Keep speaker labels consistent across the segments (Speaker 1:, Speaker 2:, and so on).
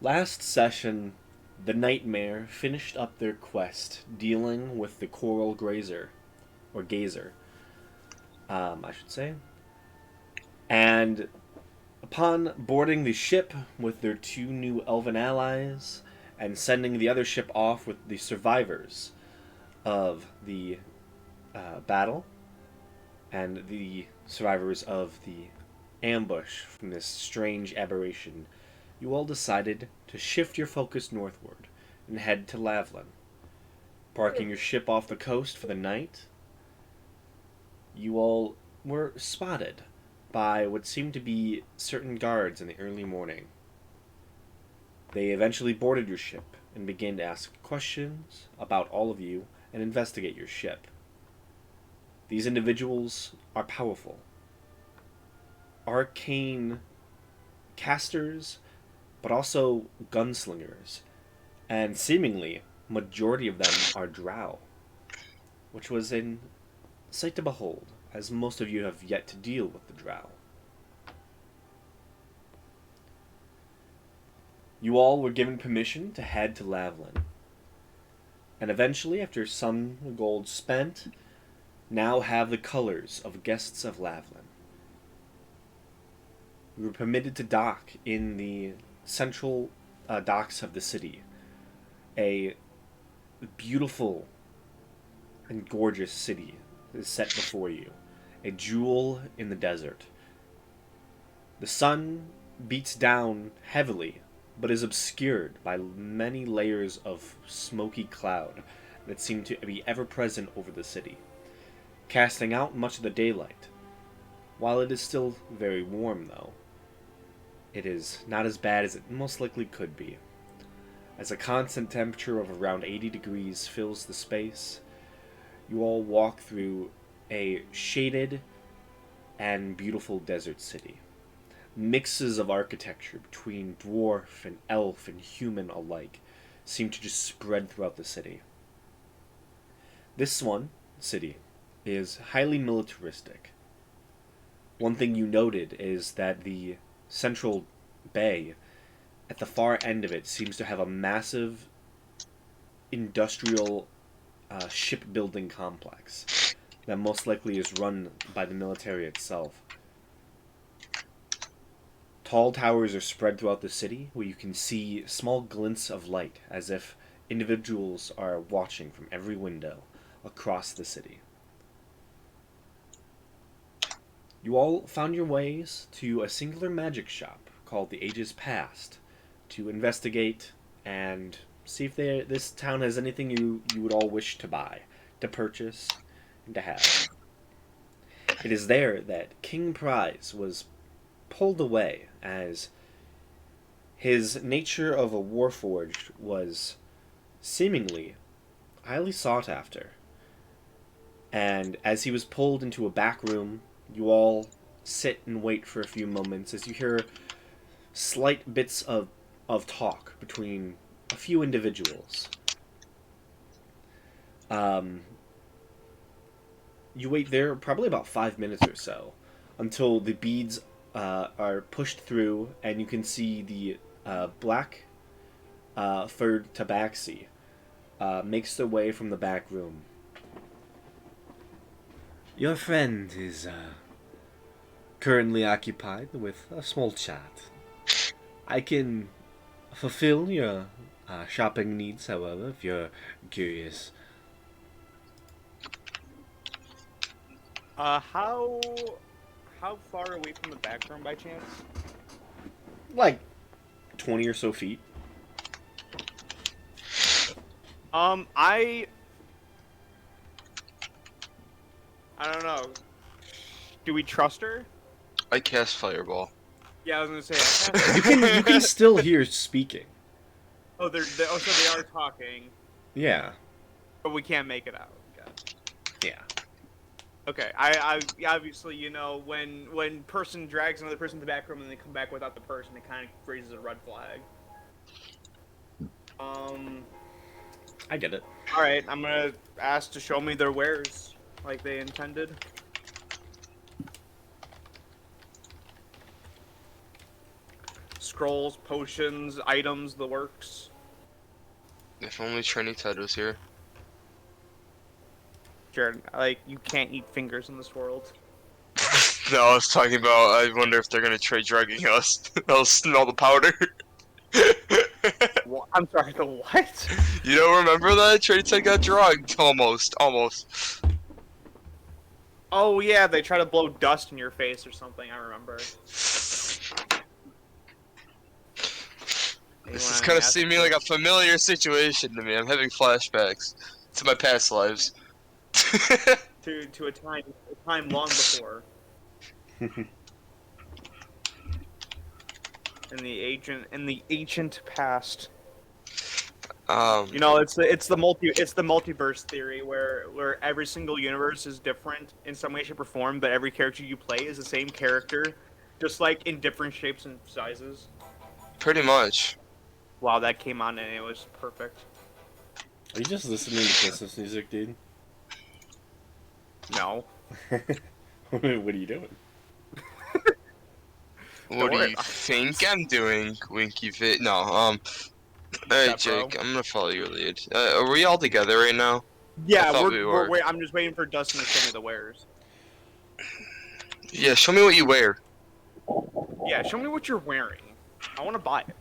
Speaker 1: Last session, the Nightmare finished up their quest dealing with the Coral Grazer, or Gazer, I should say. And upon boarding the ship with their two new elven allies and sending the other ship off with the survivors of the battle and the survivors of the ambush from this strange aberration, you all decided to shift your focus northward and head to Lavlin. Parking your ship off the coast for the night, you all were spotted by what seemed to be certain guards in the early morning. They eventually boarded your ship and began to ask questions about all of you and investigate your ship. These individuals are powerful, arcane casters, but also gunslingers, and seemingly majority of them are drow, which was a sight to behold, as most of you have yet to deal with the drow. You all were given permission to head to Lavlin, and eventually, after some gold spent, now have the colors of guests of Lavlin. You were permitted to dock in the central docks of the city. A beautiful and gorgeous city is set before you, a jewel in the desert. The sun beats down heavily, but is obscured by many layers of smoky cloud that seem to be ever present over the city, casting out much of the daylight. While it is still very warm, though, it is not as bad as it most likely could be, as a constant temperature of around 80 degrees fills the space. You all walk through a shaded and beautiful desert city. Mixes of architecture between dwarf and elf and human alike seem to just spread throughout the city. This city, is highly militaristic. One thing you noted is that the central bay at the far end of it seems to have a massive industrial shipbuilding complex that most likely is run by the military itself. Tall towers are spread throughout the city where you can see small glints of light as if individuals are watching from every window across the city. You all found your ways to a singular magic shop called the Ages Past to investigate and see if this town has anything you would all wish to buy, to purchase, and to have. It is there that King Prize was pulled away, as his nature of a warforged was seemingly highly sought after. And as he was pulled into a back room, you all sit and wait for a few moments as you hear slight bits of talk between a few individuals. You wait there probably about 5 minutes or so until the beads are pushed through and you can see the black furred tabaxi makes their way from the back room. Your friend is currently occupied with a small chat. I can fulfill your shopping needs, however, if you're curious.
Speaker 2: How far away from the back room by chance?
Speaker 1: Like 20 or so feet.
Speaker 2: I don't know. Do we trust her?
Speaker 3: I cast Fireball.
Speaker 2: Yeah, I was gonna say.
Speaker 1: You can still hear speaking.
Speaker 2: Oh, so they are talking,
Speaker 1: Yeah.
Speaker 2: but we can't make it out.
Speaker 1: Yeah.
Speaker 2: Okay, I obviously, when person drags another person to the back room and they come back without the person, it kind of raises a red flag.
Speaker 1: I get it.
Speaker 2: All right, I'm gonna ask to show me their wares, like they intended. scrolls, potions, items, the works.
Speaker 3: If only Trini Ted was here.
Speaker 2: Jared, like, you can't eat fingers in this world.
Speaker 3: No, I was talking about, I wonder if they're gonna try drugging us. They'll smell the powder.
Speaker 2: I'm sorry, the what?
Speaker 3: You don't remember that? Trini Ted got drugged. Almost.
Speaker 2: Oh yeah, they try to blow dust in your face or something, I remember.
Speaker 3: This is kind of seeming like a familiar situation to me. I'm having flashbacks to my past lives.
Speaker 2: to a time long before. In the ancient past. You know, it's the multiverse theory where every single universe is different in some way, shape, or form, but every character you play is the same character, just like in different shapes and sizes.
Speaker 3: Pretty much.
Speaker 2: Wow, that came on and it was perfect.
Speaker 1: Are you just listening to Christmas music, dude?
Speaker 2: No.
Speaker 1: What are you doing?
Speaker 3: What do you think I'm doing, Winky Fit? No, Alright, Jake, I'm gonna follow your lead. Are we all together right now?
Speaker 2: Yeah,
Speaker 3: I thought
Speaker 2: we're wait, I'm just waiting for Dustin to show me the wares.
Speaker 3: Yeah, show me what you wear.
Speaker 2: Yeah, show me what you're wearing. I want to buy it.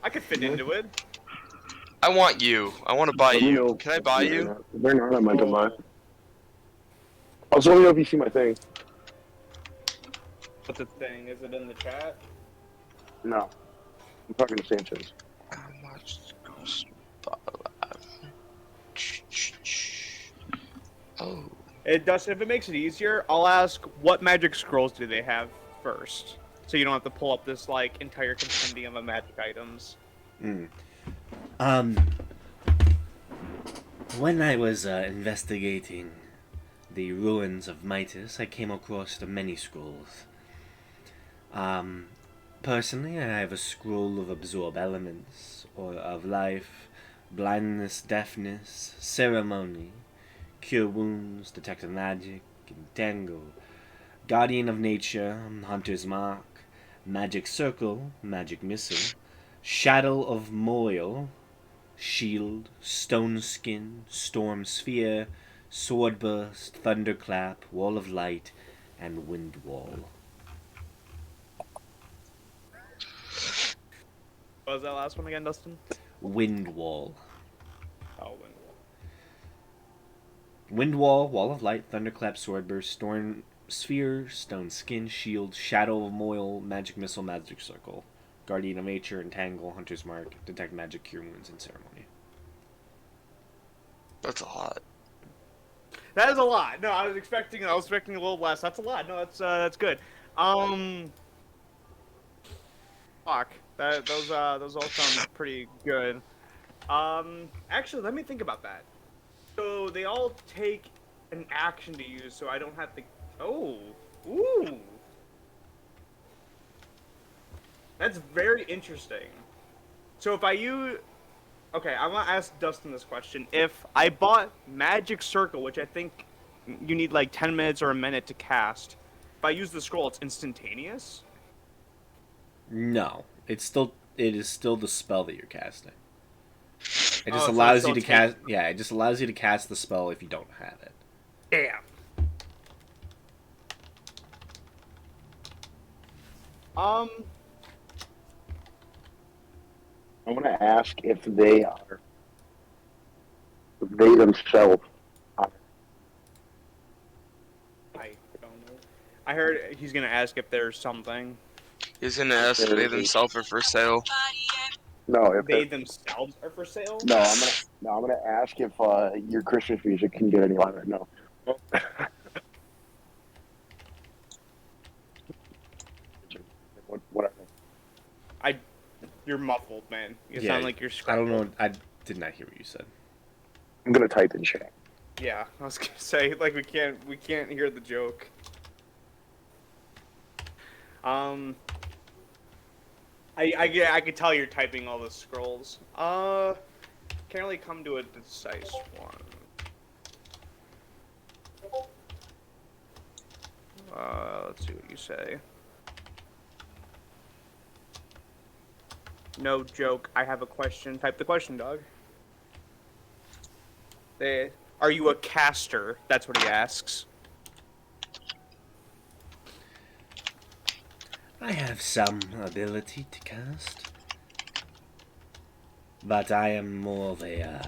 Speaker 2: I could fit into it.
Speaker 3: I want you. I want to buy you. Can I buy you?
Speaker 4: They're not on my device. Also, let me know if you see my thing.
Speaker 2: What's the thing? Is it in the chat?
Speaker 4: No. I'm talking to Sanchez.
Speaker 3: Oh.
Speaker 2: Dustin, if it makes it easier, I'll ask what magic scrolls do they have first, so you don't have to pull up this like entire compendium of magic items.
Speaker 1: When I was investigating the ruins of Midas, I came across many scrolls. Personally, I have a scroll of absorb elements, or of life, blindness, deafness, ceremony, cure wounds, detect magic, entangle, guardian of nature, hunter's mark, magic circle, magic missile, shadow of moil, shield, stone skin, storm sphere, sword burst, thunderclap, wall of light, and wind wall.
Speaker 2: What was that last one again, Dustin?
Speaker 1: Wind wall.
Speaker 2: Oh, wind wall.
Speaker 1: Wind wall, wall of light, thunderclap, sword burst, storm sphere, stone skin, shield, shadow of moil, magic missile, magic circle, guardian of nature, entangle, hunter's mark, detect magic, cure wounds, and ceremony.
Speaker 3: That's a lot.
Speaker 2: That is a lot. No, I was expecting a little less. That's a lot. No, that's good. Fuck. Those all sound pretty good. Actually, let me think about that. So they all take an action to use, so I don't have to. Oh, ooh. That's very interesting. So if I use, okay, I want to ask Dustin this question. If I bought Magic Circle, which I think you need like 10 minutes or a minute to cast, if I use the scroll, it's instantaneous?
Speaker 1: No, it is still the spell that you're casting. It just
Speaker 2: so
Speaker 1: allows
Speaker 2: it's
Speaker 1: you to
Speaker 2: still
Speaker 1: cast. Yeah, it just allows you to cast the spell if you don't have it.
Speaker 2: Damn.
Speaker 4: I want to ask if they themselves are.
Speaker 2: I don't know. I heard he's gonna ask if there's something.
Speaker 3: He's gonna ask if they themselves are for sale.
Speaker 4: No, if
Speaker 2: They themselves are for sale?
Speaker 4: no, I'm gonna ask if your Christmas music can get any louder. No. Whatever.
Speaker 2: You're muffled, man. You
Speaker 1: Yeah,
Speaker 2: sound like you're
Speaker 1: I
Speaker 2: scrambled.
Speaker 1: don't know. I did not hear what you said.
Speaker 4: I'm gonna type in chat.
Speaker 2: Yeah, I was gonna say like we can't hear the joke. I could tell you're typing all the scrolls. Can't really come to a decisive one. Let's see what you say. no joke. I have a question. Type the question, dog. Are you a caster? That's what he asks.
Speaker 1: I have some ability to cast, but I am more of a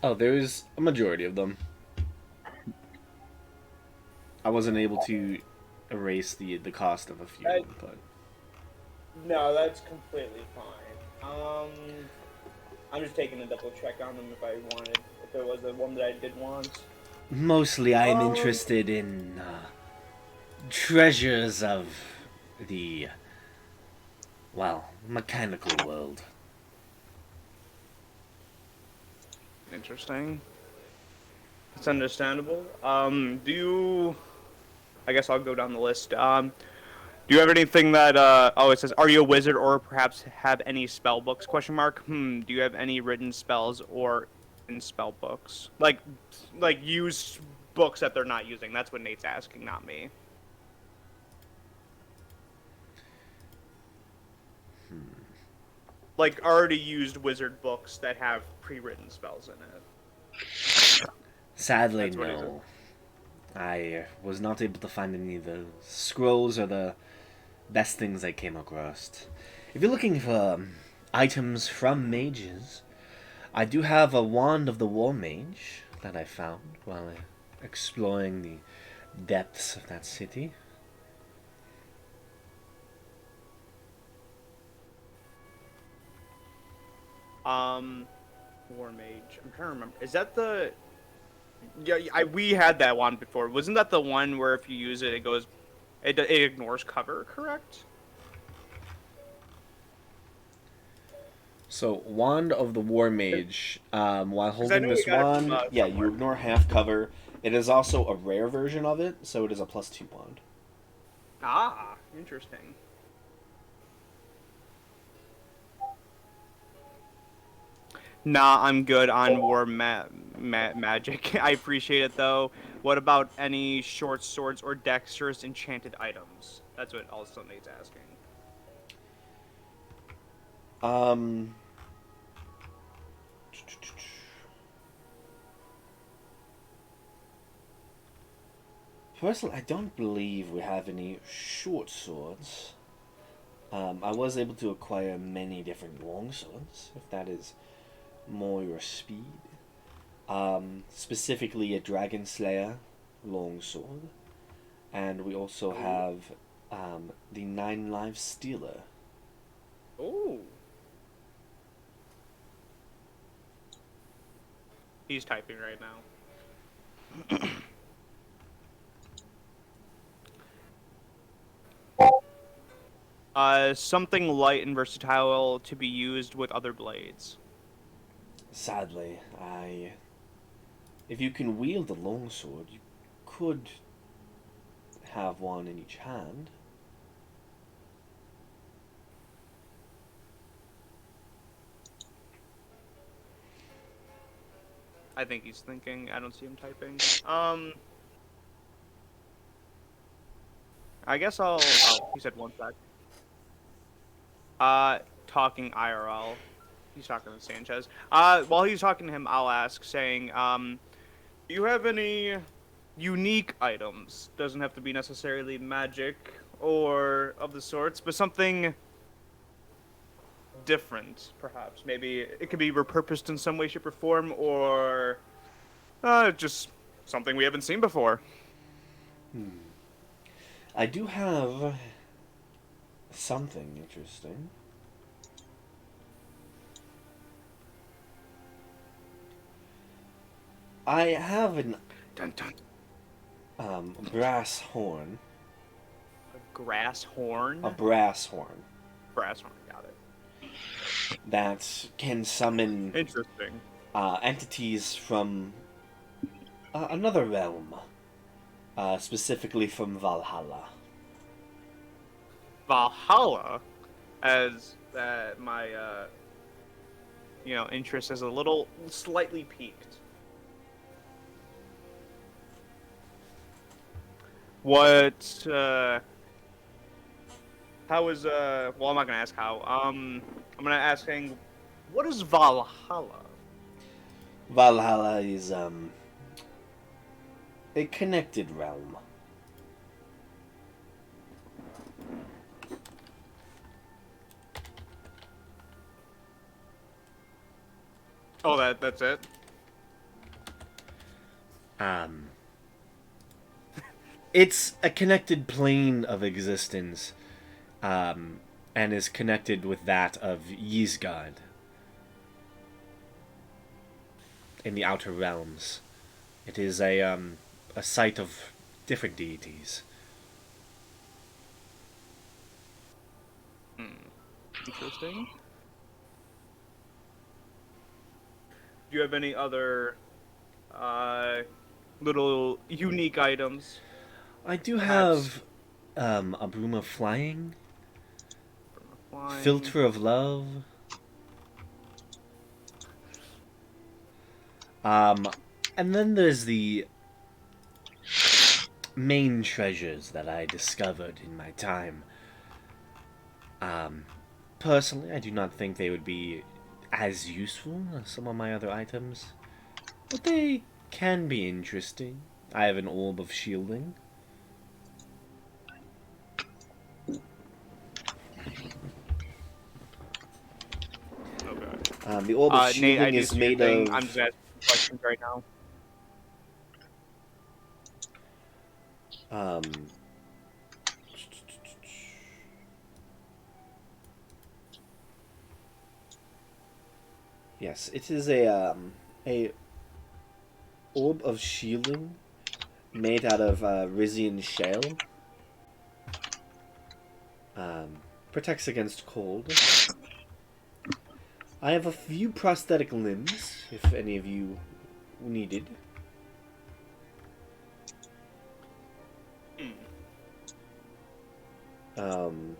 Speaker 1: Oh, there's a majority of them. I wasn't able to erase the cost of a few, but
Speaker 2: No, that's completely fine. I'm just taking a double check on them if I wanted, if there was a one that I did want.
Speaker 1: mostly I am interested in treasures of the, well, mechanical world.
Speaker 2: Interesting. It's understandable. I guess I'll go down the list. Do you have anything that, it says, are you a wizard or perhaps have any spell books, question mark? Do you have any written spells or in spell books? Like use books that they're not using. That's what Nate's asking, not me. Like already used wizard books that have pre-written spells in it.
Speaker 1: Sadly, no. I was not able to find any of the scrolls or the best things I came across. If you're looking for items from mages, I do have a wand of the war mage that I found while exploring the depths of that city.
Speaker 2: War mage. I'm trying to remember. Is that the? Yeah, we had that one before. Wasn't that the one where if you use it, it ignores cover? Correct.
Speaker 1: So, Wand of the War Mage, while holding this wand, you ignore half cover. It is also a rare version of it, so it is a +2 wand.
Speaker 2: Ah, interesting. Nah, I'm good on war magic. I appreciate it, though. What about any short swords or dexterous enchanted items? That's what also Nate's asking.
Speaker 1: Personally, I don't believe we have any short swords. I was able to acquire many different long swords, if that is more your speed. Specifically a Dragon Slayer longsword, and we also have the 9 Lives Stealer.
Speaker 2: Ooh. He's typing right now. Something light and versatile to be used with other blades.
Speaker 1: Sadly, if you can wield a longsword, you could have one in each hand.
Speaker 2: I think he's thinking. I don't see him typing. I guess he said one sec. Talking IRL. He's talking to Sanchez. While he's talking to him, I'll ask, saying, do you have any unique items? Doesn't have to be necessarily magic or of the sorts, but something different, perhaps. Maybe it could be repurposed in some way, shape, or form, or just something we haven't seen before.
Speaker 1: I do have something interesting. I have an brass horn.
Speaker 2: A grass horn?
Speaker 1: A brass horn.
Speaker 2: Brass horn, got it.
Speaker 1: That can summon
Speaker 2: interesting
Speaker 1: entities from another realm, specifically from Valhalla.
Speaker 2: Valhalla, as my interest is a little slightly piqued. What? How is Well, I'm not gonna ask how. I'm gonna asking, what is Valhalla?
Speaker 1: Valhalla is a connected realm.
Speaker 2: Oh, that's it.
Speaker 1: Um, it's a connected plane of existence, and is connected with that of Ysgard in the outer realms. It is a site of different deities.
Speaker 2: Interesting. Do you have any other little unique items?
Speaker 1: I do
Speaker 2: Perhaps
Speaker 1: have a broom of flying,
Speaker 2: flying?
Speaker 1: filter of love, and then there's the main treasures that I discovered in my time. Personally, I do not think they would be as useful as some of my other items, but they can be interesting. I have an orb of shielding.
Speaker 2: Okay.
Speaker 1: The orb of
Speaker 2: Nate,
Speaker 1: shielding
Speaker 2: I do
Speaker 1: is
Speaker 2: see your
Speaker 1: made
Speaker 2: thing.
Speaker 1: of.
Speaker 2: I'm just asking questions right now.
Speaker 1: Um, yes, it is a orb of shielding made out of Rizian shale. Protects against cold. I have a few prosthetic limbs, if any of you needed. Um,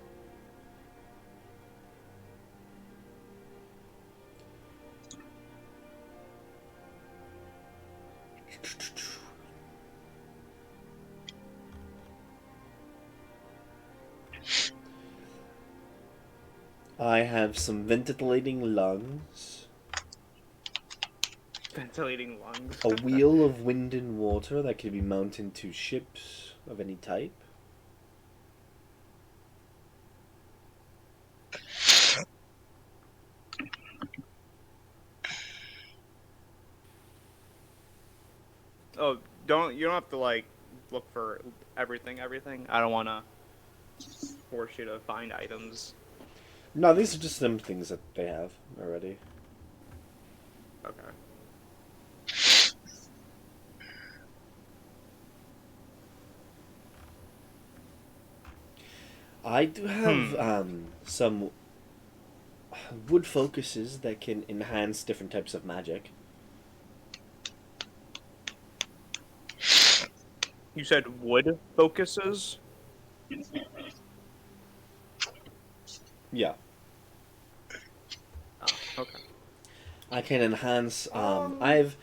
Speaker 1: I have some ventilating lungs,
Speaker 2: Ventilating lungs.
Speaker 1: a wheel of wind and water that can be mounted to ships of any type.
Speaker 2: Oh, you don't have to like look for everything. I don't want to force you to find items.
Speaker 1: No, these are just some things that they have already.
Speaker 2: Okay.
Speaker 1: I do have some wood focuses that can enhance different types of magic.
Speaker 2: You said wood focuses?
Speaker 1: Yeah.
Speaker 2: Oh, okay.
Speaker 1: I can enhance. I have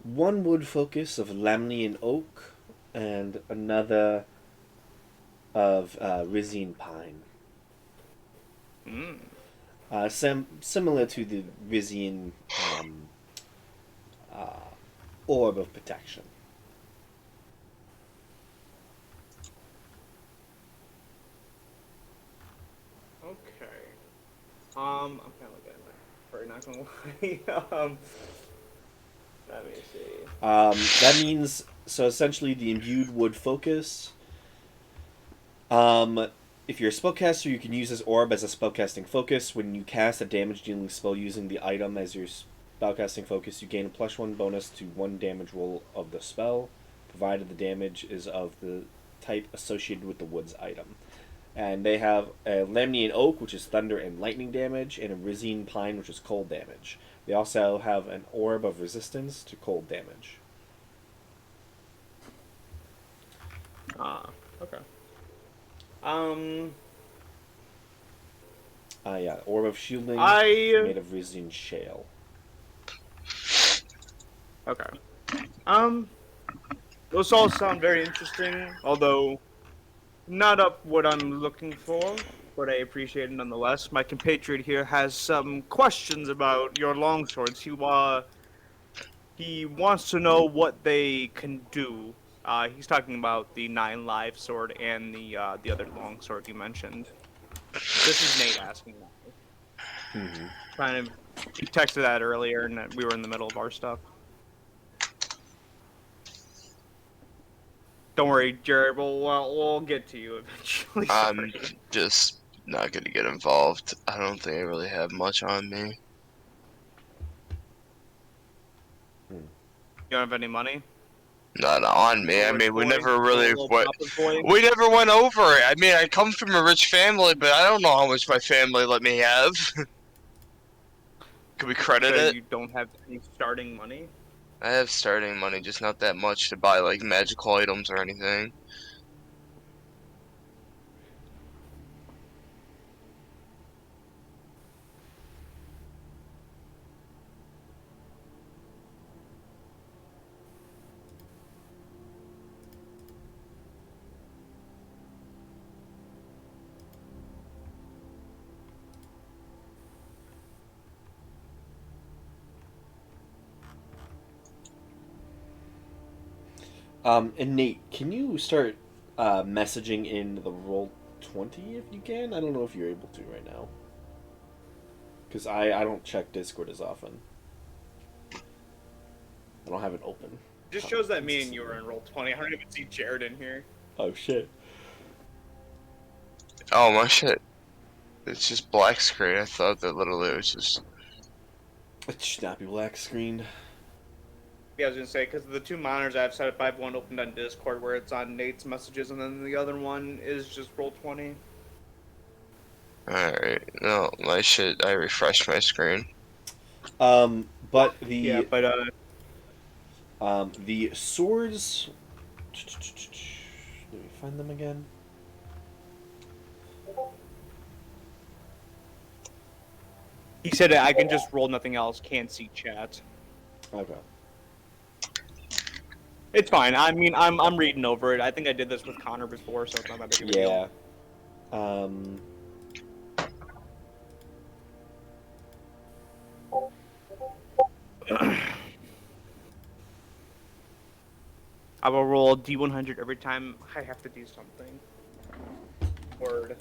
Speaker 1: one wood focus of Lamnian oak and another of Rizine pine. Similar to the Rizine orb of protection.
Speaker 2: Okay. I'm kind of looking at my. Not gonna lie. Let me see.
Speaker 1: That means so essentially the imbued wood focus. If you're a spellcaster, you can use this orb as a spellcasting focus. When you cast a damage-dealing spell using the item as your spellcasting focus, you gain a +1 bonus to 1 damage roll of the spell, provided the damage is of the type associated with the wood's item. And they have a Lamnian Oak, which is thunder and lightning damage, and a Rizine Pine, which is cold damage. They also have an orb of resistance to cold damage.
Speaker 2: Okay.
Speaker 1: Yeah, orb of shielding made of Rizine shale.
Speaker 2: Okay. Those all sound very interesting, although not up what I'm looking for, but I appreciate it nonetheless. My compatriot here has some questions about your longswords. He wants to know what they can do. He's talking about the 9 live sword and the other longsword you mentioned. This is Nate asking that.
Speaker 1: Mm-hmm.
Speaker 2: He texted that earlier, and we were in the middle of our stuff. Don't worry, Jared. We'll get to you eventually.
Speaker 3: I'm just not gonna get involved. I don't think I really have much on me.
Speaker 2: You don't have any money?
Speaker 3: Not on me. I mean, we never really went. We
Speaker 2: We
Speaker 3: never went over it. I mean, I come from a rich family, but I don't know how much my family let me have. Could we credit it?
Speaker 2: You don't have any starting money?
Speaker 3: I have starting money, just not that much to buy like magical items or anything.
Speaker 1: And Nate, can you start messaging in the Roll20 if you can? I don't know if you're able to right now. Because I don't check Discord as often. I don't have it open.
Speaker 2: Just shows that me and you are in Roll20. I don't even see Jared in here.
Speaker 1: Oh, shit.
Speaker 3: Oh my shit! It's just black screen. I thought that literally it was just.
Speaker 1: It should not be black screened.
Speaker 2: Yeah, I was gonna say, because the 2 monitors I have set up, I have one opened on Discord where it's on Nate's messages, and then the other one is just Roll20.
Speaker 3: Alright, no, my shit, I refreshed my screen.
Speaker 1: But the...
Speaker 2: Yeah, but,
Speaker 1: the swords... Let me find them again.
Speaker 2: he said I can just roll nothing else, can't see chat.
Speaker 1: Okay.
Speaker 2: It's fine. I mean, I'm reading over it. I think I did this with Connor before, so it's not that big of a deal.
Speaker 1: Yeah.
Speaker 2: I will roll D100 every time I have to do something. Word.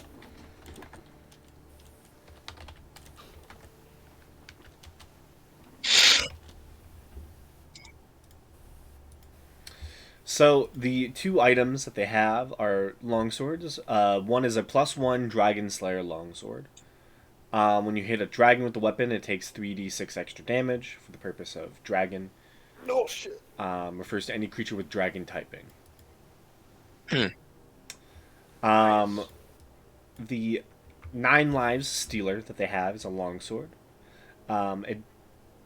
Speaker 1: So the 2 items that they have are longswords. One is a +1 Dragon Slayer longsword. When you hit a dragon with the weapon, it takes 3d6 extra damage for the purpose of dragon.
Speaker 2: No shit.
Speaker 1: Refers to any creature with dragon typing.
Speaker 2: Nice.
Speaker 1: The 9 lives stealer that they have is a longsword. It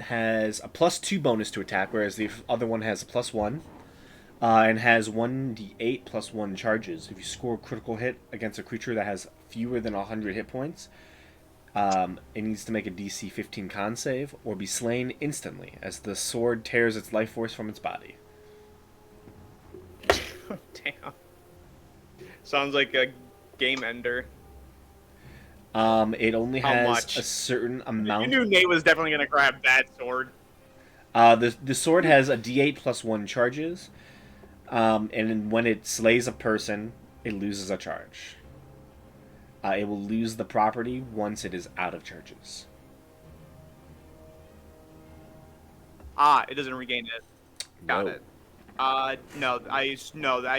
Speaker 1: has a +2 bonus to attack, whereas the other one has a +1. And has 1d8 +1 charges. If you score a critical hit against a creature that has fewer than 100 hit points, it needs to make a DC 15 con save or be slain instantly as the sword tears its life force from its body.
Speaker 2: Damn. Sounds like a game ender.
Speaker 1: It only
Speaker 2: How
Speaker 1: has
Speaker 2: much?
Speaker 1: a certain
Speaker 2: You
Speaker 1: amount.
Speaker 2: knew Nate was definitely gonna grab that sword.
Speaker 1: The sword has a d8 +1 charges, and when it slays a person, it loses a charge. It will lose the property once it is out of charges.
Speaker 2: It doesn't regain it. Got
Speaker 1: No.
Speaker 2: it. No, I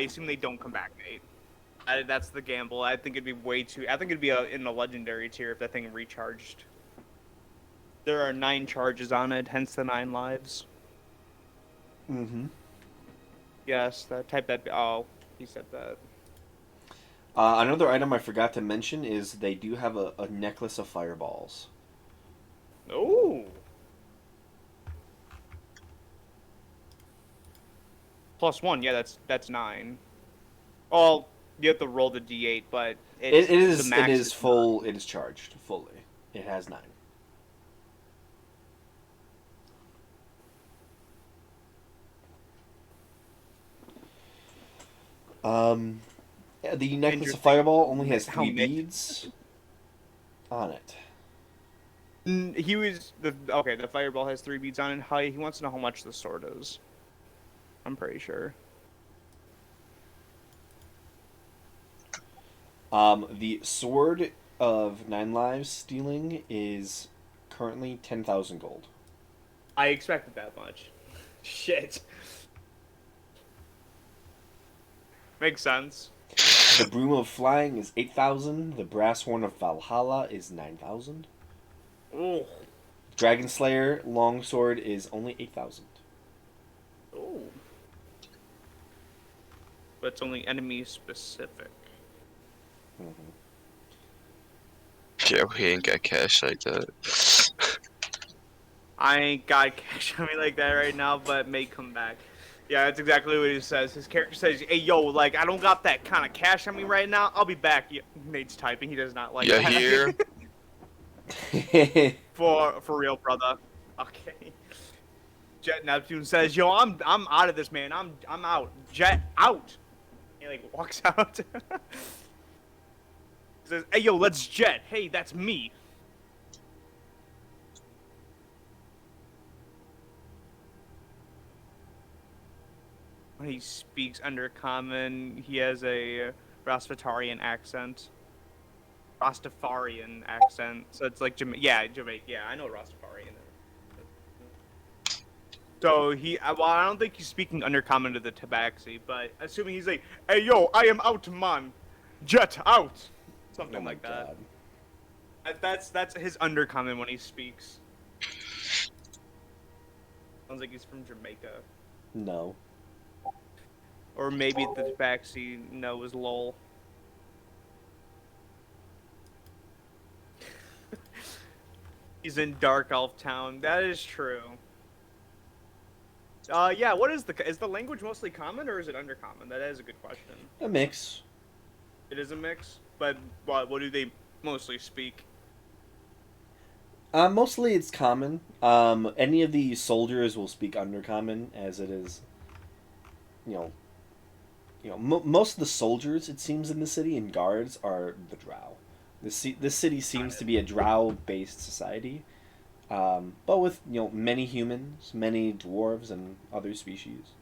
Speaker 2: assume they don't come back, Nate. That's the gamble. I think it'd be way too. I think it'd be in the legendary tier if that thing recharged. There are 9 charges on it, hence the 9 lives.
Speaker 1: Mm-hmm.
Speaker 2: Yes, type that. Oh, he said that.
Speaker 1: Another item I forgot to mention is they do have a necklace of fireballs.
Speaker 2: Ooh. +1, yeah, that's 9. Well, you have to roll the d8, but
Speaker 1: It is
Speaker 2: the max
Speaker 1: it is full. It is charged fully. It has 9. Yeah, the necklace of
Speaker 2: Interesting.
Speaker 1: fireball only has
Speaker 2: How
Speaker 1: 3
Speaker 2: many-
Speaker 1: beads on it.
Speaker 2: He was okay. The fireball has 3 beads on it. He wants to know how much the sword is. I'm pretty sure.
Speaker 1: The sword of 9 lives stealing is currently 10,000 gold.
Speaker 2: I expected that much. Shit. Makes sense.
Speaker 1: The broom of flying is 8,000. The brass horn of Valhalla is 9,000.
Speaker 2: Ooh.
Speaker 1: Dragon Slayer longsword is only 8,000.
Speaker 2: Ooh. But it's only enemy specific.
Speaker 1: Mm-hmm.
Speaker 3: Yeah, we ain't got cash like that.
Speaker 2: I ain't got cash on me like that right now, but may come back. Yeah, that's exactly what he says. His character says, "Hey, yo, like, I don't got that kind of cash on me right now. I'll be back." Yeah, Nate's typing. He does not like
Speaker 3: Yeah,
Speaker 2: that.
Speaker 3: here.
Speaker 2: For real, brother. Okay. Jet Neptune says, "Yo, I'm out of this, man. I'm out. Jet out." He like walks out. Says, "Hey, yo, let's jet. Hey, that's me." When he speaks Undercommon, he has a Rastafarian accent. Rastafarian accent. So it's like Jamaica. Yeah, I know Rastafarian. So well, I don't think he's speaking Undercommon to the Tabaxi, but assuming he's like, "Hey, yo, I am out, man. Jet out." Something like that. That's his Undercommon when he speaks. Sounds like he's from Jamaica.
Speaker 1: No.
Speaker 2: Or maybe the Tabaxi knows LOL. He's in Dark Elf Town. That is true. Yeah, what is the language mostly common or is it undercommon? That is a good question.
Speaker 1: A mix.
Speaker 2: It is a mix, but what do they mostly speak?
Speaker 1: Mostly it's common. Any of the soldiers will speak Undercommon, as it is, most of the soldiers, it seems, in the city and guards are the Drow. This city seems to be a Drow-based society, but with many humans, many dwarves, and other species.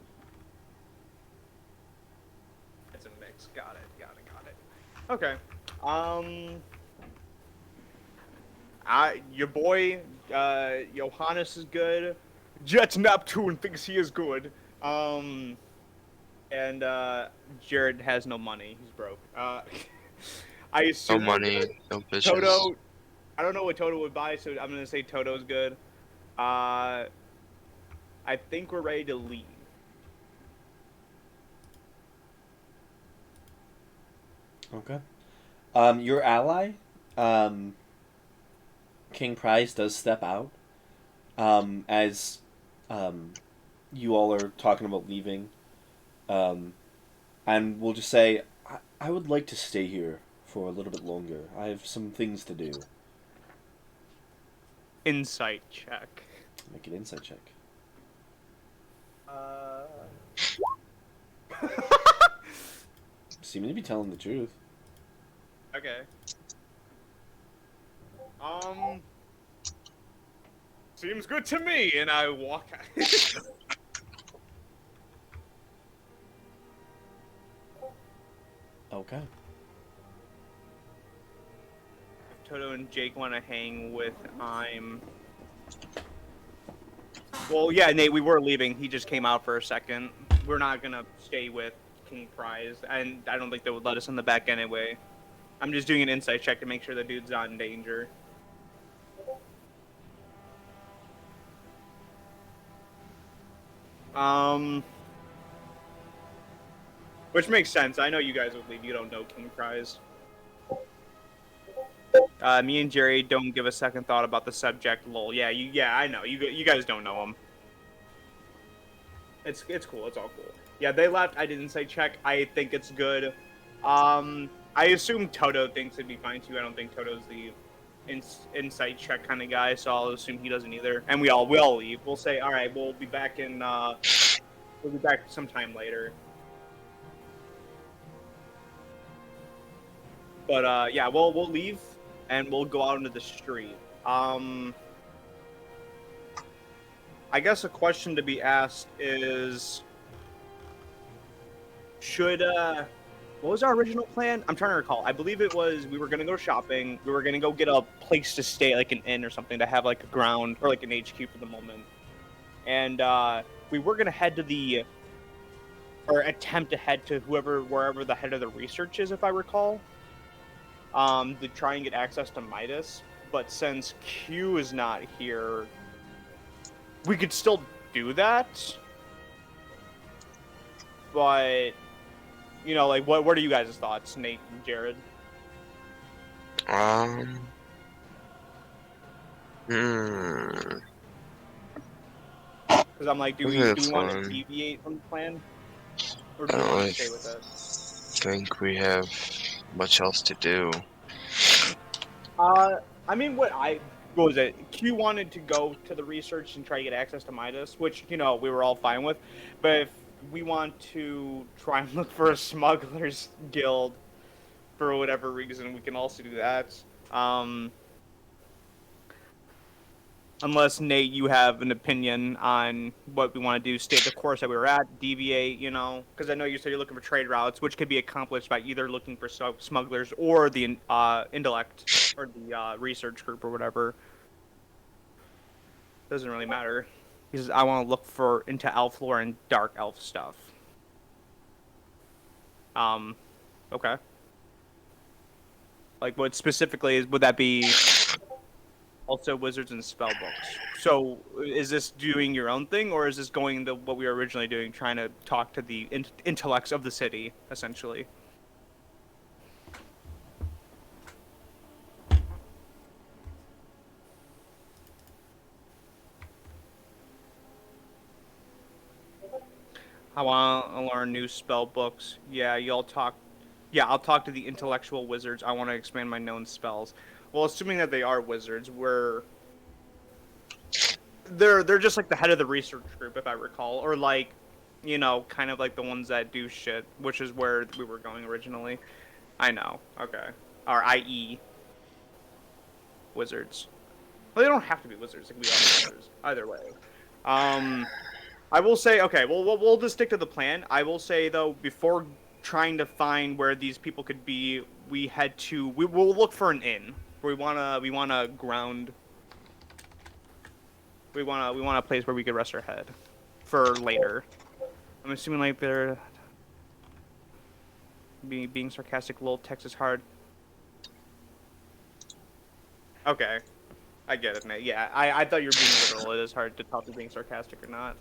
Speaker 2: It's a mix. Got it. Okay. Your boy, Johannes is good. Jet Neptune thinks he is good. And Jared has no money. He's broke. I
Speaker 3: No
Speaker 2: assume
Speaker 3: money, no bitches.
Speaker 2: Toto. I don't know what Toto would buy, so I'm gonna say Toto's good. I think we're ready to leave.
Speaker 1: Okay. Your ally, King Prize, does step out. As you all are talking about leaving. And we'll just say, I would like to stay here for a little bit longer. I have some things to do.
Speaker 2: Insight check.
Speaker 1: Make an insight check. Seeming to be telling the truth.
Speaker 2: Okay. Seems good to me, and I walk out.
Speaker 1: Okay.
Speaker 2: If Toto and Jake want to hang with Well, yeah, Nate, we were leaving. He just came out for a second. We're not gonna stay with King Prize, and I don't think they would let us in the back anyway. I'm just doing an insight check to make sure the dude's not in danger. Which makes sense. I know you guys would leave. You don't know King Prize. Me and Jerry don't give a second thought about the subject. Lol. Yeah, I know. You guys don't know him. It's cool. It's all cool. Yeah, they left. I didn't say check. I think it's good. I assume Toto thinks it'd be fine too. I don't think Toto's the insight check kind of guy, so I'll assume he doesn't either. And we all leave. We'll say, all right, we'll be back sometime later. But yeah, we'll leave and we'll go out into the street. I guess a question to be asked is, should what was our original plan? I'm trying to recall. I believe it was we were gonna go shopping. We were gonna go get a place to stay, like an inn or something, to have like a ground or like an HQ for the moment. And we were gonna head to the, or attempt to head to wherever the head of the research is, if I recall, to try and get access to Midas. But since Q is not here, we could still do that. But you know, like, what are you guys' thoughts, Nate and Jared?
Speaker 3: Hmm.
Speaker 2: Because I'm like, do we want to
Speaker 3: Fun.
Speaker 2: deviate from the plan, or
Speaker 3: I
Speaker 2: do we
Speaker 3: don't
Speaker 2: want
Speaker 3: really
Speaker 2: to stay with it?
Speaker 3: think we have much else to do.
Speaker 2: I mean, what was it? Q wanted to go to the research and try to get access to Midas, which, you know, we were all fine with. But if we want to try and look for a smugglers guild for whatever reason, we can also do that. Unless, Nate, you have an opinion on what we want to do, stay the course that we were at, deviate, you know? Because I know you said you're looking for trade routes, which could be accomplished by either looking for smugglers or the intellect or the research group or whatever. Doesn't really matter. Because I want to look into elf lore and dark elf stuff. Okay. Like, what specifically would that be? Also wizards and spell books. So is this doing your own thing, or is this going to what we were originally doing, trying to talk to the intellects of the city, essentially? I want to learn new spell books. Yeah, y'all talk. Yeah, I'll talk to the intellectual wizards. I want to expand my known spells. Well, assuming that they are wizards, they're just like the head of the research group, if I recall, or like, you know, kind of like the ones that do shit, which is where we were going originally. I know. Okay. Or i.e. wizards. Well, they don't have to be wizards. They can be other wizards. Either way. I will say, okay, well, we'll just stick to the plan. I will say, though, before trying to find where these people could be, we will look for an inn. We wanna ground. We want a place where we could rest our head for later. I'm assuming like they're being sarcastic. Lol, Texas hard. Okay, I get it, mate. Yeah, I thought you were being literal. It is hard to tell if you're being sarcastic or not.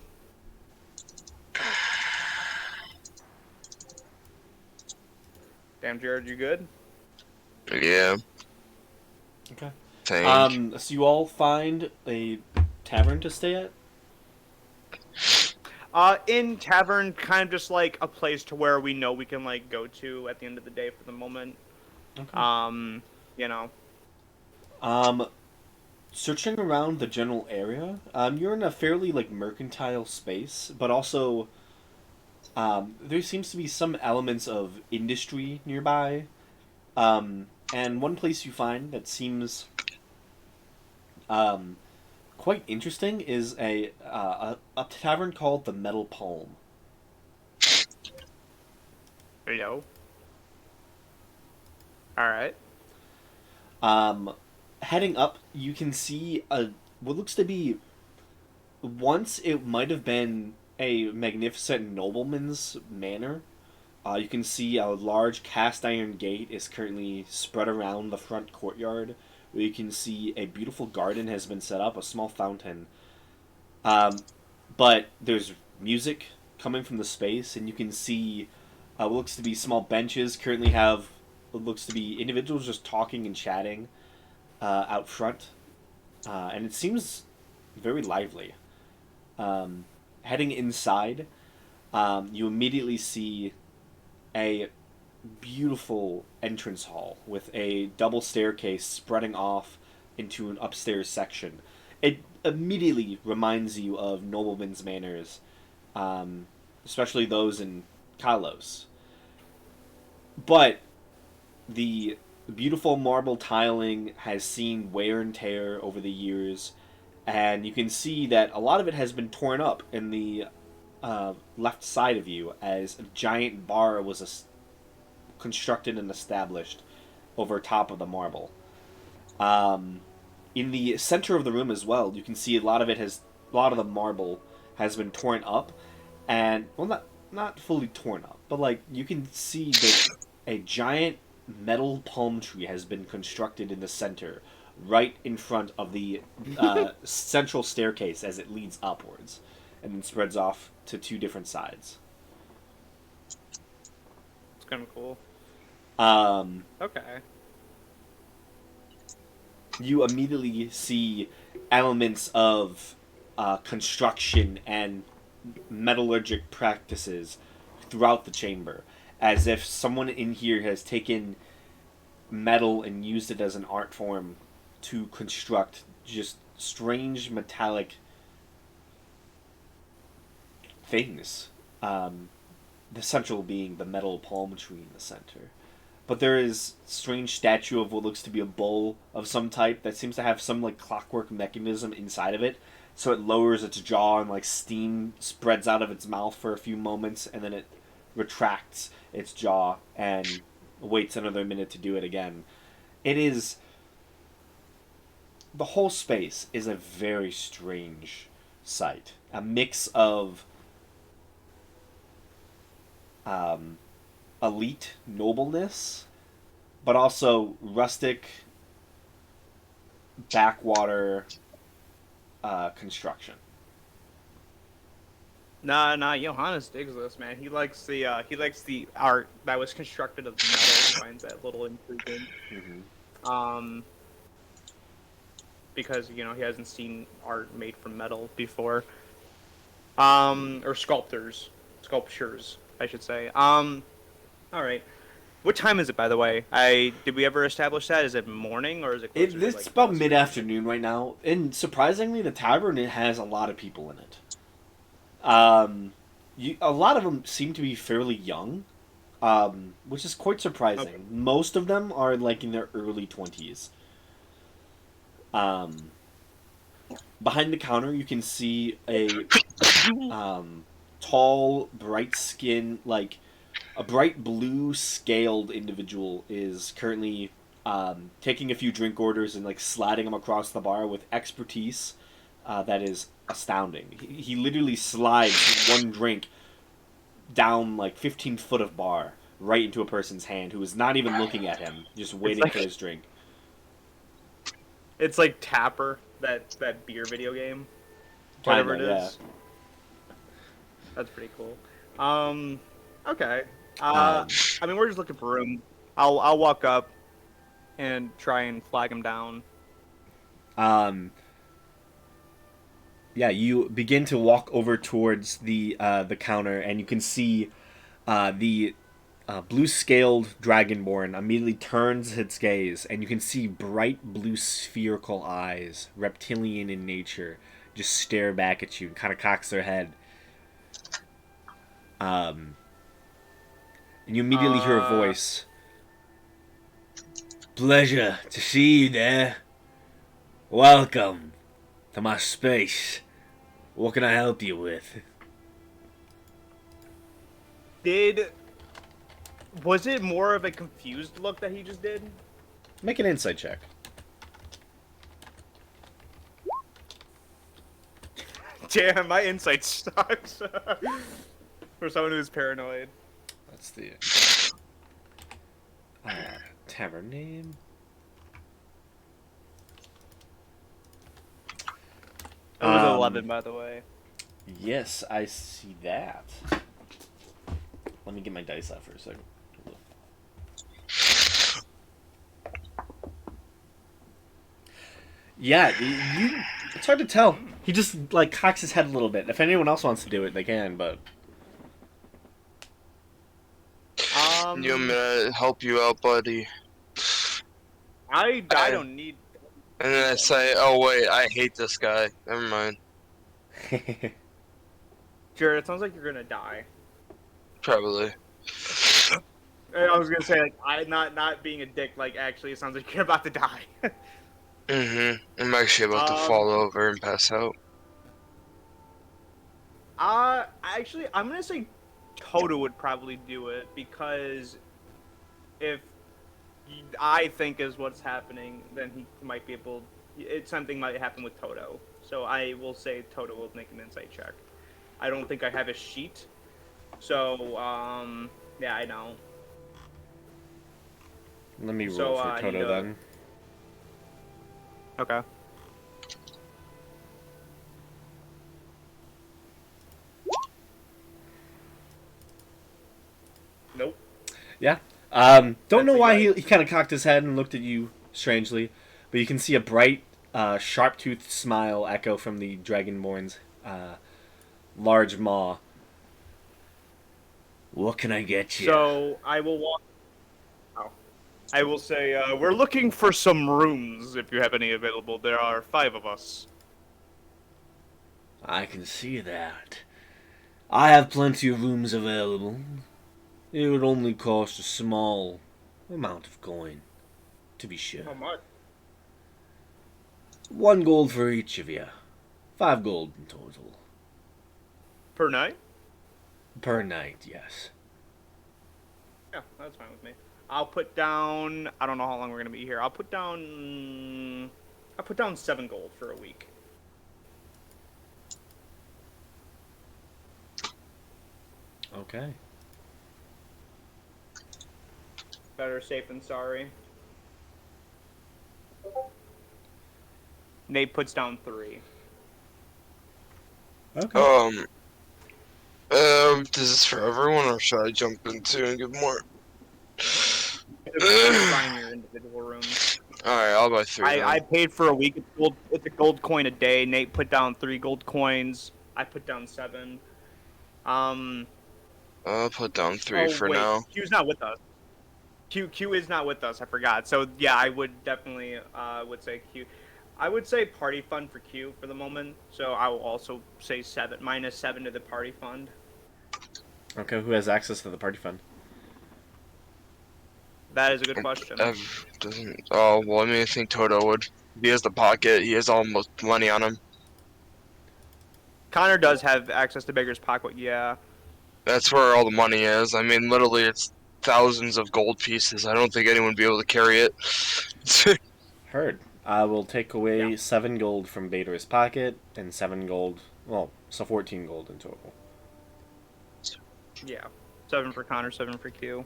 Speaker 2: Damn, Jared, you good?
Speaker 3: Yeah.
Speaker 1: Okay.
Speaker 3: Tank.
Speaker 1: So you all find a tavern to stay at?
Speaker 2: In tavern, kind of just like a place to where we know we can like go to at the end of the day for the moment.
Speaker 1: Okay.
Speaker 2: You know.
Speaker 1: Searching around the general area, you're in a fairly like mercantile space, but also there seems to be some elements of industry nearby. And one place you find that seems quite interesting is a tavern called the Metal Palm.
Speaker 2: Yo. All right.
Speaker 1: Heading up, you can see what looks to be, once it might have been a magnificent nobleman's manor. You can see a large cast iron gate is currently spread around the front courtyard, where you can see a beautiful garden has been set up, a small fountain. But there's music coming from the space, and you can see what looks to be small benches currently have what looks to be individuals just talking and chatting out front. And it seems very lively. Heading inside, you immediately see a beautiful entrance hall with a double staircase spreading off into an upstairs section. It immediately reminds you of noblemen's manors, especially those in Kalos. But the The beautiful marble tiling has seen wear and tear over the years, and you can see that a lot of it has been torn up in the left side of you as a giant bar was constructed and established over top of the marble. In the center of the room as well, you can see a lot of the marble has been torn up, and well, not fully torn up, but like you can see that a giant metal palm tree has been constructed in the center, right in front of the central staircase as it leads upwards, and then spreads off to two different sides.
Speaker 2: It's kind of cool. Okay.
Speaker 1: You immediately see elements of construction and metallurgic practices throughout the chamber, as if someone in here has taken metal and used it as an art form to construct just strange metallic things. The central being the metal palm tree in the center. But there is a strange statue of what looks to be a bull of some type that seems to have some like clockwork mechanism inside of it. So it lowers its jaw and like steam spreads out of its mouth for a few moments, and then it retracts its jaw and waits another minute to do it again. The whole space is a very strange sight. A mix of elite nobleness, but also rustic backwater construction.
Speaker 2: Nah, Johannes digs this, man. He likes the art that was constructed of metal. He finds that little intriguing.
Speaker 1: Mm-hmm.
Speaker 2: Because he hasn't seen art made from metal before. Or sculptures, I should say. All right. What time is it, by the way? Did we ever establish that? Is it morning or is it?
Speaker 1: It's about mid-afternoon right now, and surprisingly, the tavern has a lot of people in it. A lot of them seem to be fairly young, which is quite surprising. Okay. Most of them are like in their early 20s. Behind the counter, you can see a tall, bright-skinned, like a bright blue scaled individual is currently taking a few drink orders and like sliding them across the bar with expertise that is astounding. He literally slides one drink down like 15 foot of bar right into a person's hand who is not even looking at him, just waiting for his drink.
Speaker 2: It's like Tapper, that beer video game. Whatever it is. Yeah. That's pretty cool. Okay. I mean, we're just looking for room. I'll walk up and try and flag him down.
Speaker 1: Yeah, you begin to walk over towards the counter, and you can see the blue-scaled dragonborn immediately turns its gaze, and you can see bright blue spherical eyes, reptilian in nature, just stare back at you and kind of cocks their head. And you immediately hear a voice. Pleasure to see you there. Welcome to my space. What can I help you with?
Speaker 2: Was it more of a confused look that he just did?
Speaker 1: Make an insight check.
Speaker 2: Damn, my insight sucks. For someone who's paranoid.
Speaker 1: That's the tavern name.
Speaker 2: It was 11, by the way.
Speaker 1: Yes, I see that. Let me get my dice out for a second. Yeah, it's hard to tell. He just like cocks his head a little bit. If anyone else wants to do it, they can. But
Speaker 3: you want me to help you out, buddy?
Speaker 2: I don't need.
Speaker 3: And then I say, oh wait, I hate this guy. Never mind.
Speaker 2: Jared, it sounds like you're gonna die.
Speaker 3: Probably.
Speaker 2: I was gonna say, like, I not being a dick. Like, actually, it sounds like you're about to die.
Speaker 3: I'm actually about to fall over and pass out.
Speaker 2: Actually, I'm gonna say Toto would probably do it because if I think is what's happening, then he might be able. Something might happen with Toto, so I will say Toto will make an insight check. I don't think I have a sheet, so yeah, I know.
Speaker 1: Let me roll for Toto then.
Speaker 2: Okay. Nope.
Speaker 1: Yeah. Don't know why he kind of cocked his head and looked at you strangely, but you can see a bright, sharp-toothed smile echo from the Dragonborn's large maw. What can I get you?
Speaker 2: So I will walk. Oh. I will say we're looking for some rooms if you have any available. There are 5 of us.
Speaker 1: I can see that. I have plenty of rooms available. It would only cost a small amount of coin, to be sure.
Speaker 2: How much?
Speaker 1: 1 gold for each of you. 5 gold in total.
Speaker 2: Per night?
Speaker 1: Per night, yes.
Speaker 2: Yeah, that's fine with me. I'll put down. I don't know how long we're gonna be here. I'll put down 7 gold for a week.
Speaker 1: Okay.
Speaker 2: Better safe than sorry. Nate puts down 3.
Speaker 1: Okay.
Speaker 3: Is this for everyone, or should I jump into and give more?
Speaker 2: Find your individual rooms.
Speaker 3: Alright, I'll buy 3.
Speaker 2: I paid for a week. It's a gold coin a day. Nate put down 3 gold coins. I put down 7.
Speaker 3: I'll put down 3 for now.
Speaker 2: Q's not with us. Q is not with us. I forgot. So yeah, I would definitely would say Q. I would say party fund for Q for the moment. So I will also say 7 minus 7 to the party fund.
Speaker 1: Okay, who has access to the party fund?
Speaker 2: That is a good question.
Speaker 3: Doesn't. Oh well, I mean, I think Toto would. He has the pocket. He has almost money on him.
Speaker 2: Connor does have access to Beggar's Pocket. Yeah.
Speaker 3: That's where all the money is. I mean, literally, it's thousands of gold pieces. I don't think anyone would be able to carry it.
Speaker 1: Heard. I will take away 7 gold from Bader's pocket and 7 gold. Well, so 14 gold in total.
Speaker 2: Yeah. 7 for Connor, 7 for Q.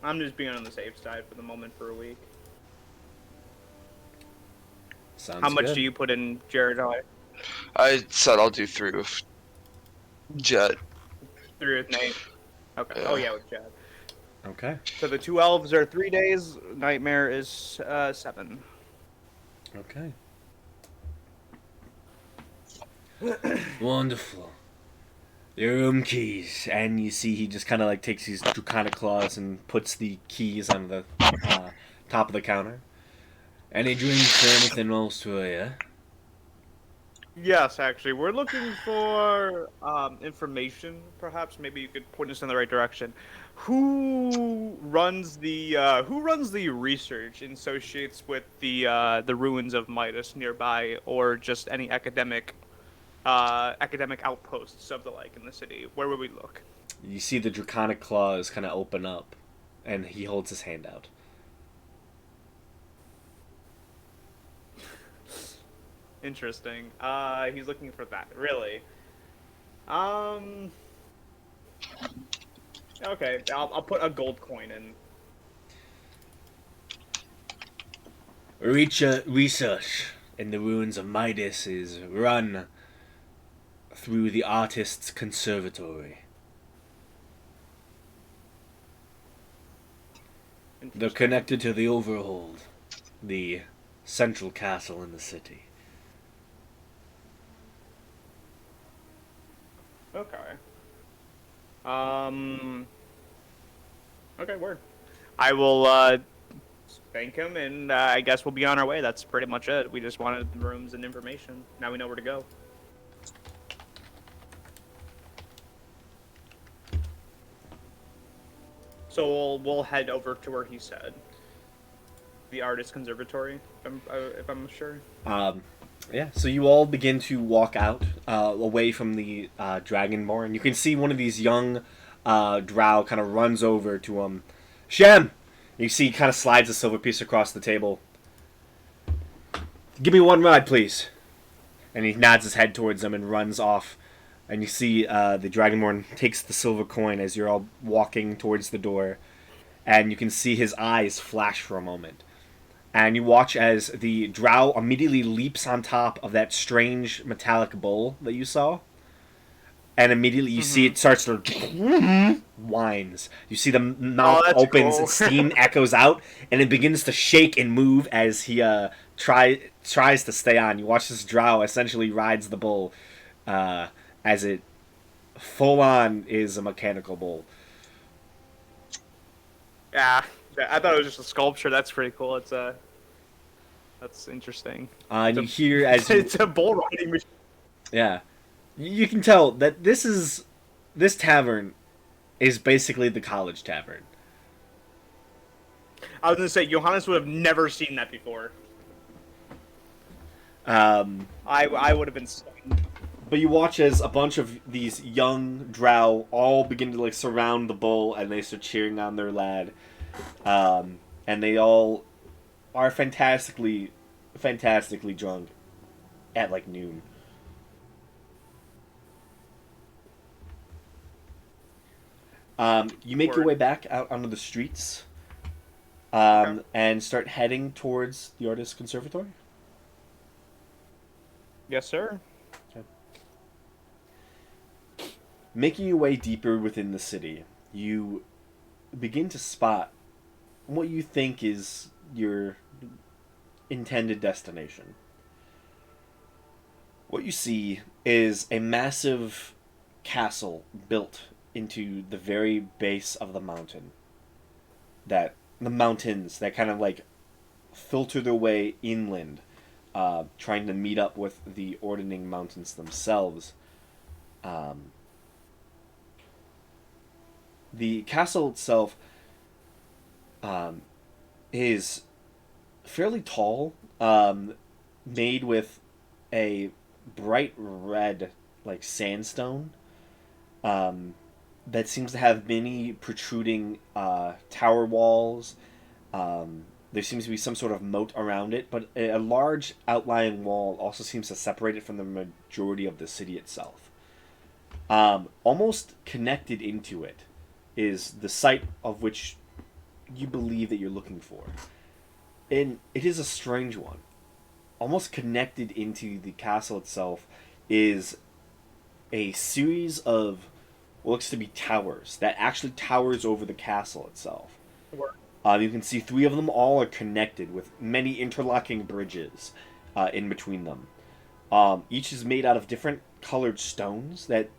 Speaker 2: I'm just being on the safe side for the moment for a week.
Speaker 1: Sounds
Speaker 2: How much
Speaker 1: good.
Speaker 2: do you put in, Jared?
Speaker 3: I said I'll do 3 with Jet.
Speaker 2: 3 with Nate. Okay.
Speaker 3: Yeah.
Speaker 2: Oh yeah, with Jet.
Speaker 1: Okay.
Speaker 2: So the 2 elves are 3 days. Nightmare is 7.
Speaker 1: Okay. Wonderful. Your room keys, and you see he just kind of like takes his draconic claws and puts the keys on the top of the counter. Any drinks or anything else for you?
Speaker 2: Yes, actually, we're looking for information. Perhaps maybe you could point us in the right direction. Who runs the research and associates with the ruins of Midas nearby, or just any academic outposts of the like in the city? Where would we look?
Speaker 1: You see the draconic claws kind of open up, and he holds his hand out.
Speaker 2: Interesting. He's looking for that. Really? Okay, I'll put a gold coin in.
Speaker 1: Research in the ruins of Midas is run through the artist's conservatory. They're connected to the Overhold, the central castle in the city.
Speaker 2: Okay. Okay, word. I will thank him, and I guess we'll be on our way. That's pretty much it. We just wanted the rooms and information. Now we know where to go. So we'll head over to where he said. The Artist Conservatory, if I'm sure.
Speaker 1: Yeah, so you all begin to walk out away from the Dragonborn. You can see one of these young drow kind of runs over to Shem! You see he kind of slides a silver piece across the table. Give me one ride, please. And he nods his head towards them and runs off. And you see the Dragonborn takes the silver coin as you're all walking towards the door. And you can see his eyes flash for a moment. And you watch as the drow immediately leaps on top of that strange metallic bowl that you saw. And immediately you see it starts to whines. You see the mouth opens, cool. Steam echoes out, and it begins to shake and move as he tries to stay on. You watch this drow essentially rides the bull as it full on is a mechanical bull.
Speaker 2: Yeah, I thought it was just a sculpture. That's pretty cool. That's interesting.
Speaker 1: And you hear as
Speaker 2: it's a bull riding machine.
Speaker 1: Yeah. You can tell that this tavern is basically the college tavern.
Speaker 2: I was going to say, Johannes would have never seen that before. I would have been stunned.
Speaker 1: But you watch as a bunch of these young drow all begin to surround the bull, and they start cheering on their lad. And they all are fantastically drunk at noon. You make your way back out onto the streets and start heading towards the Artist Conservatory?
Speaker 2: Yes, sir.
Speaker 1: Okay. Making your way deeper within the city, you begin to spot what you think is your intended destination. What you see is a massive castle built into the very base of the mountain. The mountains that kind of filter their way inland, trying to meet up with the Ordening Mountains themselves. The castle itself is fairly tall, made with a bright red sandstone that seems to have many protruding tower walls. There seems to be some sort of moat around it, but a large outlying wall also seems to separate it from the majority of the city itself. Almost connected into it is the site of which you believe that you're looking for. And it is a strange one. Almost connected into the castle itself is a series of what looks to be towers that actually towers over the castle itself. You can see 3 of them all are connected with many interlocking bridges in between them. Each is made out of different colored stones that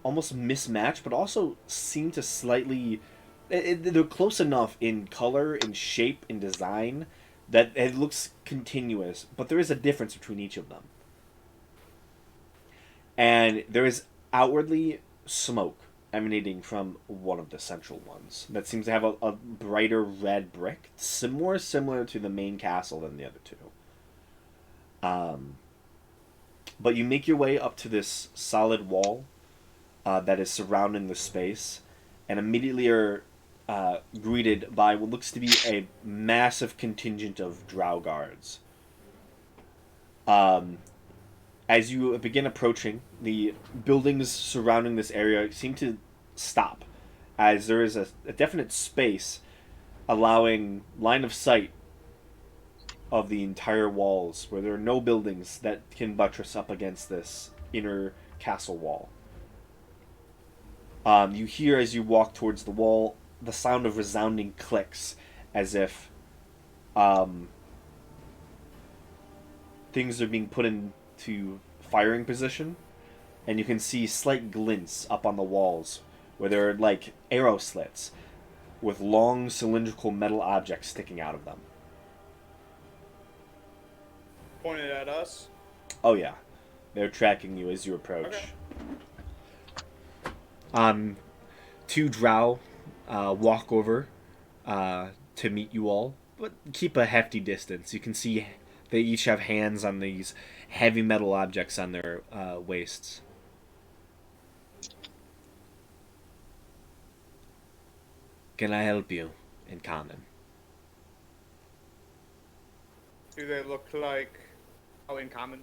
Speaker 1: almost mismatch, but also seem to slightly... they're close enough in color, in shape, in design, that it looks continuous, but there is a difference between each of them. And there is outwardly smoke emanating from one of the central ones that seems to have a brighter red brick, more similar to the main castle than the other 2. But you make your way up to this solid wall that is surrounding the space, and immediately are greeted by what looks to be a massive contingent of drow guards. As you begin approaching, the buildings surrounding this area seem to stop, as there is a definite space allowing line of sight of the entire walls, where there are no buildings that can buttress up against this inner castle wall. You hear, as you walk towards the wall, the sound of resounding clicks, as if things are being put into firing position, and you can see slight glints up on the walls where there are arrow slits with long cylindrical metal objects sticking out of them.
Speaker 2: Pointed at us?
Speaker 1: Oh yeah, they're tracking you as you approach.
Speaker 2: Okay.
Speaker 1: 2 drow walk over to meet you all, but keep a hefty distance. You can see they each have hands on these heavy metal objects on their waists. Can I help you? In common.
Speaker 2: Do they look like... Oh, in common?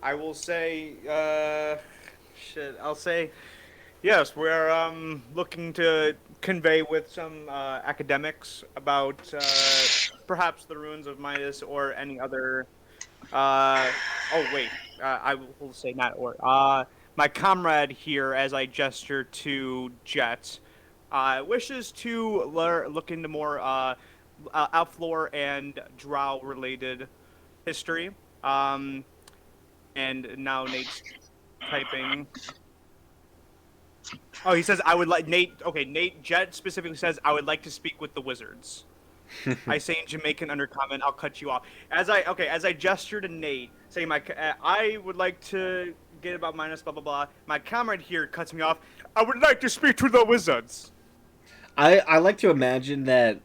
Speaker 2: I will say, I'll say, yes, we're, looking to convey with some, academics about, perhaps the ruins of Midas or any other, oh, wait, I will say not or, my comrade here, as I gesture to Jet, wishes to look into more, Outfloor and Drow-related history. And now Nate's typing. Oh, he says I would like Nate. Okay, Nate Jet specifically says I would like to speak with the wizards. I say in Jamaican undercomment. I'll cut you off. As I gesture to Nate, saying I would like to get about minus blah blah blah. My comrade here cuts me off. I would like to speak to the wizards.
Speaker 1: I like to imagine that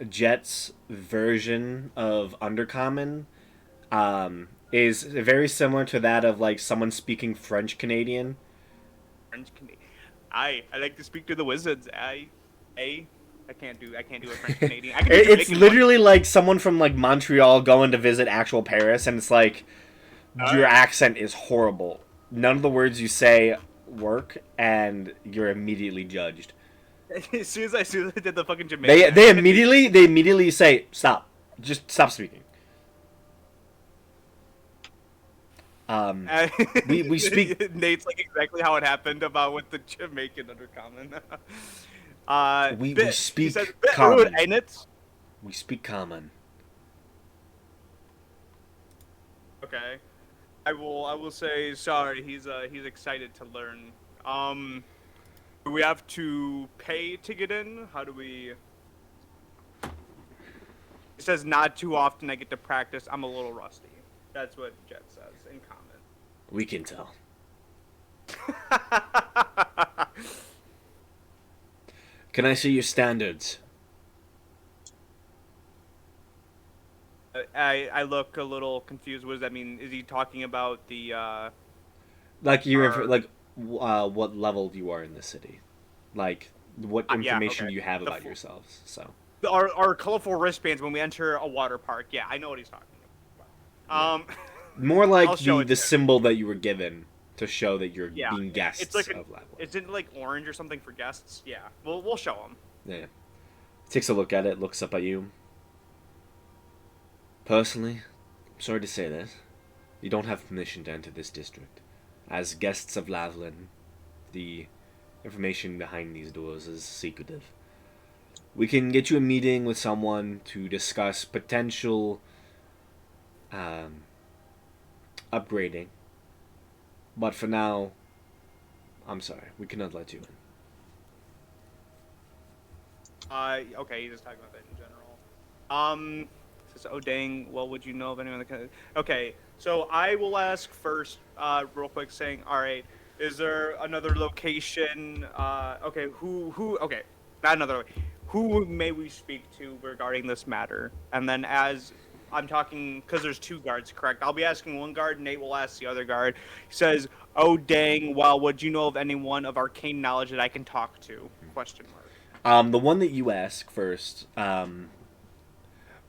Speaker 1: Jet's version of Undercommon is very similar to that of like someone speaking French Canadian.
Speaker 2: French Canadian. I like to speak to the wizards. I can't do a French Canadian.
Speaker 1: It's literally like someone from like Montreal going to visit actual Paris, and it's like your accent is horrible. None of the words you say work, and you're immediately judged.
Speaker 2: As soon as I did the fucking Jamaican,
Speaker 1: they immediately say stop, just stop speaking. We speak.
Speaker 2: Nate's like exactly how it happened about with the Jamaican undercommon.
Speaker 1: We speak
Speaker 2: says,
Speaker 1: common.
Speaker 2: Rude, ain't it?
Speaker 1: We speak common.
Speaker 2: Okay, I will say sorry. He's excited to learn. Do we have to pay to get in? How do we? He says not too often. I get to practice. I'm a little rusty. That's what Jet says in comment.
Speaker 1: We can tell. Can I see your standards?
Speaker 2: I look a little confused. What does that mean? Is he talking about the
Speaker 1: like what level you are in the city, like what information you have about yourselves? So
Speaker 2: our colorful wristbands when we enter a water park. Yeah, I know what he's talking about.
Speaker 1: More like the symbol that you were given to show that you're being guests
Speaker 2: it's like
Speaker 1: of Lavland.
Speaker 2: Isn't it like orange or something for guests? Yeah, we'll show him.
Speaker 1: Yeah, takes a look at it, looks up at you. Personally, I'm sorry to say this, you don't have permission to enter this district. As guests of Lavland, the information behind these doors is secretive. We can get you a meeting with someone to discuss potential upgrading. But for now, I'm sorry, we cannot let you in.
Speaker 2: Okay, he's just talking about that in general. Says, oh dang, well, would you know of anyone that can... Okay, so I will ask first, real quick, saying, alright, is there another location, okay, okay, not another, who may we speak to regarding this matter? And then as I'm talking, because there's two guards, correct? I'll be asking one guard, Nate will ask the other guard. He says, oh dang, well, would you know of anyone of arcane knowledge that I can talk to? Question mark.
Speaker 1: The one that you ask first,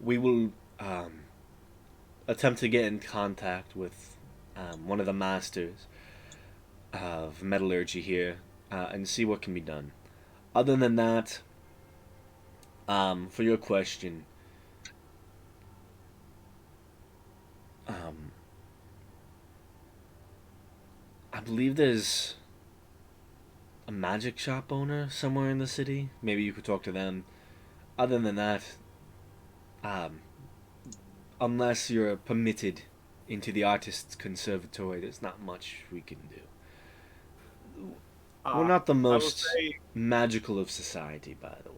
Speaker 1: we will attempt to get in contact with one of the masters of metallurgy here and see what can be done. Other than that, for your question, I believe there's a magic shop owner somewhere in the city. Maybe you could talk to them. Other than that, unless you're permitted into the artist's conservatory, there's not much we can do. We're not the most magical of society, by the way.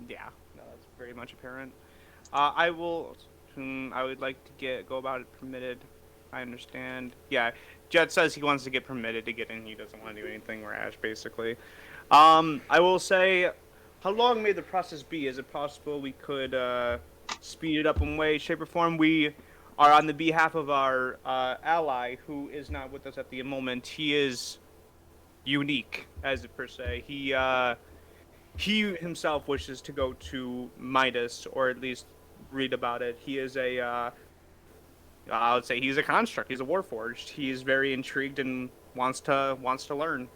Speaker 2: Yeah, no, that's very much apparent. I would like to go about it permitted. I understand. Yeah. Jet says he wants to get permitted to get in. He doesn't want to do anything rash, basically. I will say, how long may the process be? Is it possible we could speed it up in way, shape, or form? We are on the behalf of our ally, who is not with us at the moment. He is unique, as it per se. He himself wishes to go to Midas, or at least read about it. He is I would say he's a construct. He's a warforged. He's very intrigued and wants to learn.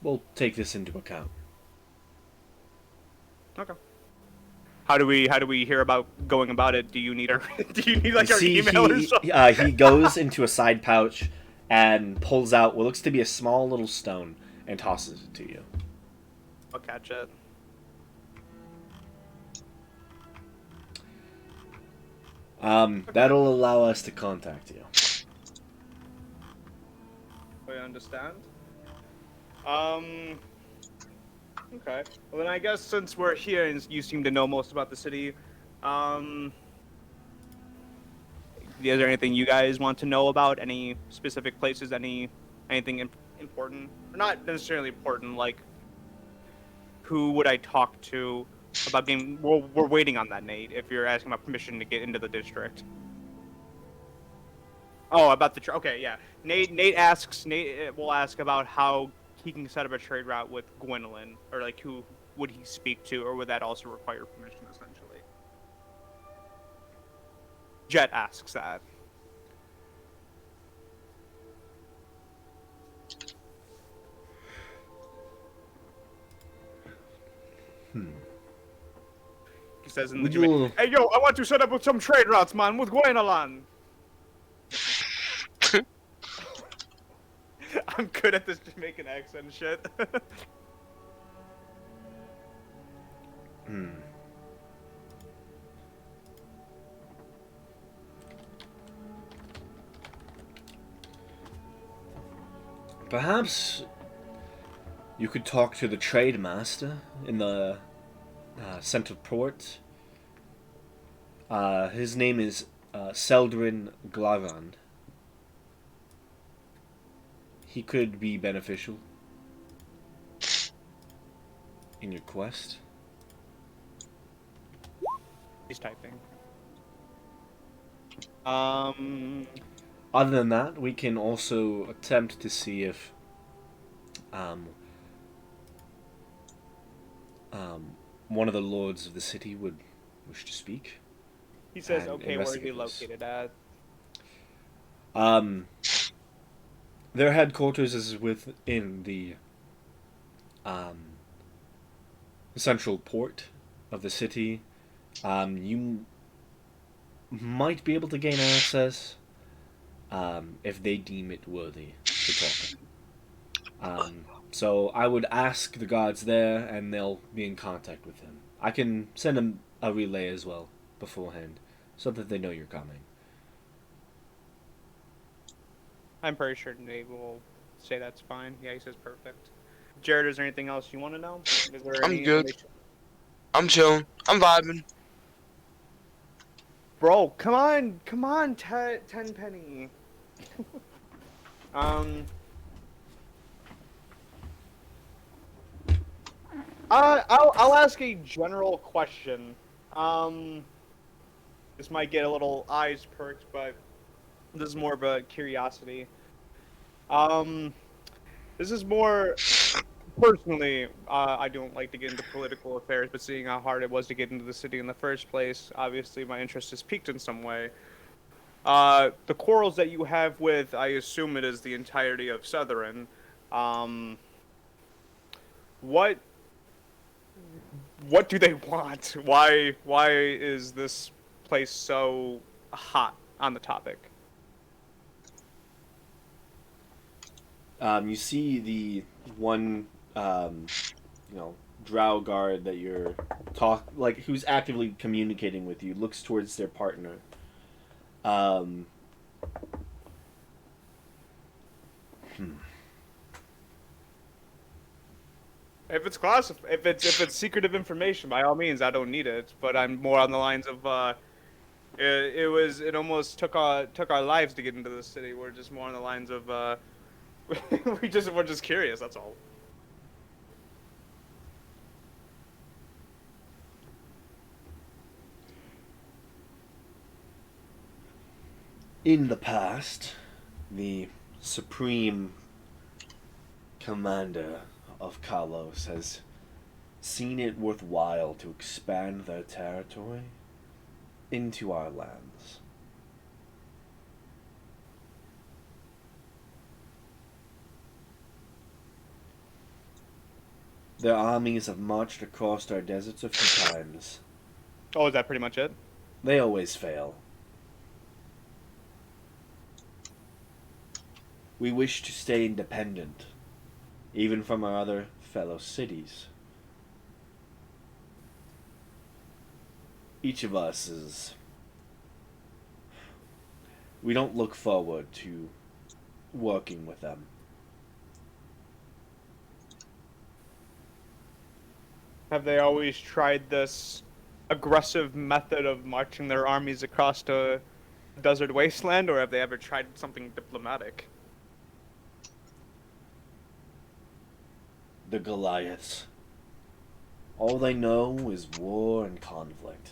Speaker 1: We'll take this into account.
Speaker 2: Okay. How do we hear about going about it? Do you need our our email or something?
Speaker 1: He goes into a side pouch and pulls out what looks to be a small little stone and tosses it to you.
Speaker 2: I'll catch it.
Speaker 1: That'll allow us to contact you.
Speaker 2: I understand. Okay. Well, then I guess since we're here and you seem to know most about the city, is there anything you guys want to know about? Any specific places? Anything important? Or not necessarily important, like who would I talk to about getting... We're waiting on that, Nate, if you're asking about permission to get into the district. Oh, about the... Okay, yeah. Nate will ask about how he can set up a trade route with Gwendolyn, or like who would he speak to, or would that also require permission, essentially? Jet asks that. He says in the "Hey, yo, I want to set up with some trade routes, man, with Gwendolyn." I'm good at this Jamaican accent shit.
Speaker 1: Perhaps you could talk to the trade master in the center port. His name is Seldrin Glarand. He could be beneficial in your quest.
Speaker 2: He's typing.
Speaker 1: Other than that, we can also attempt to see if one of the lords of the city would wish to speak.
Speaker 2: He says, "Okay, where are you located at?"
Speaker 1: Their headquarters is within the central port of the city. You might be able to gain access if they deem it worthy to talk. So I would ask the guards there, and they'll be in contact with him. I can send them a relay as well beforehand, so that they know you're coming.
Speaker 2: I'm pretty sure Nate will say that's fine. Yeah, he says perfect. Jared, is there anything else you want to know? Is there
Speaker 3: I'm good. I'm chilling. I'm vibing.
Speaker 2: Bro, come on, Tenpenny. I'll ask a general question. This might get a little eyes perked, but this is more of a curiosity. This is more personally. I don't like to get into political affairs, but seeing how hard it was to get into the city in the first place, obviously my interest is piqued in some way. The quarrels that you have with, I assume it is the entirety of Southern. What do they want? Why is this place so hot on the topic?
Speaker 1: You see the one, drow guard that you're who's actively communicating with you, looks towards their partner.
Speaker 2: If it's if it's secretive information, by all means, I don't need it. But I'm more on the lines of, It almost took our lives to get into the city. We're just more on the lines of we're just curious. That's all.
Speaker 1: In the past, the supreme commander of Kalos has seen it worthwhile to expand their territory into our lands. Their armies have marched across our deserts a few times.
Speaker 2: Oh, is that pretty much it?
Speaker 1: They always fail. We wish to stay independent, even from our other fellow cities. Each of us is... We don't look forward to working with them.
Speaker 2: Have they always tried this aggressive method of marching their armies across a desert wasteland, or have they ever tried something diplomatic?
Speaker 1: The Goliaths. All they know is war and conflict.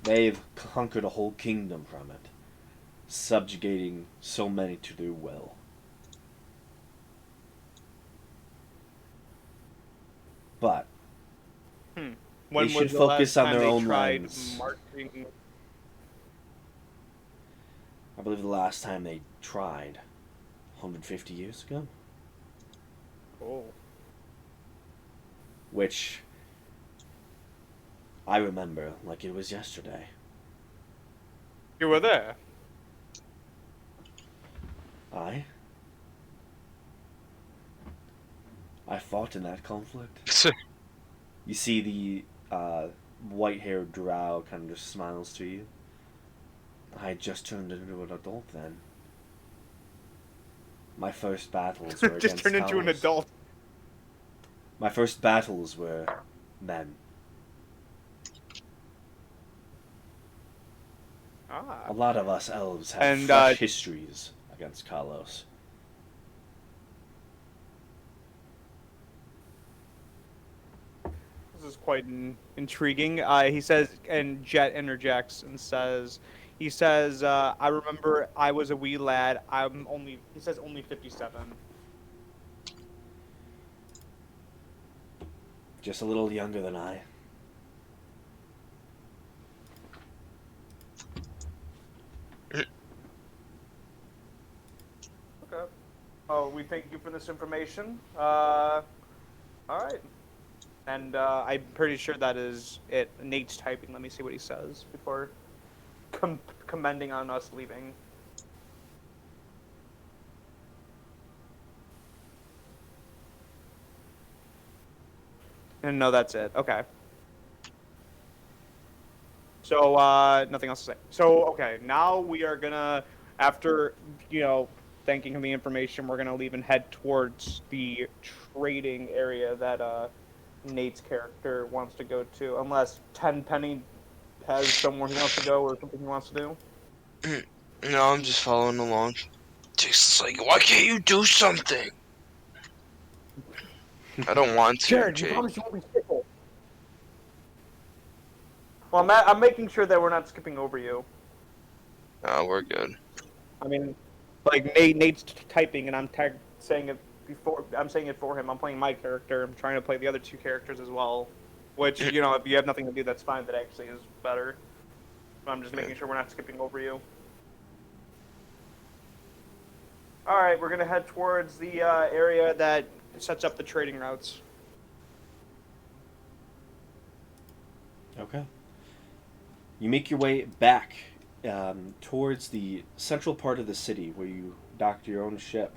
Speaker 1: They've conquered a whole kingdom from it, subjugating so many to their will. But
Speaker 2: When
Speaker 1: they should
Speaker 2: was the
Speaker 1: focus
Speaker 2: last
Speaker 1: on
Speaker 2: time
Speaker 1: their
Speaker 2: they
Speaker 1: own
Speaker 2: tried
Speaker 1: lands.
Speaker 2: marching?
Speaker 1: I believe the last time they tried, 150 years ago?
Speaker 2: Oh.
Speaker 1: Which I remember like it was yesterday.
Speaker 2: You were there.
Speaker 1: I fought in that conflict. You see the white-haired drow kind of just smiles to you. I had just turned into an adult then. My first battles were
Speaker 2: Just
Speaker 1: against
Speaker 2: turned into an
Speaker 1: Talos.
Speaker 2: adult.
Speaker 1: My first battles were then.
Speaker 2: Ah.
Speaker 1: A lot of us elves have
Speaker 2: And,
Speaker 1: fresh histories against Kalos.
Speaker 2: This is quite intriguing. He says, and Jet interjects and says, I remember I was a wee lad. He says only 57.
Speaker 1: Just a little younger than I.
Speaker 2: Okay. Oh, we thank you for this information. Alright. And I'm pretty sure that is it. Nate's typing. Let me see what he says before commending on us leaving. And no, that's it. Okay. So, nothing else to say. So, okay, now we are gonna, after, thanking him the information, we're gonna leave and head towards the trading area that, Nate's character wants to go to, unless Tenpenny has somewhere he wants to go or something he wants to do.
Speaker 3: No, I'm just following along. Just like, why can't you do something? I don't want to,
Speaker 2: Jared, you
Speaker 3: Jake.
Speaker 2: promised you won't be fickle. Well, I'm making sure that we're not skipping over you.
Speaker 3: No, we're good.
Speaker 2: I mean, like Nate's typing and I'm saying it before. I'm saying it for him. I'm playing my character. I'm trying to play the other two characters as well. Which if you have nothing to do, that's fine. That actually is better. But I'm just making sure we're not skipping over you. All right, we're gonna head towards the area that sets up the trading routes.
Speaker 1: Okay. You make your way back towards the central part of the city where you docked your own ship.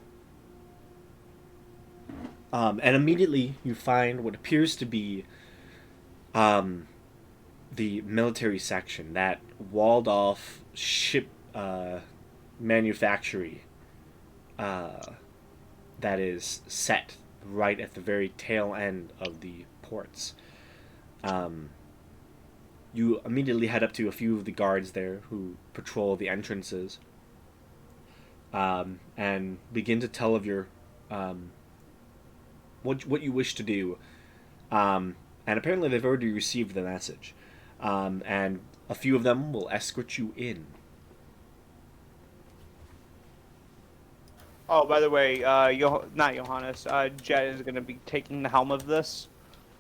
Speaker 1: And immediately you find what appears to be the military section, that walled off ship manufactory that is set right at the very tail end of the ports. you immediately head up to a few of the guards there who patrol the entrances, and begin to tell of your what you wish to do. And apparently they've already received the message, and a few of them will escort you in.
Speaker 2: Oh, by the way, not Johannes. Jet is going to be taking the helm of this,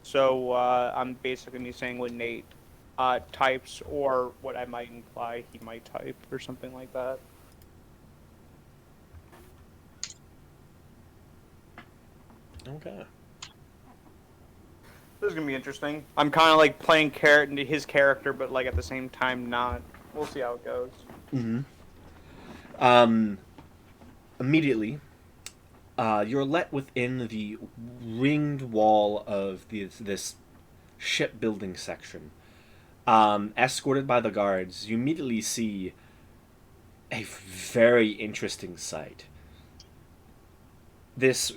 Speaker 2: so I'm basically going to be saying what Nate types, or what I might imply he might type, or something like that.
Speaker 1: Okay.
Speaker 2: This is going to be interesting. I'm kind of like playing his character, but like at the same time not. We'll see how it goes.
Speaker 1: Immediately, you're let within the ringed wall of this shipbuilding section. Escorted by the guards, you immediately see a very interesting sight. This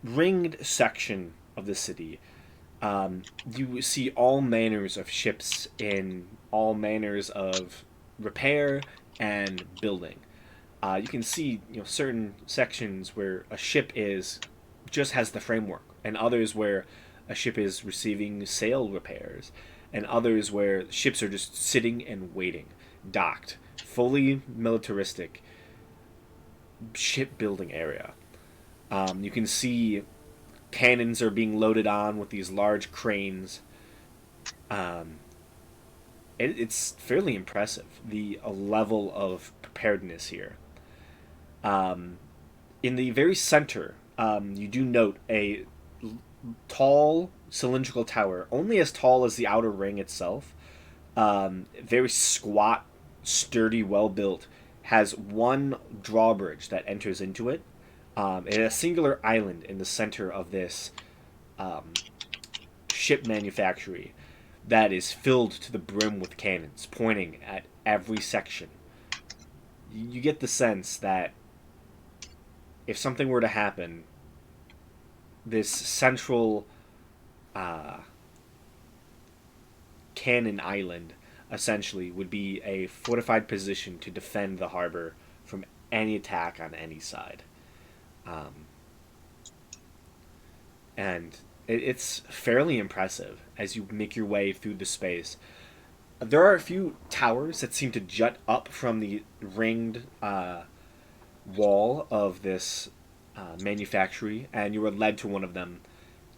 Speaker 1: ringed section of the city, you see all manners of ships in all manners of repair and building. You can see, certain sections where a ship just has the framework, and others where a ship is receiving sail repairs, and others where ships are just sitting and waiting, docked, fully militaristic shipbuilding area. You can see cannons are being loaded on with these large cranes. It's fairly impressive, the level of preparedness here. In the very center, you do note a tall cylindrical tower, only as tall as the outer ring itself. Very squat, sturdy, well built. Has one drawbridge that enters into it, and a singular island in the center of this ship manufactory that is filled to the brim with cannons pointing at every section. You get the sense that if something were to happen, this central cannon island essentially would be a fortified position to defend the harbor from any attack on any side. And it's fairly impressive as you make your way through the space. There are a few towers that seem to jut up from the ringed wall of this manufactory, and you are led to one of them,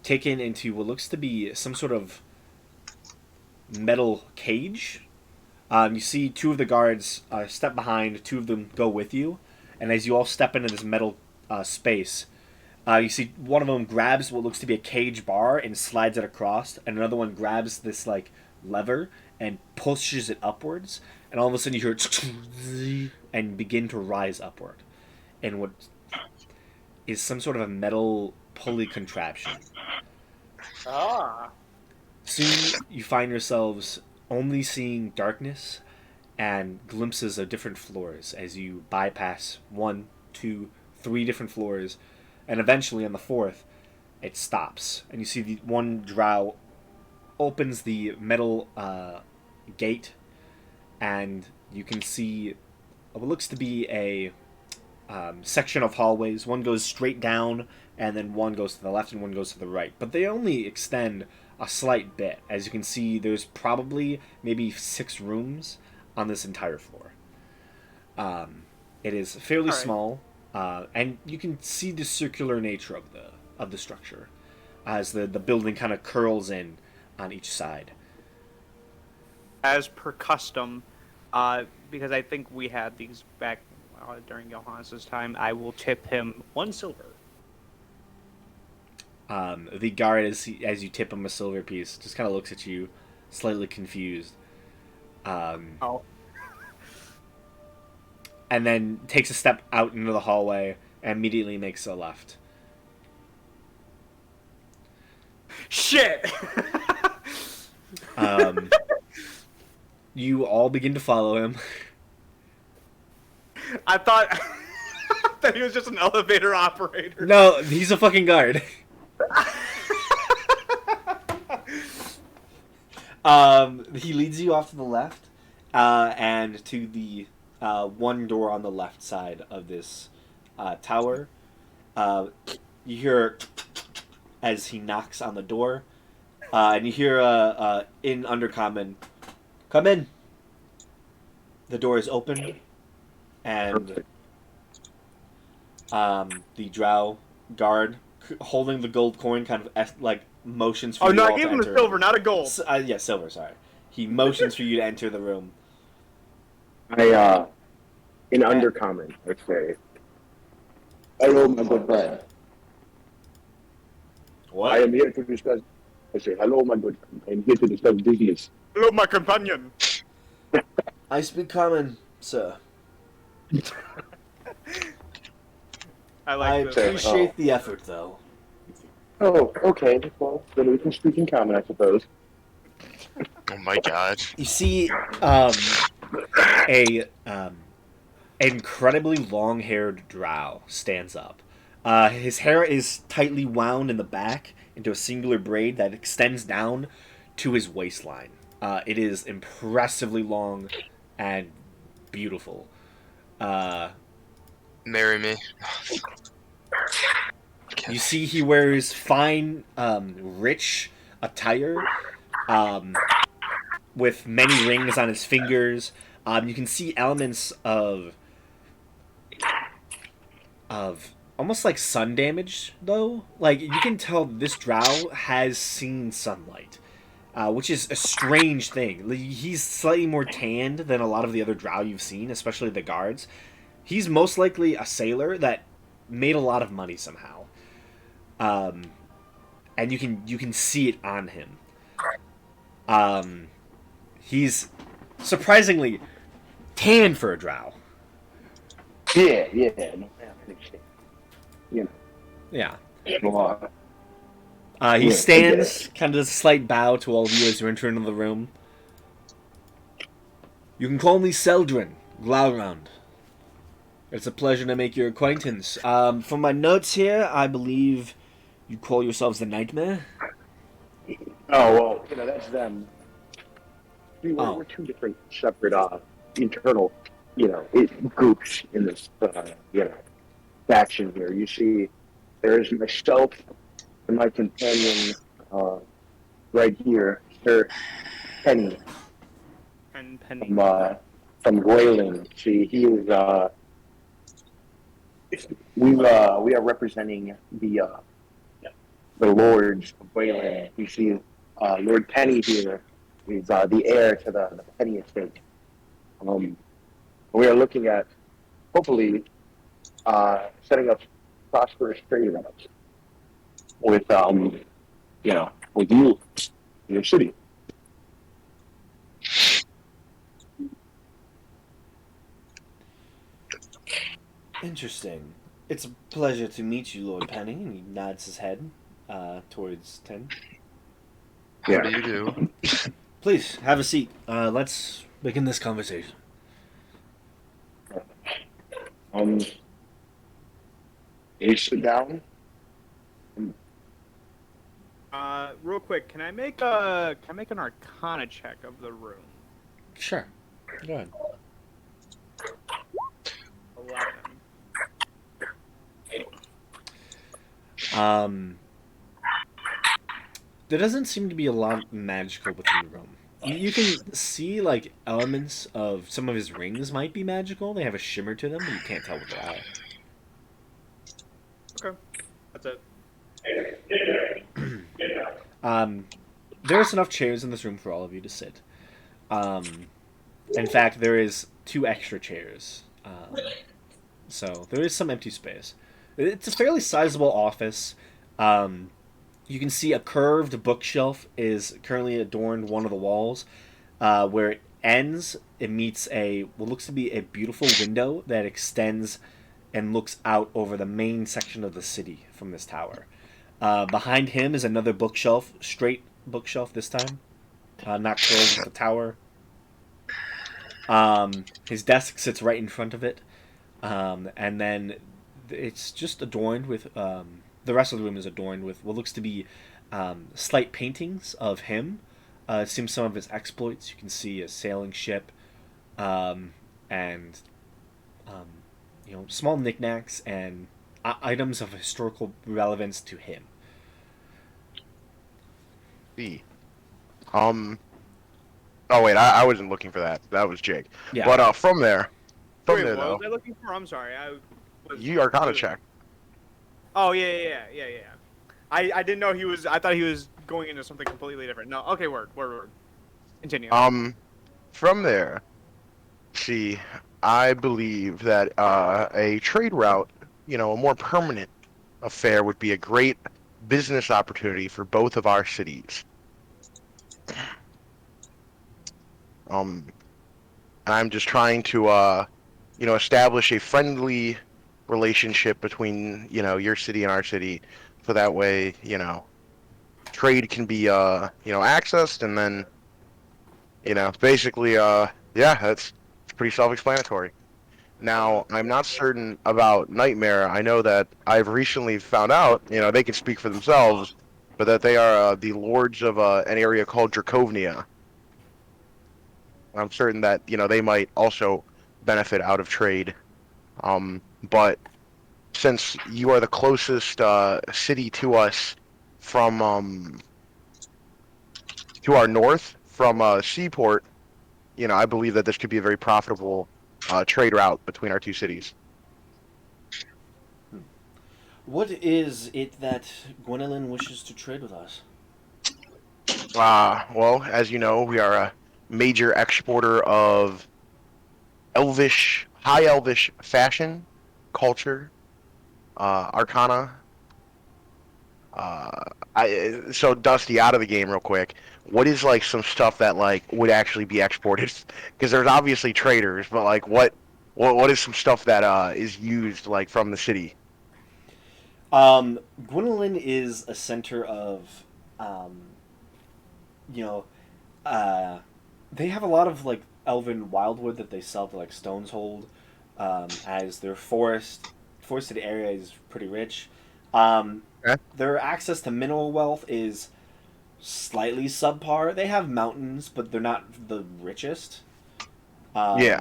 Speaker 1: taken into what looks to be some sort of metal cage. You see two of the guards step behind, two of them go with you, and as you all step into this metal space, you see one of them grabs what looks to be a cage bar and slides it across, and another one grabs this like lever and pushes it upwards, and all of a sudden you hear it and begin to rise upward, and what is some sort of a metal pulley contraption. Soon you find yourselves only seeing darkness and glimpses of different floors as you bypass 1, 2, 3 different floors, and eventually on the fourth it stops, and you see the one drow opens the metal gate, and you can see what looks to be a section of hallways. One goes straight down, and then one goes to the left and one goes to the right, but they only extend a slight bit. As you can see, there's probably maybe 6 rooms on this entire floor. It is fairly small, and you can see the circular nature of the structure as the building kind of curls in on each side.
Speaker 2: As per custom, because I think we had these back during Johannes' time, I will tip him 1 silver.
Speaker 1: The guard, as you tip him a silver piece, just kind of looks at you, slightly confused. And then takes a step out into the hallway and immediately makes a left.
Speaker 2: Shit!
Speaker 1: You all begin to follow him.
Speaker 2: I thought that he was just an elevator operator.
Speaker 1: No, he's a fucking guard. He leads you off to the left, and to the one door on the left side of this tower. You hear as he knocks on the door, and you hear in Undercommon, "Come in." The door is open, and the Drow guard holding the gold coin kind of like motions for
Speaker 2: Oh
Speaker 1: you
Speaker 2: no,
Speaker 1: all
Speaker 2: I gave
Speaker 1: to
Speaker 2: him the
Speaker 1: enter.
Speaker 2: silver, not a gold.
Speaker 1: Yeah, silver. Sorry. He motions for you to enter the room.
Speaker 4: In Undercommon, I say, "Hello, my good friend.
Speaker 1: What?
Speaker 4: I am here to discuss." I say, "Hello, my good friend. I am here to discuss business."
Speaker 2: Hello, my companion.
Speaker 1: I speak common, sir.
Speaker 2: I
Speaker 1: I
Speaker 2: like this.
Speaker 1: appreciate the effort, though.
Speaker 4: Oh, okay. Well, then we can speak in common, I suppose.
Speaker 3: Oh my god.
Speaker 1: You see, a incredibly long-haired drow stands up. His hair is tightly wound in the back into a singular braid that extends down to his waistline. It is impressively long and beautiful.
Speaker 3: Marry me.
Speaker 1: You see he wears fine, rich attire, with many rings on his fingers. You can see elements of almost like sun damage, though. Like, you can tell this drow has seen sunlight, which is a strange thing. He's slightly more tanned than a lot of the other drow you've seen, especially the guards. He's most likely a sailor that made a lot of money somehow. And you can see it on him. He's surprisingly tan for a drow.
Speaker 4: Yeah. No, I understand. You know.
Speaker 1: Yeah.
Speaker 4: Well,
Speaker 1: He
Speaker 4: Yeah,
Speaker 1: stands, kind of does a slight bow to all of you as you enter into the room. You can call me Seldrin, Glaurand. It's a pleasure to make your acquaintance. From my notes here, I believe you call yourselves the Nightmare.
Speaker 4: Oh, well, that's them. We're,
Speaker 1: Oh.
Speaker 4: we're two different separate internal, groups in this, faction here. You see, there's myself and my companion right here, Sir Penny
Speaker 2: And Penny.
Speaker 4: from Wayland. See, he is, we are representing the lords of Wayland. You see, Lord Penny here is the heir to the Penny estate. We are looking at hopefully setting up prosperous trade routes with with you in your city.
Speaker 1: Interesting. It's a pleasure to meet you, Lord Penny. And he nods his head towards Tin.
Speaker 3: How do you do?
Speaker 1: Please, have a seat. Let's begin this conversation.
Speaker 4: You sit down.
Speaker 2: Real quick, can I make an Arcana check of the room?
Speaker 1: Sure. Go ahead.
Speaker 2: 11.
Speaker 1: There doesn't seem to be a lot magical within the room. You can see, like, elements of some of his rings might be magical. They have a shimmer to them, but you can't tell what they are.
Speaker 2: Okay. That's it.
Speaker 1: There's enough chairs in this room for all of you to sit. In fact, there is 2 extra chairs. So there is some empty space. It's a fairly sizable office. You can see a curved bookshelf is currently adorned one of the walls. Where it ends, it meets what looks to be a beautiful window that extends and looks out over the main section of the city from this tower. Behind him is another bookshelf, straight bookshelf this time, not curved with the tower. His desk sits right in front of it, and then it's just adorned with the rest of the room is adorned with what looks to be slight paintings of him, It seems some of his exploits. You can see a sailing ship, and small knickknacks and items of historical relevance to him.
Speaker 5: B. Oh wait, I wasn't looking for that. That was Jake.
Speaker 1: Yeah.
Speaker 5: But from there,
Speaker 2: Wait, what
Speaker 5: though,
Speaker 2: was I looking for? I'm sorry.
Speaker 5: you Arcana check.
Speaker 2: Oh yeah. I didn't know he was. I thought he was going into something completely different. No. Okay. Word. Continue.
Speaker 5: From there, see, I believe that a trade route, a more permanent affair, would be a great business opportunity for both of our cities. And I'm just trying to, establish a friendly relationship between, your city and our city, so that way, trade can be, accessed, and then, basically, yeah, it's pretty self-explanatory. Now, I'm not certain about Nightmare. I know that I've recently found out, they can speak for themselves, but that they are the lords of an area called Dracovnia. I'm certain that, they might also benefit out of trade. But since you are the closest city to us from to our north from Seaport, I believe that this could be a very profitable trade route between our two cities.
Speaker 1: What is it that Gwendolyn wishes to trade with us?
Speaker 5: Well, as you know, we are a major exporter of high elvish fashion, culture, arcana. So Dusty, out of the game real quick. What is like some stuff that like would actually be exported? Because there's obviously traders, but like what is some stuff that is used like from the city?
Speaker 1: Gwendolyn is a center of, they have a lot of like elven wildwood that they sell to like Stone's Hold, as their forested area is pretty rich. Their access to mineral wealth is slightly subpar. They have mountains, but they're not the richest.
Speaker 5: Yeah.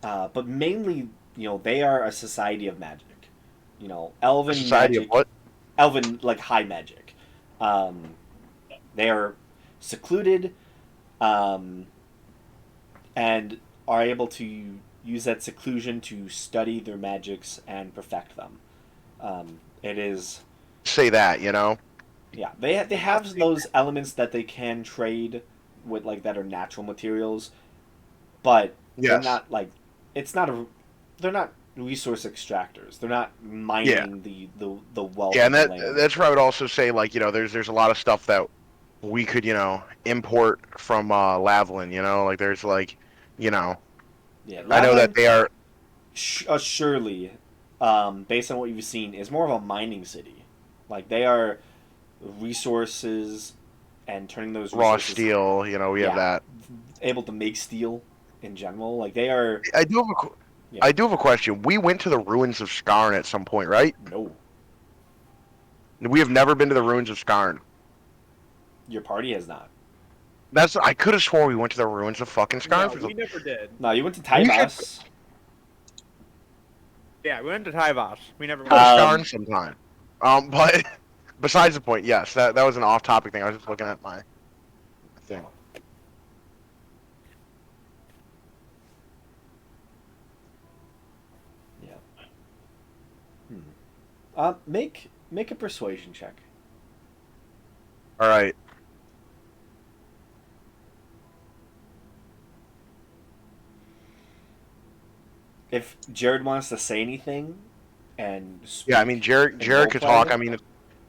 Speaker 1: But mainly, they are a society of magic. Elven
Speaker 5: Society
Speaker 1: magic.
Speaker 5: of what?
Speaker 1: Elven, like high magic. They are secluded, and are able to use that seclusion to study their magics and perfect them. It is...
Speaker 5: Say that,
Speaker 1: Yeah, they have those elements that they can trade with, like, that are natural materials, but they're
Speaker 5: Yes.
Speaker 1: not, like... They're not resource extractors. They're not mining the wealth
Speaker 5: Yeah,
Speaker 1: of
Speaker 5: and
Speaker 1: the land.
Speaker 5: that's where I would also say, like, there's a lot of stuff that we could, import from Lavalin, like there's like,
Speaker 1: Yeah,
Speaker 5: I know that they are...
Speaker 1: surely, based on what you've seen, is more of a mining city. Like, they are resources and turning those
Speaker 5: raw
Speaker 1: resources...
Speaker 5: steel, we have that.
Speaker 1: Able to make steel in general. Like, they are...
Speaker 5: I do have a question. We went to the ruins of Skarn at some point, right?
Speaker 1: No.
Speaker 5: We have never been to the ruins of Skarn.
Speaker 1: Your party has not.
Speaker 5: I could have sworn we went to the ruins of fucking Skarn.
Speaker 2: No, we never did.
Speaker 1: No, you went to Tyvas.
Speaker 2: Yeah, we went to Tyvas. We never
Speaker 5: Go
Speaker 2: went.
Speaker 5: to Skarn sometime. But besides the point, yes, that was an off-topic thing. I was just looking at my thing.
Speaker 1: Yeah. Make a persuasion check.
Speaker 5: All right.
Speaker 1: If Jared wants to say anything, and
Speaker 5: Yeah, I mean, Jared could talk. I mean,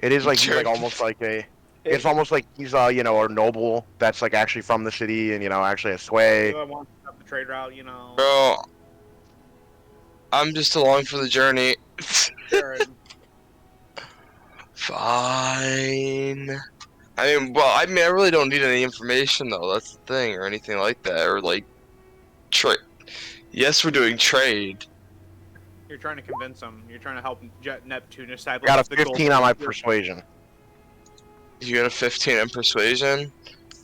Speaker 5: it is like he's like
Speaker 3: Jared.
Speaker 5: almost like a. It's almost like he's a noble that's like actually from the city and actually a sway.
Speaker 2: I want to have the trade route,
Speaker 3: Bro, I'm just along for the journey.
Speaker 2: Jared.
Speaker 3: Fine. I really don't need any information though. That's the thing, or anything like that, or like trade. Yes, we're doing trade.
Speaker 2: You're trying to convince him. You're trying to help Neptune establish
Speaker 5: Got a
Speaker 2: the
Speaker 5: 15
Speaker 2: gold
Speaker 5: on my
Speaker 2: standard.
Speaker 5: persuasion.
Speaker 3: You got a 15 in persuasion?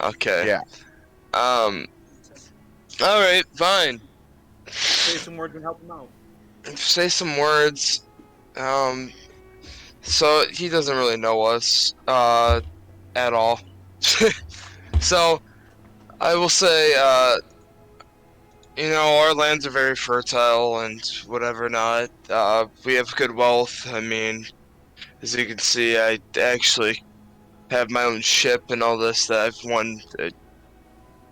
Speaker 3: Okay.
Speaker 5: Yeah.
Speaker 3: Alright, fine.
Speaker 2: Say some words and help him out.
Speaker 3: Say some words. So he doesn't really know us, at all. So, I will say, our lands are very fertile and whatever not. We have good wealth. I mean, as you can see, I actually have my own ship and all this that I've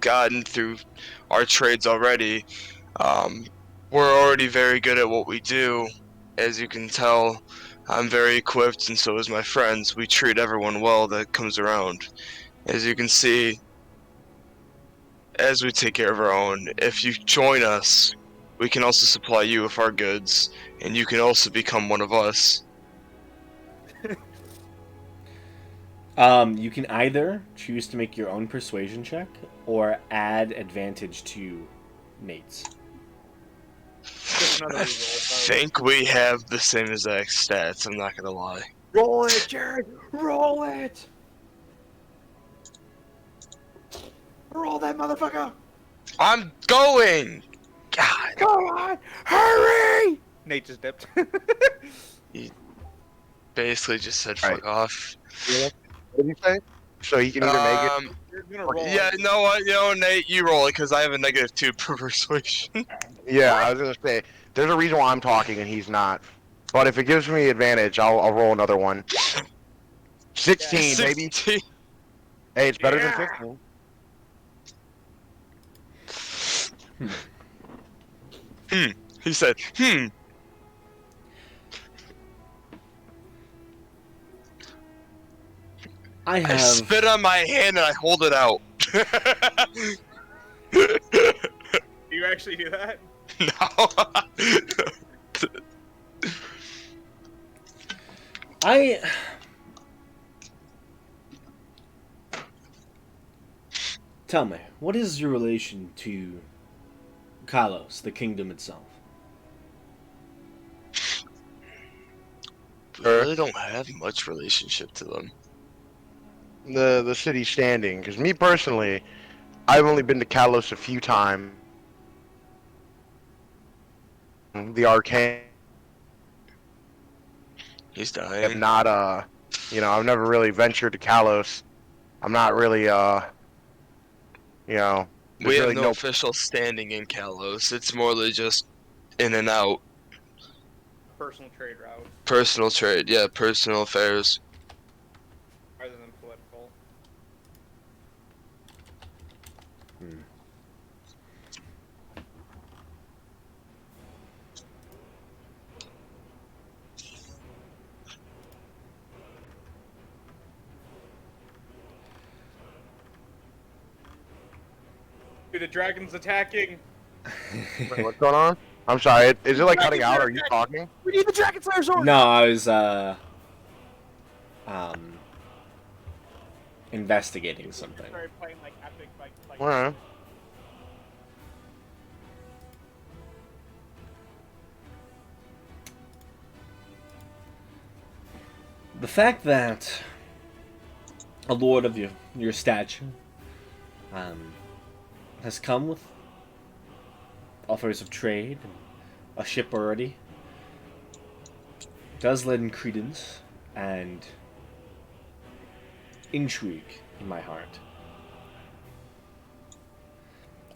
Speaker 3: gotten through our trades already. We're already very good at what we do. As you can tell, I'm very equipped, and so is my friends. We treat everyone well that comes around. As you can see, as we take care of our own, if you join us, we can also supply you with our goods, and you can also become one of us.
Speaker 1: You can either choose to make your own persuasion check or add advantage to Nate's.
Speaker 2: Just another
Speaker 3: I
Speaker 2: reroll.
Speaker 3: think we have the same exact stats, I'm not gonna lie.
Speaker 2: Roll it, Jared! Roll it! Roll that motherfucker!
Speaker 3: I'm going! God.
Speaker 2: Come on! Hurry! Nate just dipped.
Speaker 3: Basically just said fuck
Speaker 5: Right.
Speaker 3: off.
Speaker 5: What did you say? So he can either make it.
Speaker 2: You're gonna roll.
Speaker 3: Yeah, you know what? Nate, you roll it because I have a -2 per persuasion.
Speaker 5: Yeah, I was gonna say. There's a reason why I'm talking and he's not. But if it gives me advantage, I'll roll another one. 16, baby.
Speaker 3: 16.
Speaker 5: Hey, it's better
Speaker 2: Yeah.
Speaker 5: than 15.
Speaker 3: He said,
Speaker 1: I
Speaker 3: I
Speaker 1: have
Speaker 3: spit on my hand and I hold it out.
Speaker 2: Do you actually do that?
Speaker 3: No.
Speaker 1: I tell me, what is your relation to Kalos, the kingdom itself?
Speaker 3: We really don't have much relationship to them.
Speaker 5: The city standing. Because me personally, I've only been to Kalos a few times. The arcane.
Speaker 3: He's
Speaker 5: Have
Speaker 3: dying.
Speaker 5: not I've never really ventured to Kalos. I'm not really there's
Speaker 3: We have
Speaker 5: really
Speaker 3: no official standing in Kalos. It's more like just in and out.
Speaker 2: Personal trade route
Speaker 3: Personal trade, yeah, personal affairs.
Speaker 2: rather than political. Dude, the dragon's attacking.
Speaker 5: Wait, what's going on? I'm sorry. Is it like cutting out? Or are you talking?
Speaker 2: We need the dragon slayer sword.
Speaker 1: No, I was investigating something.
Speaker 2: Started playing like epic, like
Speaker 5: All right.
Speaker 1: The fact that a lord of your stature has come with offers of trade and a ship already does lend credence and intrigue in my heart.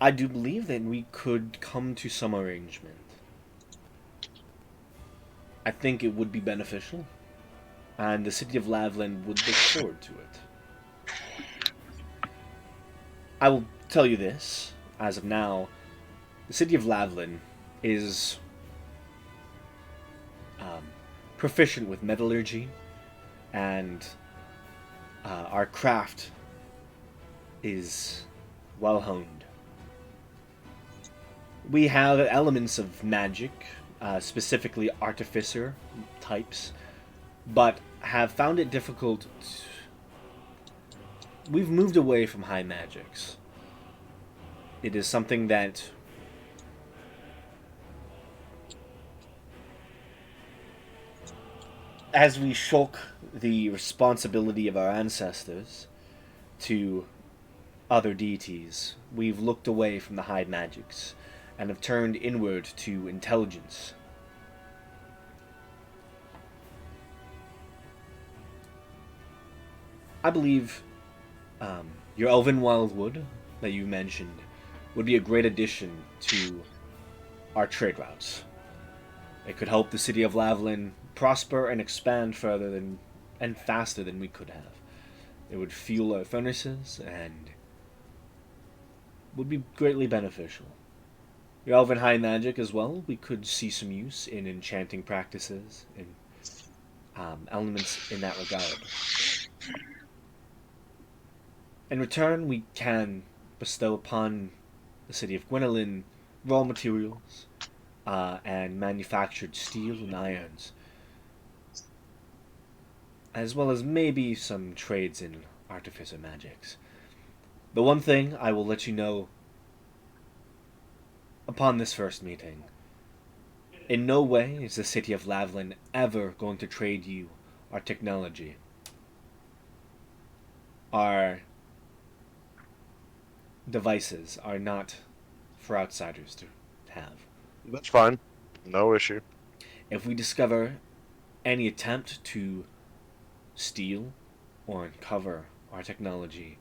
Speaker 1: I do believe that we could come to some arrangement. I think it would be beneficial, and the city of Lavland would look forward to it. I will tell you this, as of now, the city of Lavland is proficient with metallurgy, and our craft is well honed. We have elements of magic, specifically artificer types, but have found it difficult. We've moved away from high magics. It is something that as we shulk the responsibility of our ancestors to other deities, we've looked away from the high magics and have turned inward to intelligence. I believe your Elven Wildwood that you mentioned would be a great addition to our trade routes. It could help the city of Lavlin prosper and expand further than and faster than we could have. It would fuel our furnaces and would be greatly beneficial. Your Elven High Magic as well, we could see some use in enchanting practices and elements in that regard. In return, we can bestow upon the city of Gwynelyn raw materials and manufactured steel and irons, as well as maybe some trades in artificer magics. The one thing I will let you know upon this first meeting, in no way is the city of Lavlin ever going to trade you our technology. Our devices are not for outsiders to have.
Speaker 5: That's fine. No issue.
Speaker 1: If we discover any attempt to steal or uncover our technology,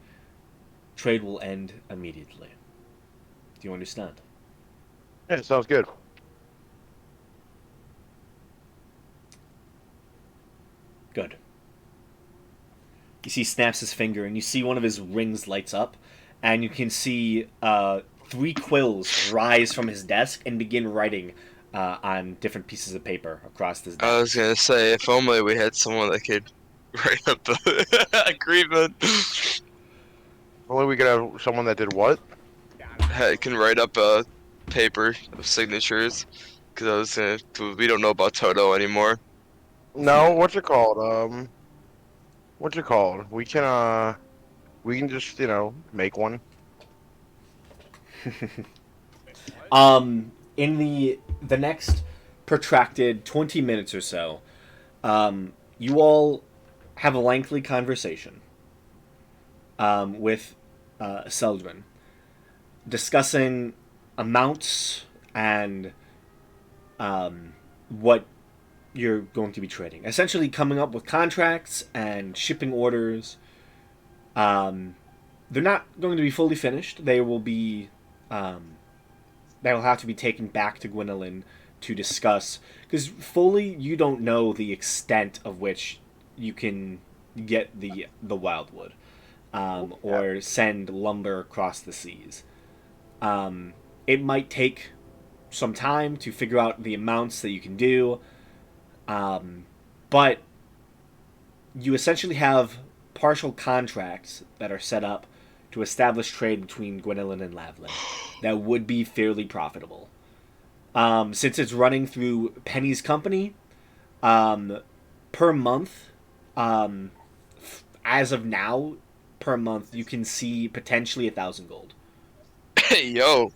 Speaker 1: trade will end immediately. Do you understand?
Speaker 5: Yeah, sounds good.
Speaker 1: Good. You see, he snaps his finger, and you see one of his rings lights up, and you can see 3 quills rise from his desk and begin writing on different pieces of paper across his desk.
Speaker 3: I was gonna say, if only we had someone that could write up the agreement.
Speaker 5: Only we could have someone that did what?
Speaker 3: Can write up a paper of signatures. Because I was gonna, we don't know about Toto anymore.
Speaker 5: No, what's it called? What's it called? We can just, make one.
Speaker 1: In the next protracted 20 minutes or so, you all have a lengthy conversation with Seldrin, discussing amounts and what you're going to be trading. Essentially coming up with contracts and shipping orders. They're not going to be fully finished. They will be... they will have to be taken back to Gwynelyn to discuss. Because fully, you don't know the extent of which you can get the wildwood. Or send lumber across the seas. It might take some time to figure out the amounts that you can do. But you essentially have partial contracts that are set up to establish trade between Gwynelyn and Lavlin that would be fairly profitable. Since it's running through Penny's company, per month, as of now, per month, you can see potentially 1,000 gold.
Speaker 3: Hey, yo.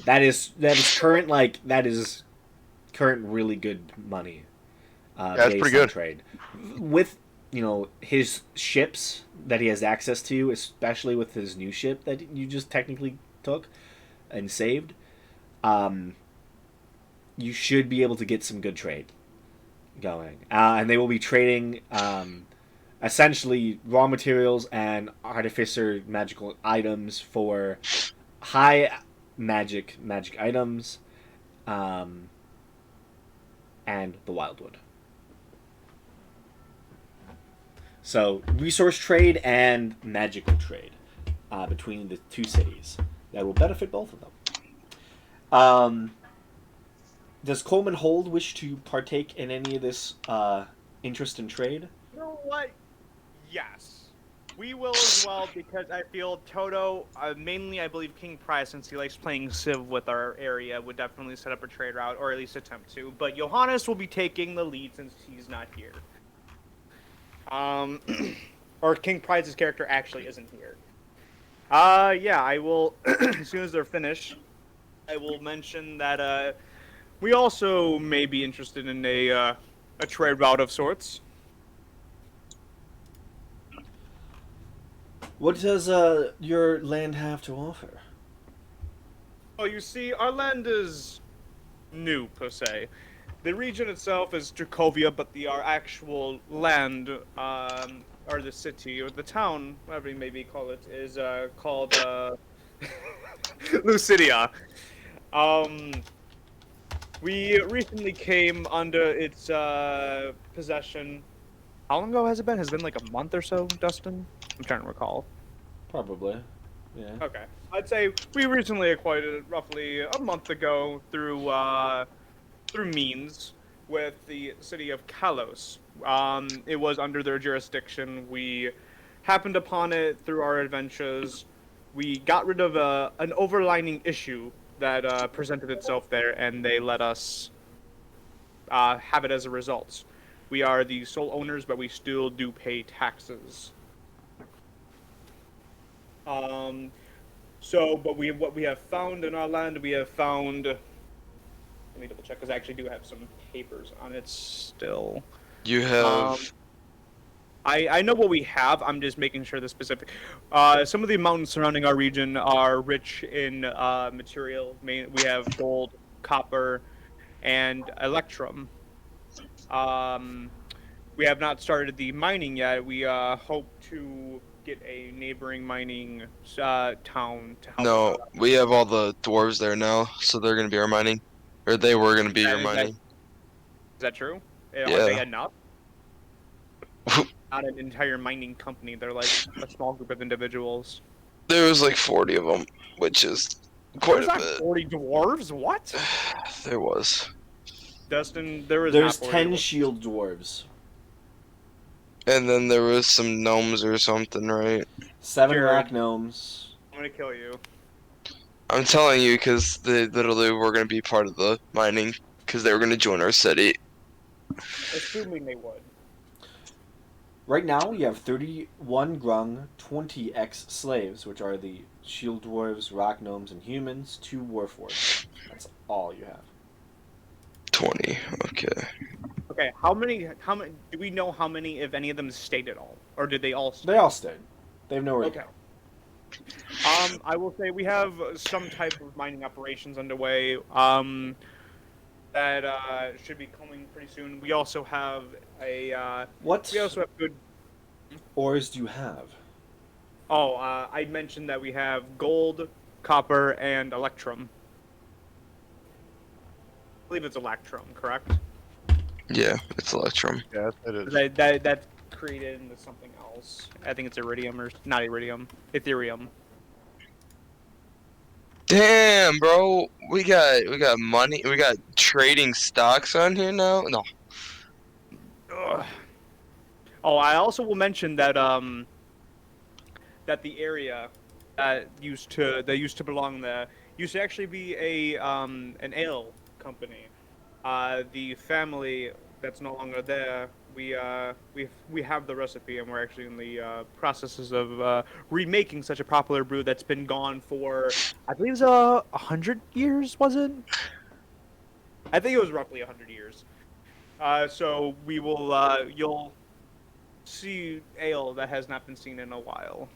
Speaker 1: That is current, that is current really good money.
Speaker 5: That's pretty good.
Speaker 1: Trade. With, his ships that he has access to, especially with his new ship that you just technically took and saved, you should be able to get some good trade going. And they will be trading essentially raw materials and artificer magical items for high magic items and the wildwood. So, resource trade and magical trade between the two cities that will benefit both of them. Does Coleman Hold wish to partake in any of this interest in trade?
Speaker 2: You know what? Yes. We will as well, because I feel Toto, mainly I believe King Prize, since he likes playing Civ with our area, would definitely set up a trade route, or at least attempt to. But Johannes will be taking the lead since he's not here. Or King Prize's character actually isn't here. Yeah, I will, as soon as they're finished, I will mention that, We also may be interested in a trade route of sorts.
Speaker 1: What does your land have to offer?
Speaker 2: Well, you see, our land is new, per se. The region itself is Dracovia, but our actual land, or the city, or the town, whatever you maybe call it, is called Lucidia. Um, we recently came under its possession. How long ago has it been? Has it been like a month or so, Dustin? I'm trying to recall.
Speaker 1: Probably. Yeah.
Speaker 2: Okay. I'd say we recently acquired it roughly a month ago through means with the city of Kalos. It was under their jurisdiction. We happened upon it through our adventures. We got rid of an overlining issue that presented itself there, and they let us have it as a result. We are the sole owners, but we still do pay taxes. But what we have found in our land, we have found. Let me double check because I actually do have some papers on it still.
Speaker 3: You have.
Speaker 2: I know what we have. I'm just making sure the specific. Some of the mountains surrounding our region are rich in material. We have gold, copper, and electrum. We have not started the mining yet. We hope to get a neighboring mining town to help.
Speaker 3: No, we have all the dwarves there now, so they're gonna be our mining, or they were gonna be your mining.
Speaker 2: Is that true?
Speaker 3: Yeah.
Speaker 2: Are they enough? Not an entire mining company. They're like a small group of individuals.
Speaker 3: There was like 40 of them, which is quite
Speaker 2: There's
Speaker 3: a
Speaker 2: not
Speaker 3: bit.
Speaker 2: 40 dwarves. What?
Speaker 3: There was.
Speaker 2: Dustin, there's
Speaker 1: There's
Speaker 2: not 40
Speaker 1: 10
Speaker 2: dwarves.
Speaker 1: shield dwarves.
Speaker 3: And then there was some gnomes or something, right?
Speaker 1: 7
Speaker 2: Jared.
Speaker 1: rack gnomes.
Speaker 2: I'm gonna kill you.
Speaker 3: I'm telling you, because they literally were gonna be part of the mining, because they were gonna join our city.
Speaker 2: Assuming they would.
Speaker 1: Right now, we have 31 grung, 20 ex-slaves, which are the shield dwarves, rock gnomes, and humans, 2 warforged. That's all you have.
Speaker 3: 20, okay.
Speaker 2: Okay, how many? Do we know how many, if any of them, stayed at all, or did they all stay?
Speaker 1: They all stayed. They have nowhere to
Speaker 2: Okay.
Speaker 1: go.
Speaker 2: I will say we have some type of mining operations underway. That should be coming pretty soon. We also have a.
Speaker 1: What
Speaker 2: We also have good.
Speaker 1: ores do you have?
Speaker 2: Oh, I mentioned that we have gold, copper, and electrum. I believe it's electrum, correct?
Speaker 3: Yeah, it's Electrum.
Speaker 5: Yeah, it is.
Speaker 2: That's created into something else. I think it's iridium or not iridium, Ethereum.
Speaker 3: Damn, bro, we got money. We got trading stocks on here now. No,
Speaker 2: Ugh. Oh, I also will mention that that the area that used to belong there used to actually be an ale company. The family that's no longer there, we have the recipe, and we're actually in the processes of remaking such a popular brew that's been gone for, I believe, 100 years. Was it? I think it was roughly 100 years. So we will. You'll see ale that has not been seen in a while.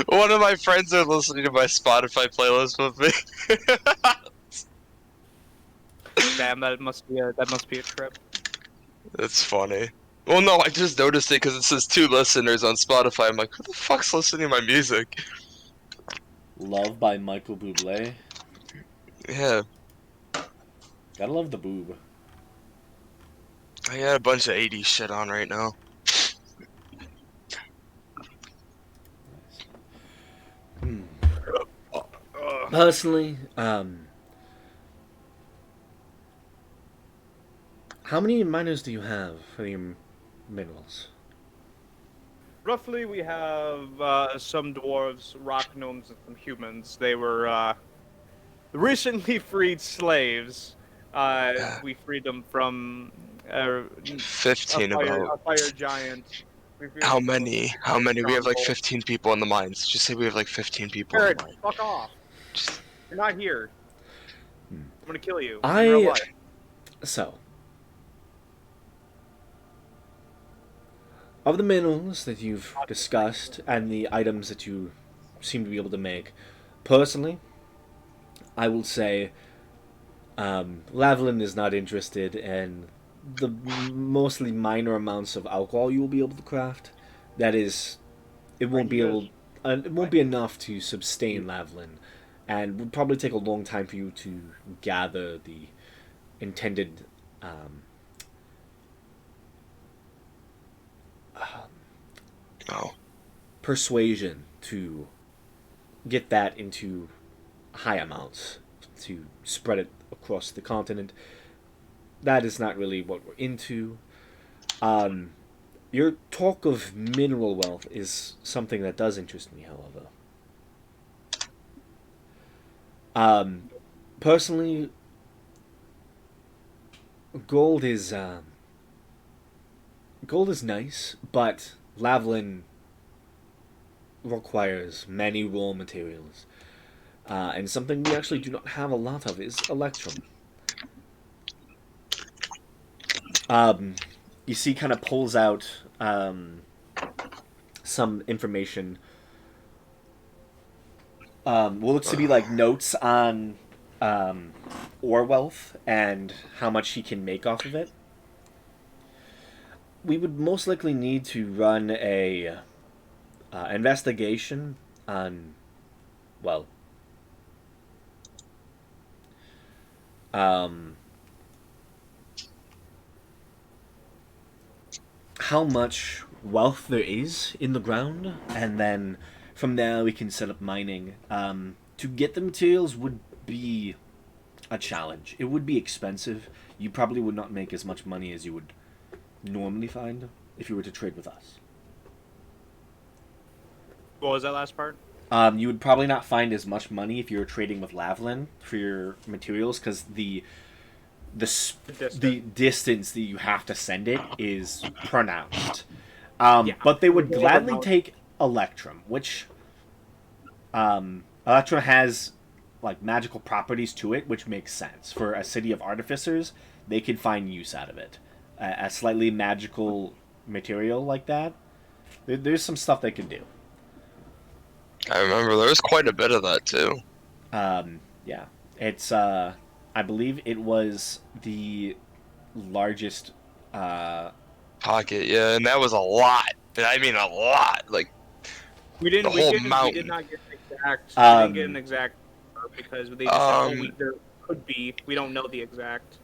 Speaker 3: one of my friends are listening to my Spotify playlist with me.
Speaker 2: Damn, that must be a trip.
Speaker 3: That's funny. Well, no, I just noticed it because it says 2 listeners on Spotify. I'm like, who the fuck's listening to my music?
Speaker 1: Love by Michael Bublé.
Speaker 3: Yeah,
Speaker 1: Gotta love the boob.
Speaker 3: I got a bunch of 80s shit on right now.
Speaker 1: Personally, how many miners do you have for your minerals?
Speaker 2: Roughly, we have some dwarves, rock gnomes, and some humans. They were recently freed slaves. We freed them from
Speaker 3: 15
Speaker 2: a
Speaker 3: about.
Speaker 2: fire giant. We freed
Speaker 3: How
Speaker 2: them from
Speaker 3: many?
Speaker 2: a
Speaker 3: How many? We have like
Speaker 2: stronghold.
Speaker 3: 15 people in the mines. Just say we have like 15 people in
Speaker 2: Jared,
Speaker 3: the mines.
Speaker 2: fuck off. You're not here. I'm gonna kill you.
Speaker 1: I-
Speaker 2: In real life.
Speaker 1: So, of the minerals that you've discussed and the items that you seem to be able to make, personally, I will say Lavalin is not interested in the mostly minor amounts of alcohol you will be able to craft. That is, it won't be able, it won't be enough to sustain Lavalin, and would probably take a long time for you to gather the intended
Speaker 3: Oh.
Speaker 1: persuasion to get that into high amounts to spread it across the continent. That is not really what we're into. Your talk of mineral wealth is something that does interest me, however. Personally, gold is nice, but Lavalin requires many raw materials. And something we actually do not have a lot of is electrum. You see, kind of pulls out some information. What looks to be like notes on ore wealth and how much he can make off of it. We would most likely need to run a investigation on, well, how much wealth there is in the ground, and then from there we can set up mining. To get the materials would be a challenge. It would be expensive. You probably would not make as much money as you would normally find if you were to trade with us.
Speaker 2: What was that last part?
Speaker 1: You would probably not find as much money if you were trading with Lavalin for your materials, because the distance that you have to send it is pronounced. But they would gladly take Electrum, which Electrum has like magical properties to it, which makes sense for a city of artificers. They could find use out of it. A slightly magical material like that, there's some stuff they can do.
Speaker 3: I remember there was quite a bit of that too.
Speaker 1: Yeah, it's I believe it was the largest
Speaker 3: Pocket, yeah, and that was a lot. And I mean a lot. Like
Speaker 2: We didn't.
Speaker 3: The
Speaker 2: We
Speaker 3: whole
Speaker 2: didn't. We
Speaker 3: mountain.
Speaker 2: did not get an exact. We didn't get an exact number because they just said, oh, there could be. We don't know the exact.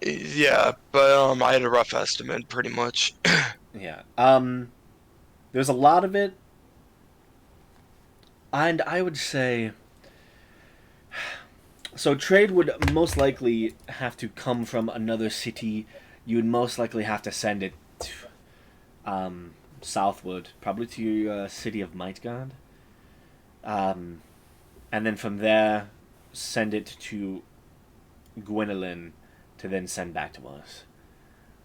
Speaker 3: yeah, but I had a rough estimate pretty much.
Speaker 1: Yeah. There's a lot of it. And I would say, so trade would most likely have to come from another city. You would most likely have to send it southward, probably to your city of Mightgard. And then from there, send it to Gwynelyn to then send back to us.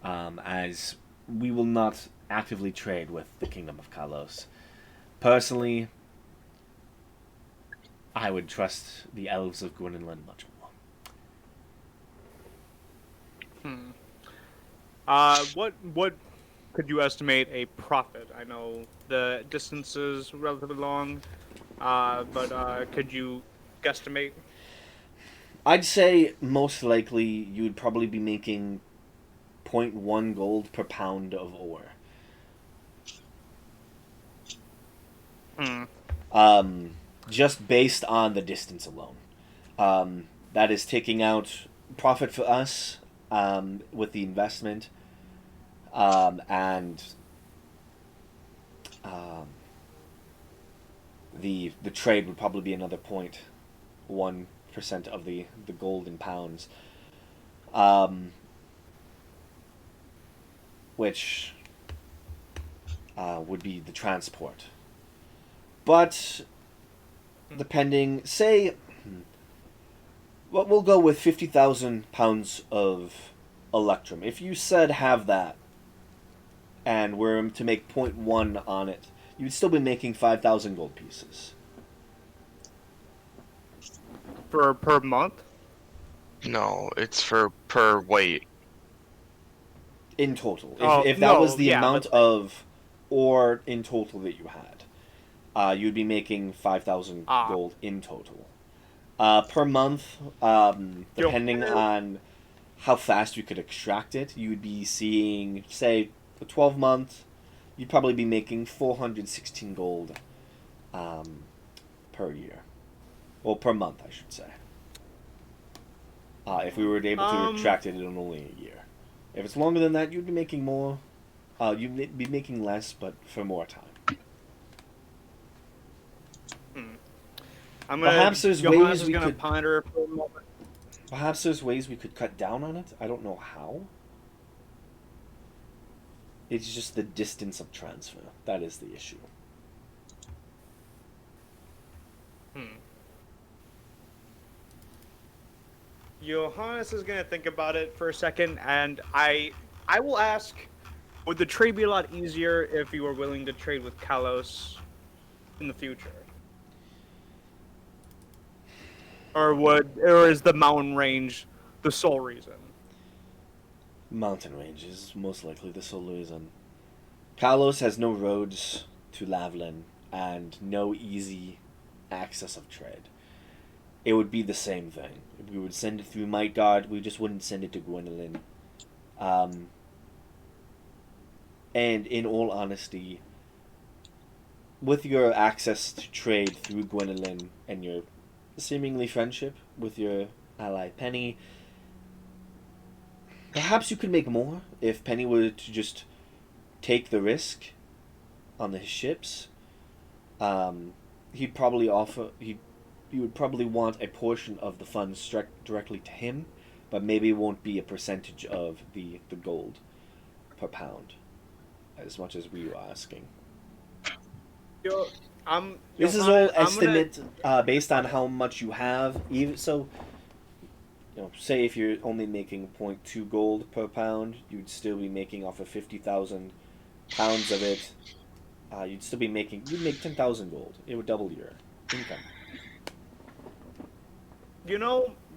Speaker 1: As we will not actively trade with the Kingdom of Kalos. Personally, I would trust the elves of Gwynelyn much more.
Speaker 2: What could you estimate a profit? I know the distance is relatively long, but could you guesstimate?
Speaker 1: I'd say most likely you would probably be making 0.1 gold per pound of ore. Just based on the distance alone. That is taking out profit for us with the investment, and the trade would probably be another 0.1% of the gold in pounds, which would be the transport. But depending, say, we'll go with 50,000 pounds of electrum. If you said have that, and we're to make 0.1 on it, you'd still be making 5,000 gold pieces.
Speaker 2: For per month?
Speaker 3: No, it's for per weight.
Speaker 1: In total.
Speaker 2: Oh,
Speaker 1: If that
Speaker 2: no,
Speaker 1: was the
Speaker 2: yeah,
Speaker 1: amount
Speaker 2: but-
Speaker 1: of ore in total that you had, you'd be making 5,000
Speaker 2: Ah.
Speaker 1: gold in total. Per month, depending on how fast you could extract it, you'd be seeing, say, a 12-month, you'd probably be making 416 gold per year. Well, per month, I should say. If we were able to extract it in only a year. If it's longer than that, you'd be making more. You'd be making less, but for more time. Perhaps there's ways we could
Speaker 2: ponder for a moment.
Speaker 1: Perhaps there's ways we could cut down on it. I don't know how. It's just the distance of transfer. That is the issue.
Speaker 2: Johannes is gonna think about it for a second, and I will ask: would the trade be a lot easier if you were willing to trade with Kalos in the future, or is the mountain range the sole reason?
Speaker 1: Mountain range is most likely the sole reason. Kalos has no roads to Lavlin and no easy access of trade. It would be the same thing. If we would send it through Midgard, we just wouldn't send it to Gwendolyn. And in all honesty, with your access to trade through Gwendolyn and your seemingly friendship with your ally Penny, perhaps you could make more if Penny were to just take the risk on the ships. He'd probably offer you would probably want a portion of the funds directly to him, but maybe it won't be a percentage of the gold per pound, as much as we were asking. This is all estimate based on how much you have. Even so, say if you're only making 0.2 gold per pound, you'd still be making off of 50,000 pounds of it. You'd make 10,000 gold. It would double your income.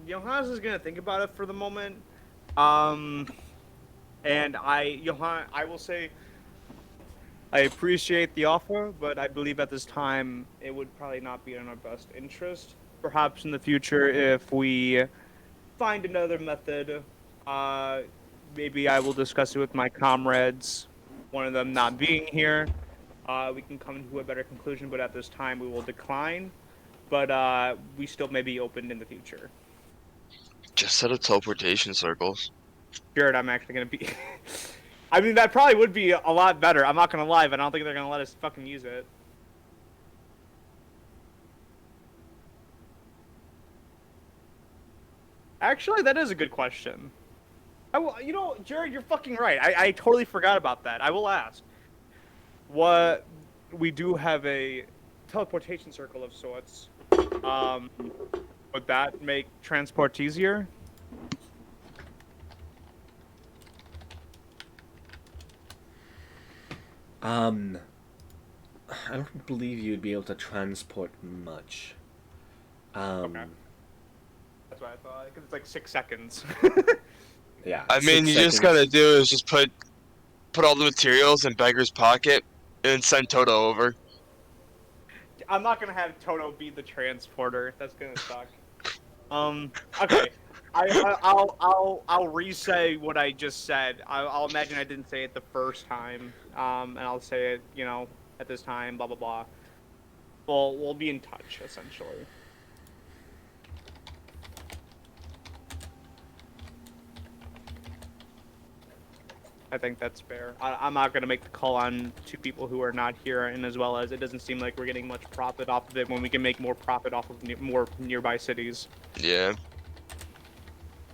Speaker 2: Johannes is gonna think about it for the moment. And I will say, I appreciate the offer, but I believe at this time it would probably not be in our best interest. Perhaps in the future, if we find another method, maybe I will discuss it with my comrades. One of them not being here, we can come to a better conclusion. But at this time, we will decline. But we still may be open in the future.
Speaker 3: Just set up teleportation circles.
Speaker 2: Jared, I'm actually gonna be. I mean, that probably would be a lot better. I'm not gonna lie, but I don't think they're gonna let us fucking use it. Actually, that is a good question. Jared, you're fucking right. I totally forgot about that. I will ask. What we do have a teleportation circle of sorts. Would that make transport easier?
Speaker 1: I don't believe you'd be able to transport much.
Speaker 2: Okay. That's what I thought. Because it's like 6 seconds.
Speaker 1: Yeah.
Speaker 3: I mean, you just gotta do is just put all the materials in Beggar's pocket and send Toto over.
Speaker 2: I'm not gonna have Toto be the transporter. That's gonna suck. Okay. I'll re-say what I just said. I'll imagine I didn't say it the first time. And I'll say it, at this time, blah blah blah. We'll be in touch essentially. I think that's fair. I'm not going to make the call on two people who are not here, and as well as it doesn't seem like we're getting much profit off of it when we can make more profit off of more nearby cities.
Speaker 3: Yeah.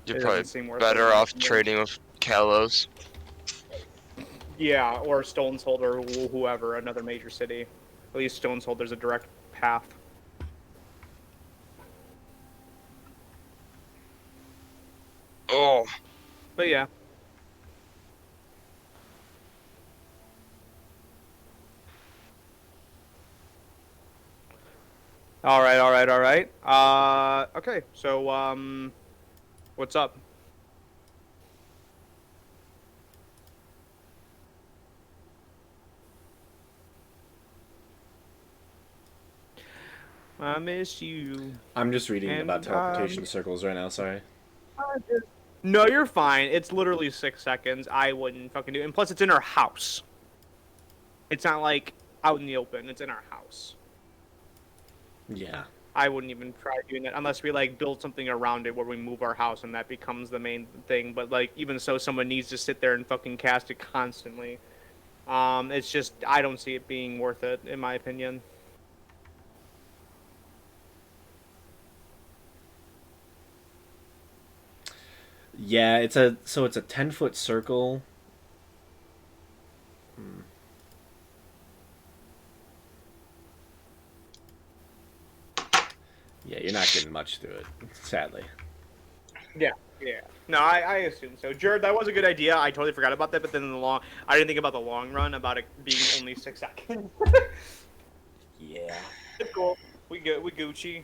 Speaker 3: You're
Speaker 2: It
Speaker 3: probably
Speaker 2: doesn't seem worth
Speaker 3: better
Speaker 2: it.
Speaker 3: off trading with Kalos.
Speaker 2: Yeah, or Stonehold or whoever, another major city. At least Stonehold, there's a direct path.
Speaker 3: Oh.
Speaker 2: But yeah. All right, all right, all right. Okay. So, what's up? I miss you.
Speaker 1: I'm just reading about
Speaker 2: And
Speaker 1: teleportation circles right now. Sorry.
Speaker 2: no, you're fine. It's literally 6 seconds. I wouldn't fucking do it. And plus, it's in our house. It's not like out in the open. It's in our house.
Speaker 1: Yeah.
Speaker 2: I wouldn't even try doing that unless we like build something around it where we move our house and that becomes the main thing. But like even so, someone needs to sit there and fucking cast it constantly. It's just I don't see it being worth it in my opinion.
Speaker 1: Yeah, it's a 10-foot circle. Yeah, you're not getting much through it, sadly.
Speaker 2: Yeah. No, I assume so. Jared, that was a good idea. I totally forgot about that, but then in the I didn't think about the long run about it being only 6 seconds.
Speaker 1: Yeah.
Speaker 2: It's cool. We Gucci.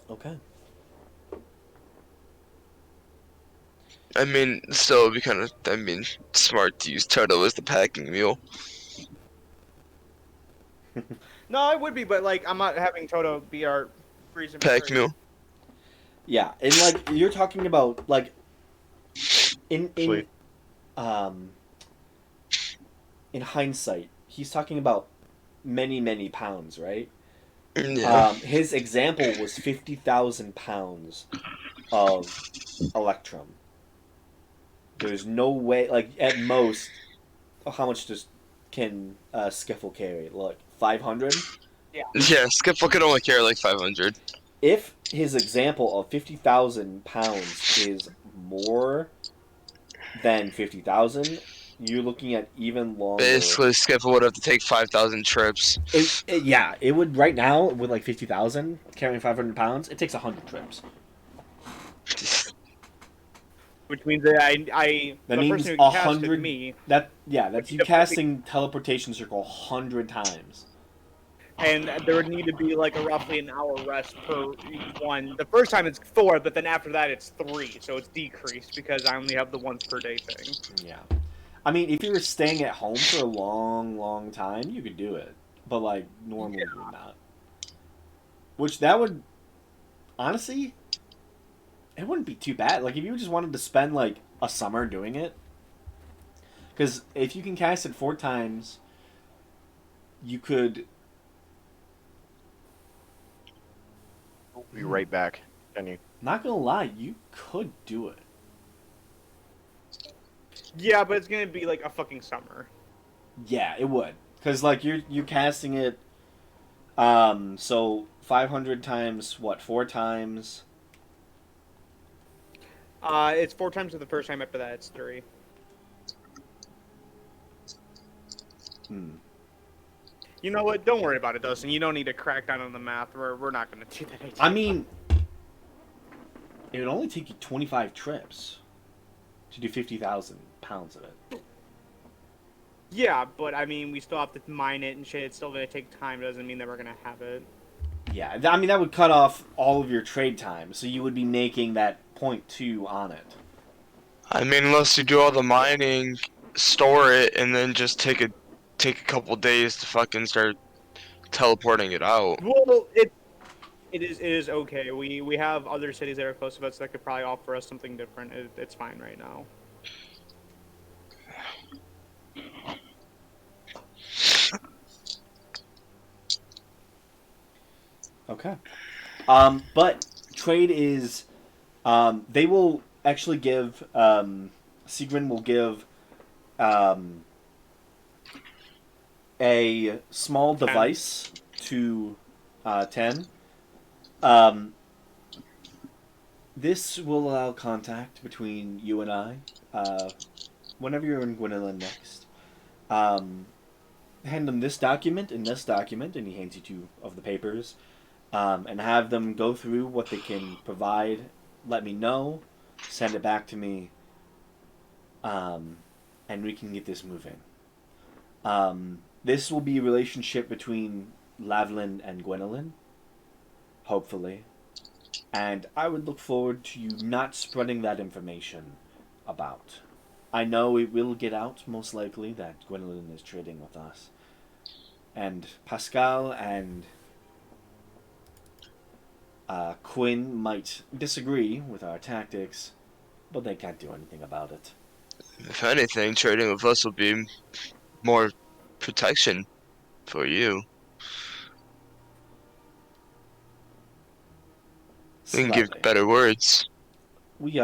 Speaker 1: Okay.
Speaker 3: I mean, so it'd be kind of, smart to use Toto as the packing mule.
Speaker 2: No, it would be, but like I'm not having Toto be our reason.
Speaker 3: Pack mule.
Speaker 1: Yeah, and like you're talking about like in
Speaker 5: Sweet.
Speaker 1: um in hindsight, he's talking about many pounds, right?
Speaker 3: Yeah.
Speaker 1: His example was 50,000 pounds of electrum. There's no way, like at most, how much can Skiffle carry? Like 500.
Speaker 3: Yeah, Skiffle could only carry like 500.
Speaker 1: If his example of 50,000 pounds is more than 50,000, you're looking at even longer.
Speaker 3: Basically, Skiffle would have to take 5,000 trips.
Speaker 1: Yeah, it would right now with like 50,000 carrying 500 pounds. It takes 100 trips.
Speaker 2: Which means that I
Speaker 1: That
Speaker 2: the
Speaker 1: means
Speaker 2: person who casted
Speaker 1: 100.
Speaker 2: me,
Speaker 1: That's you casting teleportation circle 100 times.
Speaker 2: and there would need to be like a roughly an hour rest per each one. The first time it's 4, but then after that it's 3, so it's decreased because I only have the once per day thing.
Speaker 1: Yeah, I mean, if you were staying at home for a long time, you could do it, but like normally you would not. Which that would honestly, it wouldn't be too bad. Like if you just wanted to spend like a summer doing it, because if you can cast it 4 times, you could.
Speaker 5: Be right back. Can you?
Speaker 1: Not gonna lie, you could do it.
Speaker 2: Yeah, but it's gonna be like a fucking summer.
Speaker 1: Yeah, it would, because like you're casting it. So 500 times what? 4 times.
Speaker 2: It's 4 times for the first time. After that, it's 3. You know what? Don't worry about it, Dustin. You don't need to crack down on the math. We're not going to do that.
Speaker 1: I mean, it would only take you 25 trips to do 50,000 pounds of it.
Speaker 2: Yeah, but I mean, we still have to mine it and shit. It's still going to take time. It doesn't mean that we're going to have it.
Speaker 1: Yeah, I mean that would cut off all of your trade time, so you would be making that 0.2 on it.
Speaker 3: I mean, unless you do all the mining, store it, and then just take a couple days to fucking start teleporting it out.
Speaker 2: Well, it is okay. We have other cities that are close to us that could probably offer us something different. It's fine right now.
Speaker 1: Okay. But trade is, they will actually give, Sigrun will give, a small device to, 10. This will allow contact between you and I, whenever you're in Gwendolyn next. Hand them this document and this document, and he hands you 2 of the papers. And have them go through what they can provide, let me know, send it back to me, and we can get this moving. This will be a relationship between Lavlin and Gwendolyn, hopefully. And I would look forward to you not spreading that information about. I know it will get out, most likely, that Gwendolyn is trading with us. And Pascal and Quinn might disagree with our tactics, but they can't do anything about it.
Speaker 3: If anything, trading with us will be more protection for you. We can give
Speaker 1: Slightly.
Speaker 3: better words.
Speaker 1: We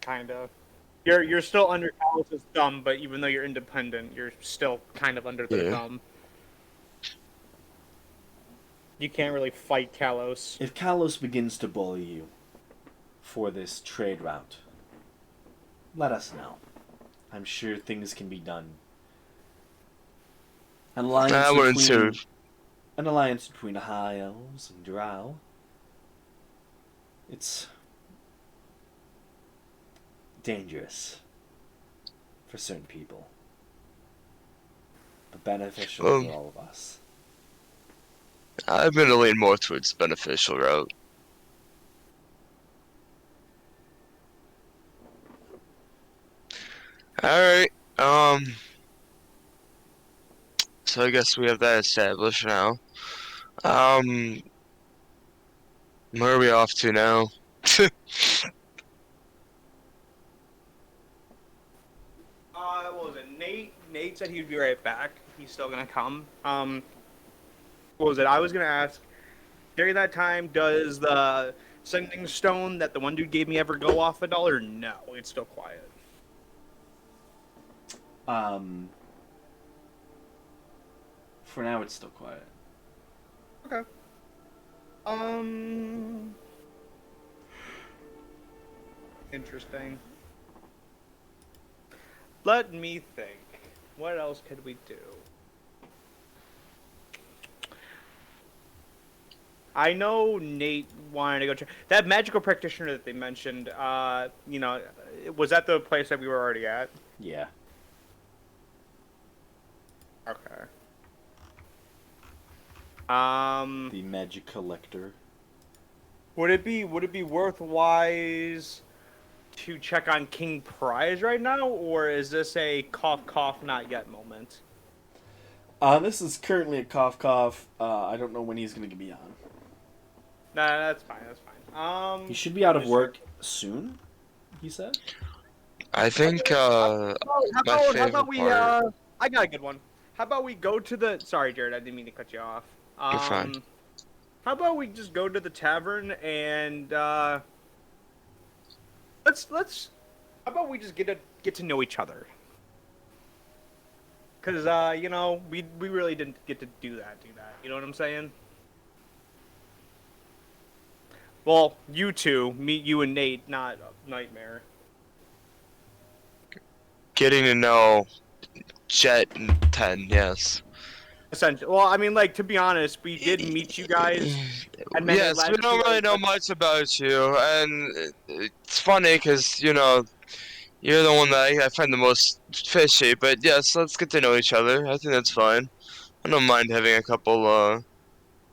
Speaker 2: Kind of. You're still under Kalos' thumb, but even though you're independent, you're still kind of under their thumb. You can't really fight Kalos.
Speaker 1: if Kalos begins to bully you for this trade route, let us know. I'm sure things can be done. An alliance between High Elves and Drow. It's dangerous for certain people, but beneficial for all of us.
Speaker 3: I'm gonna lean more towards beneficial route. Alright, so I guess we have that established now. Where are we off to now?
Speaker 2: What was it? Nate said he'd be right back. He's still gonna come. What was it? I was gonna ask. During that time, does the sending stone that the one dude gave me ever go off at all, or no? It's still quiet.
Speaker 1: For now, it's still quiet.
Speaker 2: Okay. Interesting. Let me think. What else could we do? I know Nate wanted to go check that magical practitioner that they mentioned. Was that the place that we were already at?
Speaker 1: Yeah.
Speaker 2: Okay.
Speaker 1: The Magic Collector.
Speaker 2: Would it be worthwhile to check on King Prize right now, or is this a cough cough not yet moment?
Speaker 1: This is currently a cough cough. I don't know when he's gonna be on.
Speaker 2: Nah, that's fine. That's fine.
Speaker 1: He should be out of work soon. He said.
Speaker 3: I think
Speaker 2: How
Speaker 3: my
Speaker 2: about we?
Speaker 3: favorite
Speaker 2: I got a good one. How about we go to the? Sorry, Jared, I didn't mean to cut you off.
Speaker 3: You're fine.
Speaker 2: How about we just go to the tavern and let's. How about we just get to know each other? Cause we really didn't get to do that. You know what I'm saying? Well, you two, you and Nate, not Nightmare.
Speaker 3: Getting to know Jet and 10, yes.
Speaker 2: Essentially, well, I mean, like, to be honest, we did meet you guys. And then
Speaker 3: Yes, we don't really know much about you, and it's funny because, you're the one that I find the most fishy, but yes, let's get to know each other. I think that's fine. I don't mind having a couple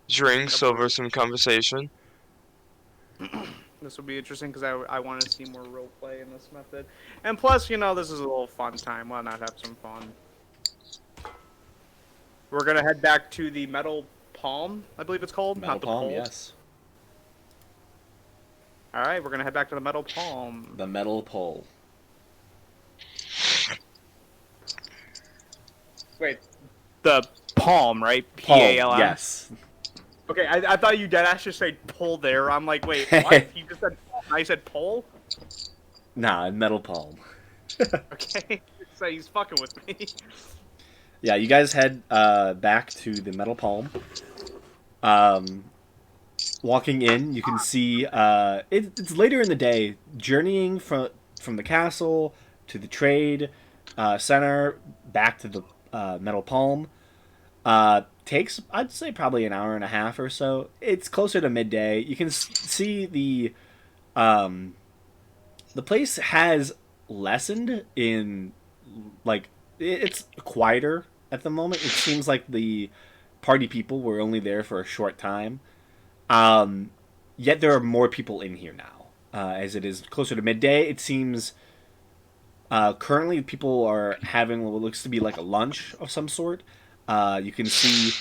Speaker 3: drinks over some conversation.
Speaker 2: This will be interesting because I want to see more roleplay in this method. And plus, this is a little fun time. Why not have some fun? We're going to head back to the Metal Palm, I believe it's called.
Speaker 1: Metal
Speaker 2: not the
Speaker 1: Palm,
Speaker 2: Pole.
Speaker 1: yes.
Speaker 2: All right, we're going to head back to the Metal Palm.
Speaker 1: The Metal Pole.
Speaker 2: Wait, the Palm, right?
Speaker 1: Palm,
Speaker 2: P-A-L-M?
Speaker 1: yes.
Speaker 2: Okay, I thought you dead ass just said pull there. I'm like, wait, what? You just said I said pull?
Speaker 1: Nah, Metal Palm.
Speaker 2: Okay, so he's fucking with me.
Speaker 1: Yeah, you guys head back to the Metal Palm. Walking in, you can see it's later in the day. Journeying from the castle to the trade center back to the Metal Palm takes, I'd say, probably an hour and a half or so. It's closer to midday. You can see the place has lessened in, like, it's quieter at the moment. It seems like the party people were only there for a short time. Yet there are more people in here now. As it is closer to midday, it seems currently people are having what looks to be like a lunch of some sort. You can see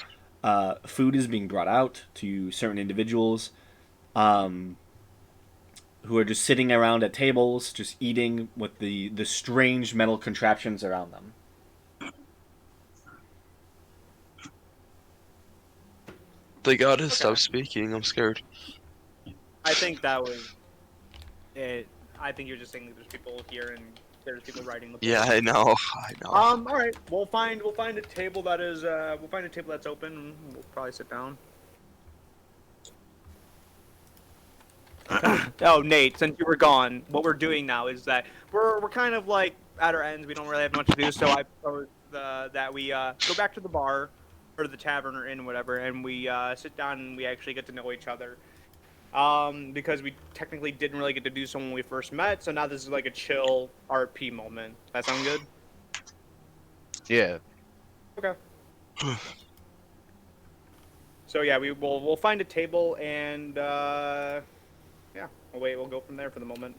Speaker 1: food is being brought out to certain individuals who are just sitting around at tables, just eating with the strange metal contraptions around them.
Speaker 3: They gotta stop speaking. I'm scared.
Speaker 2: I think that was it. I think you're just saying that there's people here and there's people writing the.
Speaker 3: Yeah, I know. I know.
Speaker 2: All right. We'll find a table that is. We'll find a table that's open. And we'll probably sit down. Oh, Nate, since you were gone, what we're doing now is that we're kind of like at our ends. We don't really have much to do, so I propose that we go back to the bar or the tavern or inn, whatever, and we sit down and we actually get to know each other. Because we technically didn't really get to do so when we first met, so now this is like a chill RP moment. That sound good?
Speaker 5: Yeah.
Speaker 2: Okay. So yeah, we'll find a table and yeah, we'll go from there for the moment.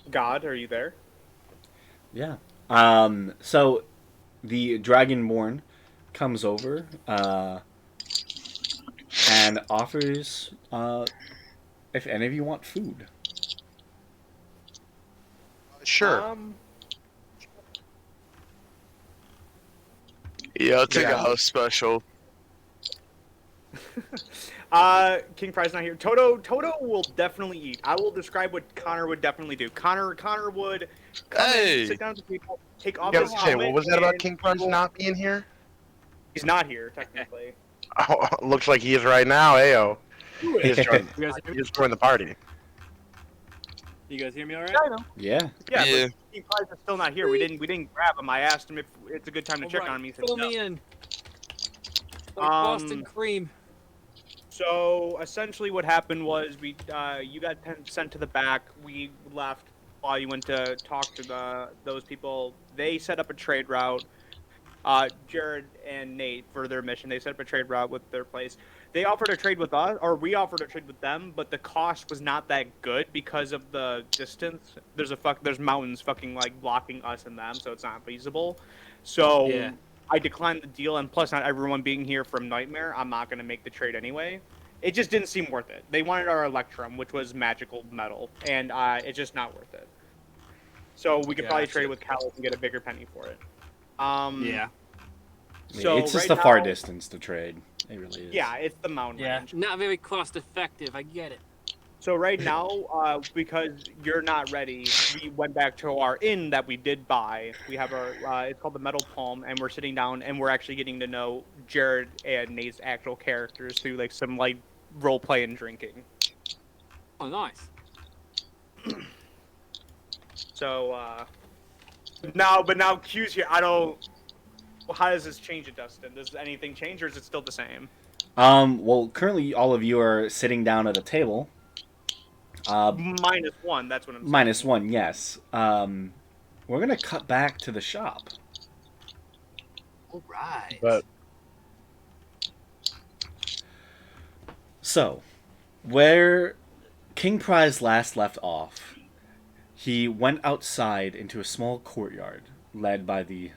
Speaker 2: God, are you there?
Speaker 1: Yeah. So the Dragonborn comes over and offers if any of you want food.
Speaker 5: Sure.
Speaker 3: Yeah, I'll take a house special.
Speaker 2: King Pride's not here. Toto will definitely eat. I will describe what Connor would definitely do. Connor would come in, sit down with the people, take off his helmet.
Speaker 5: What was that about
Speaker 2: and
Speaker 5: King Prize not being here?
Speaker 2: He's not here, technically.
Speaker 5: Oh, looks like he is right now, ayo.
Speaker 2: Do
Speaker 5: He
Speaker 2: it.
Speaker 5: just joined,
Speaker 6: You guys,
Speaker 5: he just joined the party.
Speaker 6: you guys hear me all right?
Speaker 2: Yeah, I know.
Speaker 1: Yeah.
Speaker 2: Yeah,
Speaker 3: Yeah.
Speaker 2: but King Prize is still not here. We didn't grab him. I asked him if it's a good time to check
Speaker 6: Alright,
Speaker 2: on him. He said
Speaker 6: fill
Speaker 2: no.
Speaker 6: me in. Like Boston cream.
Speaker 2: So essentially, what happened was you got sent to the back. We left while you went to talk to those people. They set up a trade route. Jared and Nate for their mission. They set up a trade route with their place. They offered a trade with us, or we offered a trade with them, but the cost was not that good because of the distance. There's mountains fucking like blocking us and them, so it's not feasible. So
Speaker 6: Yeah.
Speaker 2: I declined the deal, and plus, not everyone being here from Nightmare, I'm not gonna make the trade anyway. It just didn't seem worth it. They wanted our Electrum, which was magical metal, and it's just not worth it. So we could probably
Speaker 6: Gotcha.
Speaker 2: trade it with Callus and get a bigger penny for it.
Speaker 6: Yeah.
Speaker 2: So
Speaker 1: it's just
Speaker 2: right
Speaker 1: a far
Speaker 2: now-
Speaker 1: distance to trade. It really is.
Speaker 2: Yeah, it's the mountain
Speaker 6: Yeah.
Speaker 2: range.
Speaker 6: Not very cost effective. I get it.
Speaker 2: So right now, because you're not ready, we went back to our inn that we did buy. We have our, it's called the Metal Palm, and we're sitting down and we're actually getting to know Jared and Nate's actual characters through like some light role play and drinking.
Speaker 6: Oh, nice.
Speaker 2: So now Q's here. I don't. Well, how does this change it, Dustin? Does anything change, or is it still the same?
Speaker 1: Well, currently all of you are sitting down at a table.
Speaker 2: -1. That's what I'm saying.
Speaker 1: -1, yes. We're gonna cut back to the shop.
Speaker 6: All right.
Speaker 5: But
Speaker 1: So, where King Prize last left off, he went outside into a small courtyard led by the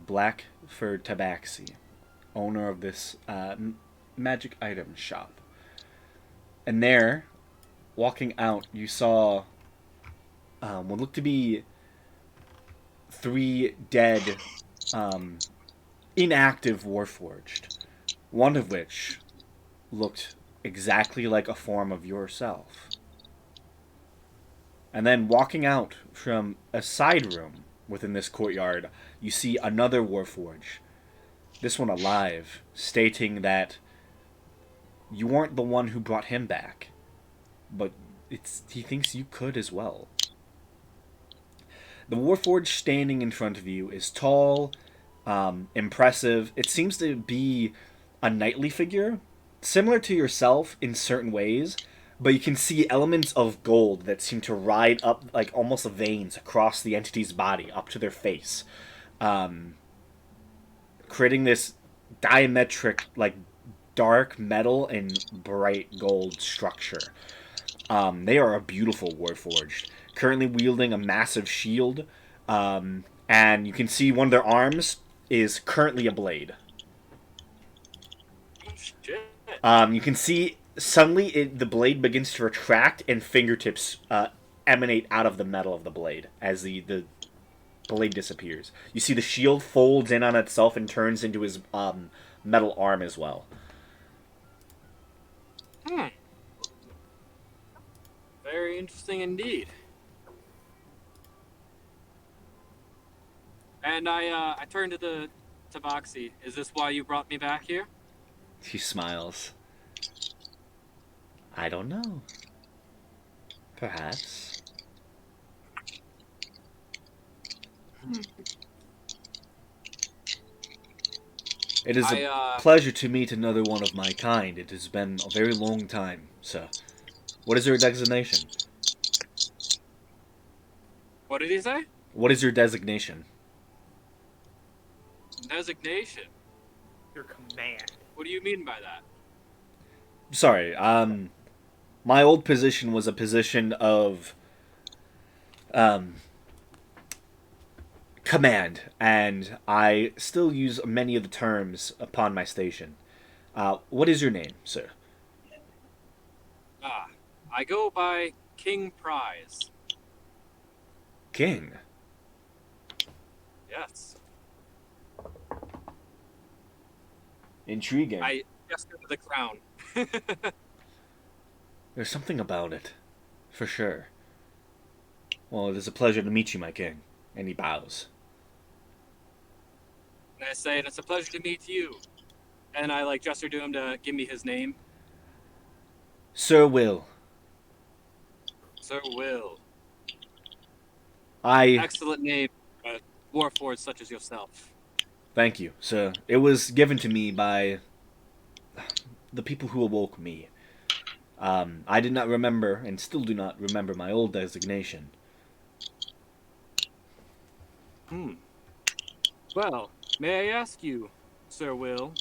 Speaker 1: Black Fur Tabaxi, owner of this magic item shop. And there, walking out, you saw what looked to be 3 dead, inactive Warforged, one of which looked exactly like a form of yourself. And then walking out from a side room within this courtyard, you see another Warforged, this one alive, stating that you weren't the one who brought him back, but he thinks you could as well. The Warforged standing in front of you is tall, impressive. It seems to be a knightly figure, similar to yourself in certain ways, but you can see elements of gold that seem to ride up like almost veins across the entity's body up to their face, um, creating this diametric, like dark metal and bright gold structure. They are a beautiful Warforged, currently wielding a massive shield, and you can see one of their arms is currently a blade.
Speaker 6: Oh, shit.
Speaker 1: You can see suddenly the blade begins to retract and fingertips emanate out of the metal of the blade as the blade disappears. You see the shield folds in on itself and turns into his metal arm as well.
Speaker 6: Hmm. Very interesting indeed. And I turned to the Tabaxi. Is this why you brought me back here?
Speaker 1: She smiles. I don't know. Perhaps. It is a pleasure to meet another one of my kind. It has been a very long time, sir. What is your designation?
Speaker 6: What did he say?
Speaker 1: What is your designation?
Speaker 6: Designation.
Speaker 2: Your command.
Speaker 6: What do you mean by that?
Speaker 1: Sorry, my old position was a position of command, and I still use many of the terms upon my station. What is your name, sir?
Speaker 6: I go by King Prize.
Speaker 1: King.
Speaker 6: Yes.
Speaker 1: Intriguing.
Speaker 6: I just got the crown.
Speaker 1: There's something about it, for sure. Well, it is a pleasure to meet you, my king. And he bows.
Speaker 6: And I say, it's a pleasure to meet you. And I like gesture to him to give me his name.
Speaker 1: Sir Will.
Speaker 6: Sir Will.
Speaker 1: I
Speaker 6: Excellent name, warforged such as yourself.
Speaker 1: thank you, sir. It was given to me by the people who awoke me. I did not remember, and still do not remember, my old designation.
Speaker 6: Well, may I ask you, Sir Will,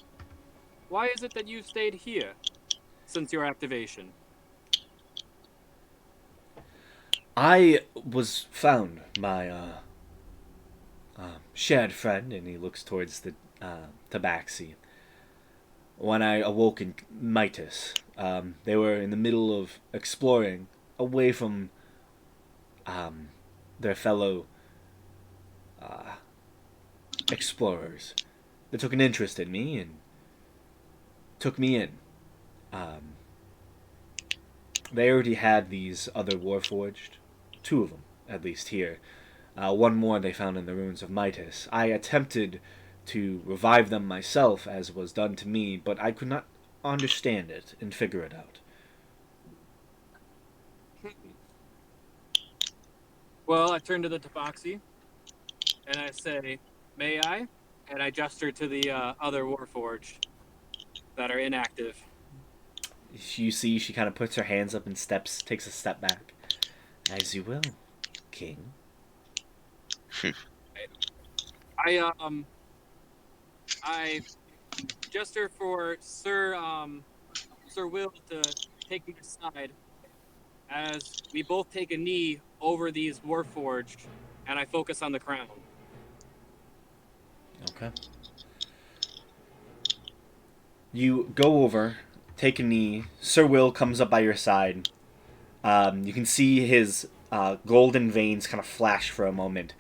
Speaker 6: why is it that you stayed here since your activation?
Speaker 1: I was found by shared friend, and he looks towards the Tabaxi. When I awoke in Midas, they were in the middle of exploring away from their fellow explorers. They took an interest in me and took me in. They already had these other Warforged, 2 of them, at least here. One more they found in the ruins of Midas. I attempted to revive them myself, as was done to me, but I could not understand it and figure it out.
Speaker 6: Well, I turn to the Tabaxi, and I say, may I? And I gesture to the other Warforged that are inactive.
Speaker 1: You see, she kind of puts her hands up and takes a step back. As you will, King.
Speaker 6: I gesture for Sir Will to take me aside as we both take a knee over these Warforged, and I focus on the crown.
Speaker 1: Okay. You go over, take a knee. Sir Will comes up by your side. You can see his golden veins kind of flash for a moment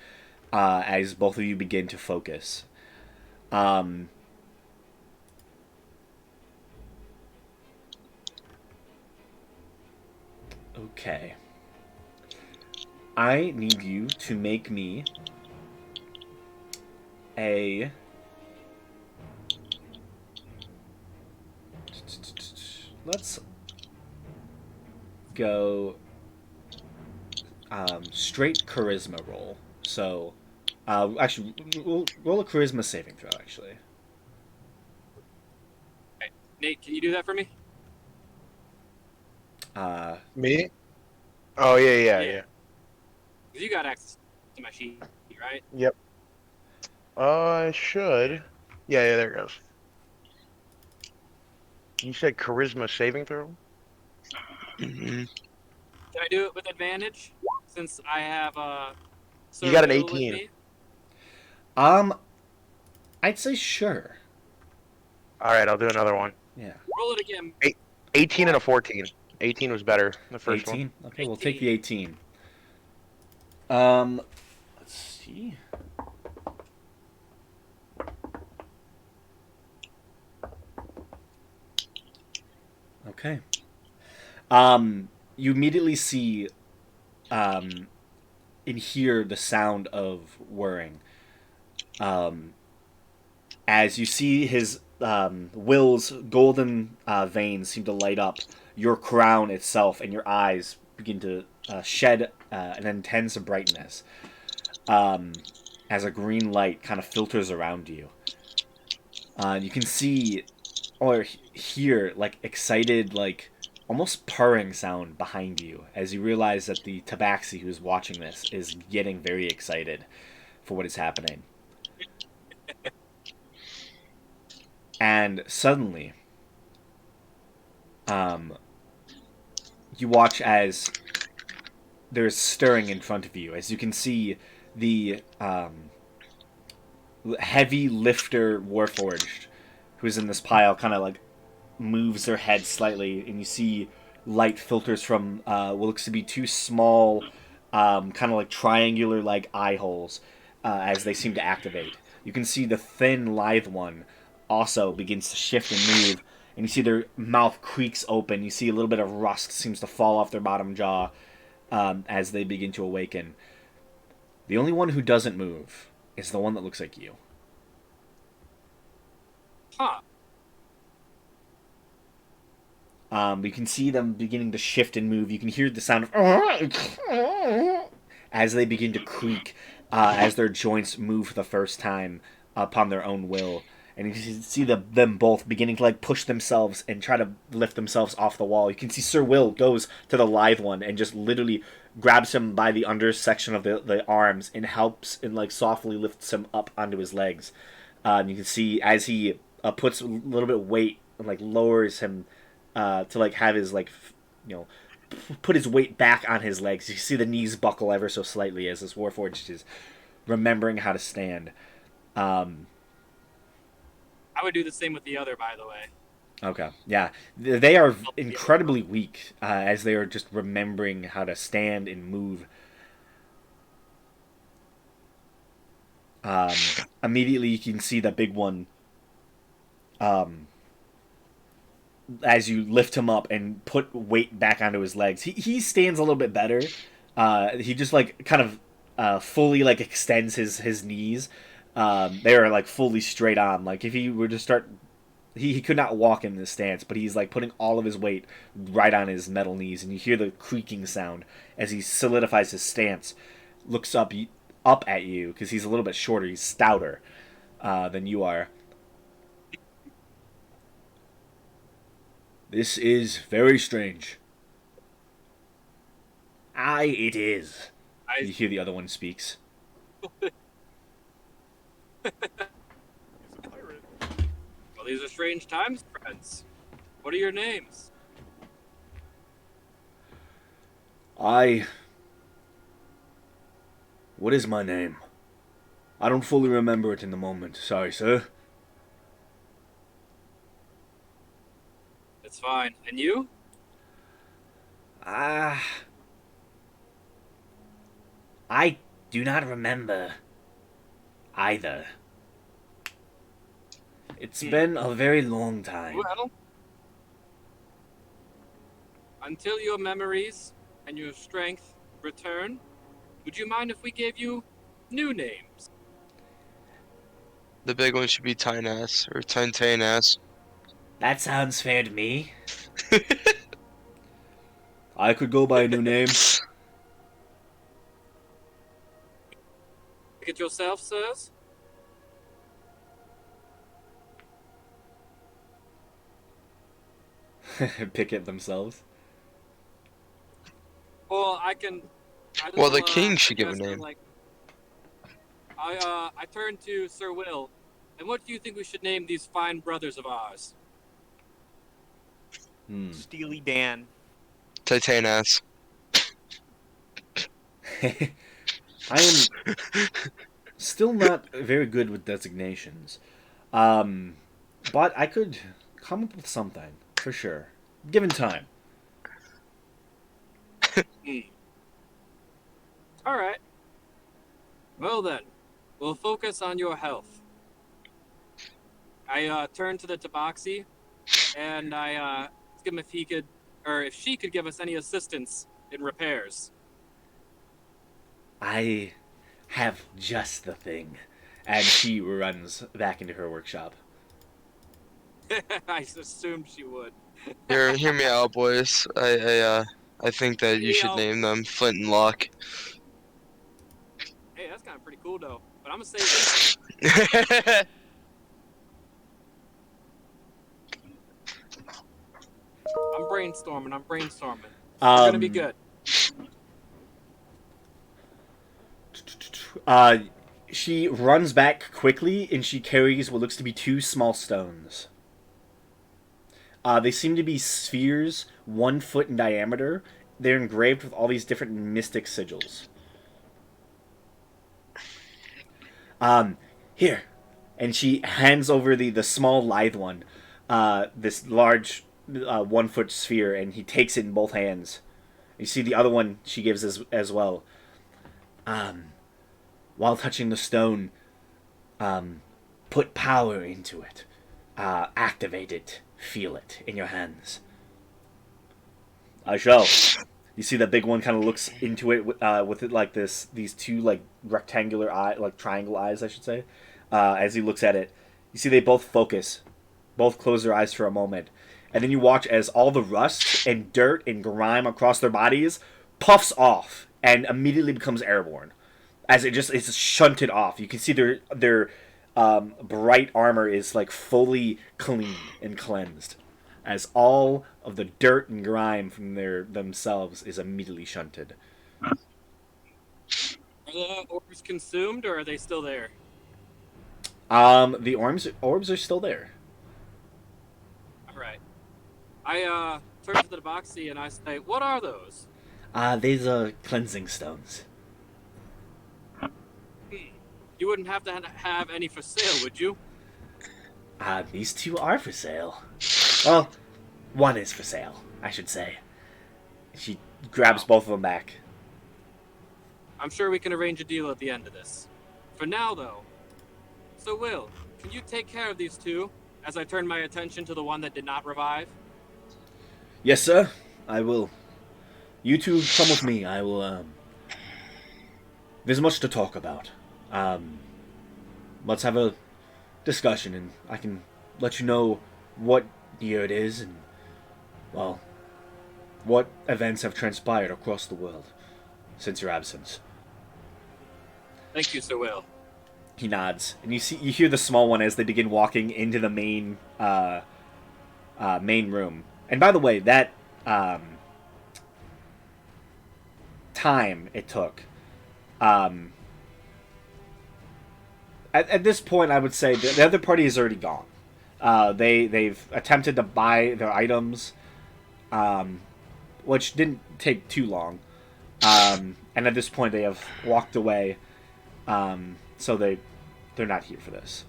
Speaker 1: as both of you begin to focus. Okay. I need you to make me a... Let's go straight charisma roll. So, actually, roll a charisma saving throw, actually.
Speaker 6: Nate, can you do that for me?
Speaker 5: Me? Oh, yeah.
Speaker 6: You got access to my sheet, right?
Speaker 5: Yep. I should. Yeah, there it goes. You said charisma saving throw?
Speaker 3: Hmm.
Speaker 6: Can I do it with advantage since I have
Speaker 5: You
Speaker 6: Sir
Speaker 5: got an
Speaker 6: Will with
Speaker 5: 18.
Speaker 6: me?
Speaker 1: Um, I'd say sure.
Speaker 5: Alright, I'll do another one.
Speaker 1: Yeah.
Speaker 6: Roll it again.
Speaker 5: 18 and a 14. 18 was better, the first one.
Speaker 1: 18. Okay, we'll take
Speaker 6: 18.
Speaker 1: the 18. Let's see. Okay. You immediately see, and hear the sound of whirring. As you see his Will's golden veins seem to light up your crown itself, and your eyes begin to shed an intense brightness as a green light kind of filters around you. You can see or hear like excited, like almost purring sound behind you as you realize that the tabaxi who's watching this is getting very excited for what is happening. And suddenly, you watch as there's stirring in front of you. As you can see, the heavy lifter Warforged, who's in this pile, kind of like moves their head slightly, and you see light filters from what looks to be two small, kind of like triangular like eye holes as they seem to activate. You can see the thin, lithe one also begins to shift and move, and you see their mouth creaks open. You see a little bit of rust seems to fall off their bottom jaw as they begin to awaken. The only one who doesn't move is the one that looks like you.
Speaker 6: Huh.
Speaker 1: You can see them beginning to shift and move. You can hear the sound of as they begin to creak as their joints move for the first time upon their own will. And you can see them both beginning to like push themselves and try to lift themselves off the wall. You can see Sir Will goes to the lithe one and just literally grabs him by the under section of the arms and helps and like softly lifts him up onto his legs. You can see as he puts a little bit of weight and like lowers him to like have his like put his weight back on his legs. You see the knees buckle ever so slightly as this Warforged is remembering how to stand.
Speaker 6: I would do the same with the other, by the way.
Speaker 1: Okay, yeah, they are incredibly weak as they are just remembering how to stand and move. Immediately, you can see the big one. As you lift him up and put weight back onto his legs, he stands a little bit better. He just like kind of fully like extends his knees. They are like fully straight on. Like if he were to start, he could not walk in this stance, but he's like putting all of his weight right on his metal knees, and you hear the creaking sound as he solidifies his stance. Looks up at you because he's a little bit shorter. He's stouter than you are. This is very strange. Aye, it is. You hear the other one speaks.
Speaker 6: Well, these are strange times, friends. What are your names?
Speaker 1: What is my name? I don't fully remember it in the moment. Sorry, sir.
Speaker 6: It's fine. And you?
Speaker 1: I do not remember either. It's been a very long time.
Speaker 6: Well, until your memories and your strength return, would you mind if we gave you new names?
Speaker 3: The big one should be Tynass or Tintanass.
Speaker 1: That sounds fair to me. I could go by a new name.
Speaker 6: Pick it yourself, sirs?
Speaker 1: Pick it themselves.
Speaker 6: I can.
Speaker 3: Well, the king should give a
Speaker 6: suggest that,
Speaker 3: name.
Speaker 6: Like, I turn to Sir Will, and what do you think we should name these fine brothers of ours?
Speaker 2: Steely Dan.
Speaker 3: Titanas.
Speaker 1: I am still not very good with designations. But I could come up with something, for sure. Given time.
Speaker 6: All right. Well then, we'll focus on your health. I turn to the Tabaxi, and I ask him if he could, or if she could give us any assistance in repairs.
Speaker 1: I have just the thing. And she runs back into her workshop.
Speaker 6: I assumed she would.
Speaker 3: Hear me out, boys. I think that you should name them Flint and Locke.
Speaker 6: Hey, that's kind of pretty cool though. But I'm gonna say this. I'm brainstorming. We're gonna be good.
Speaker 1: She runs back quickly and she carries what looks to be 2 small stones. They seem to be spheres 1 foot in diameter. They're engraved with all these different mystic sigils. Here. And she hands over the small lithe one, this large 1 foot sphere, and he takes it in both hands. You see the other one she gives as well. While touching the stone, put power into it. Activate it. Feel it in your hands. I shall. You see that big one kind of looks into it with it like this. These 2 like rectangular eye, like triangle eyes, I should say. As he looks at it, you see they both focus, both close their eyes for a moment, and then you watch as all the rust and dirt and grime across their bodies puffs off and immediately becomes airborne. As it's shunted off. You can see their bright armor is like fully clean and cleansed, as all of the dirt and grime from themselves is immediately shunted.
Speaker 6: Are the orbs consumed, or are they still there?
Speaker 1: The orbs are still there.
Speaker 6: All right. I turn to the Tabaxi and I say, "What are those?"
Speaker 1: These are cleansing stones.
Speaker 6: You wouldn't have to have any for sale, would you?
Speaker 1: These 2 are for sale. Well, one is for sale, I should say. She grabs both of them back.
Speaker 6: I'm sure we can arrange a deal at the end of this. For now, though. So, Will, can you take care of these 2 as I turn my attention to the one that did not revive?
Speaker 1: Yes, sir. I will. You 2 come with me. I will, There's much to talk about. Let's have a discussion, and I can let you know what year it is, and, well, what events have transpired across the world since your absence.
Speaker 6: Thank you, Sir Will.
Speaker 1: He nods, and you hear the small one as they begin walking into the main room. And by the way, that time it took. At this point, I would say the other party is already gone. They've attempted to buy their items, which didn't take too long. And at this point, they have walked away. So they're not here for this.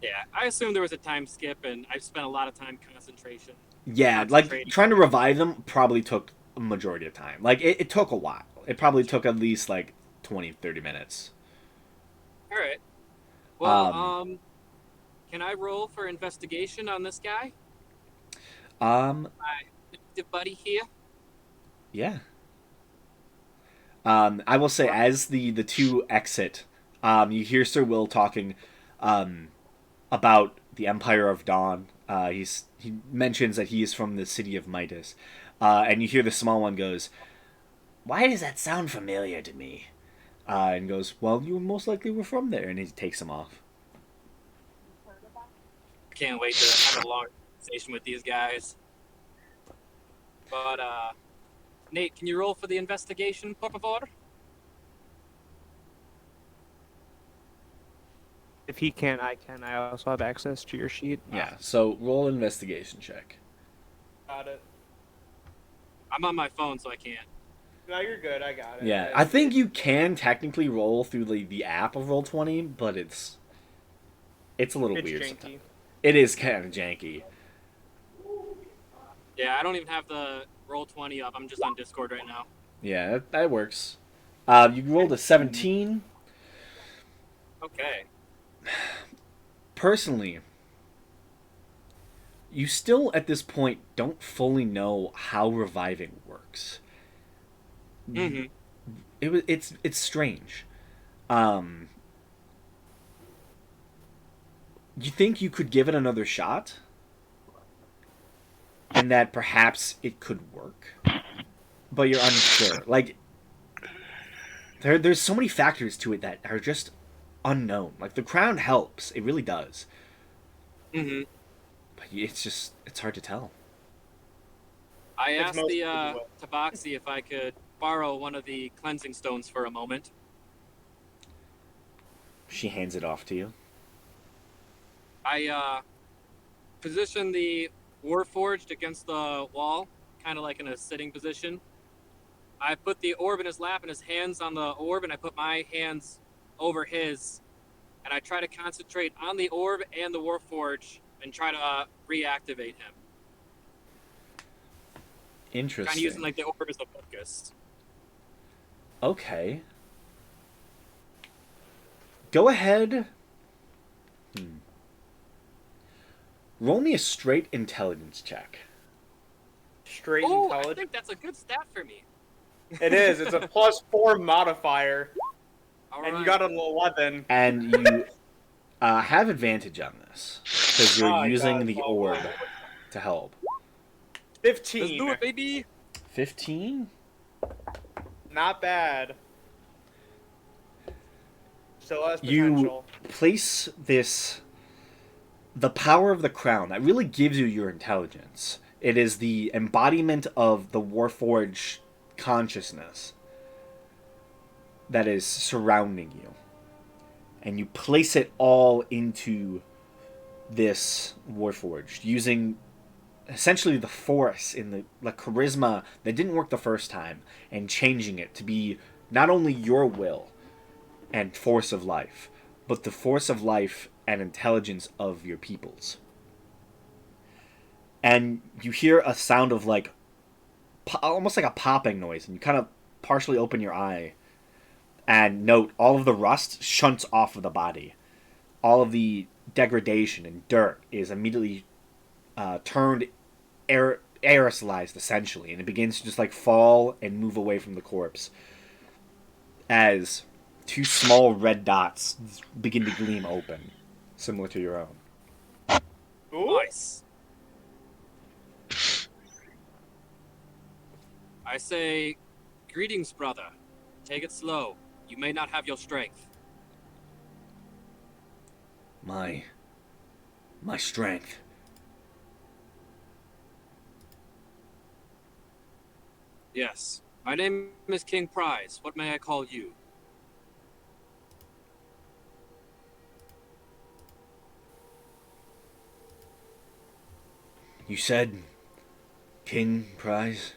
Speaker 6: Yeah, I assume there was a time skip, and I've spent a lot of time concentration.
Speaker 1: Yeah, like trying to revive them probably took a majority of time. Like it took a while. It probably took at least like 20-30 minutes.
Speaker 6: All right. Well, can I roll for investigation on this guy? My detective buddy here.
Speaker 1: Yeah. I will say, as the 2 exit, you hear Sir Will talking about the Empire of Dawn. He mentions that he is from the city of Midas. And you hear the small one goes, "Why does that sound familiar to me?" And goes, "Well, you most likely were from there." And he takes him off.
Speaker 6: I can't wait to have a long conversation with these guys. But Nate, can you roll for the investigation, por favor?
Speaker 2: If he can, I can. I also have access to your sheet.
Speaker 1: Yeah, so roll an investigation check.
Speaker 2: Got it.
Speaker 6: I'm on my phone, so I can't.
Speaker 2: No, you're good. I got it.
Speaker 1: Yeah, I think you can technically roll through the app of Roll20, but it's a little
Speaker 2: It's
Speaker 1: weird
Speaker 2: janky.
Speaker 1: sometimes. It is kind of janky.
Speaker 6: Yeah, I don't even have the Roll20 up. I'm just on Discord right now.
Speaker 1: Yeah, that works. You rolled a 17.
Speaker 6: Okay.
Speaker 1: Personally, you still at this point don't fully know how reviving works.
Speaker 6: Mm-hmm.
Speaker 1: It's strange. You think you could give it another shot, and that perhaps it could work, but you're unsure. Like there's so many factors to it that are just unknown. Like the crown helps, it really does,
Speaker 6: Mm-hmm.
Speaker 1: but it's hard to tell.
Speaker 6: I
Speaker 2: It's
Speaker 6: asked
Speaker 2: most
Speaker 6: the
Speaker 2: people.
Speaker 6: Tabaxi if I could borrow one of the cleansing stones for a moment.
Speaker 1: She hands it off to you.
Speaker 6: I position the Warforged against the wall, kind of like in a sitting position. I put the orb in his lap and his hands on the orb, and I put my hands over his, and I try to concentrate on the orb and the Warforged and try to reactivate him.
Speaker 1: Interesting.
Speaker 6: Kind of using like the orb as a focus.
Speaker 1: Okay. Go ahead. Roll me a straight intelligence check.
Speaker 2: Straight
Speaker 6: Oh, I
Speaker 2: intelligence.
Speaker 6: think that's a good stat for me.
Speaker 2: It is. It's a +4 modifier,
Speaker 6: All
Speaker 2: and
Speaker 6: right.
Speaker 2: you got an 11.
Speaker 1: And you have advantage on this because you're
Speaker 2: Oh,
Speaker 1: using
Speaker 2: God.
Speaker 1: the orb to help.
Speaker 2: 15.
Speaker 6: Let's do it, baby.
Speaker 1: 15?
Speaker 2: Not bad. Still has
Speaker 1: You
Speaker 2: potential.
Speaker 1: place the power of the crown that really gives you your intelligence. It is the embodiment of the Warforged consciousness that is surrounding you. And you place it all into this Warforged using essentially the force in the charisma that didn't work the first time and changing it to be not only your will and force of life, but the force of life and intelligence of your peoples. And you hear a sound of like almost like a popping noise, and you kind of partially open your eye and note all of the rust shunts off of the body. All of the degradation and dirt is immediately turned aerosolized essentially, and it begins to just like fall and move away from the corpse as two small red dots begin to gleam open, similar to your own.
Speaker 2: Ooh.
Speaker 6: Nice. I say, greetings, brother. Take it slow. You may not have your strength.
Speaker 1: My strength.
Speaker 6: Yes. My name is King Prize. What may I call you?
Speaker 1: You said King Prize?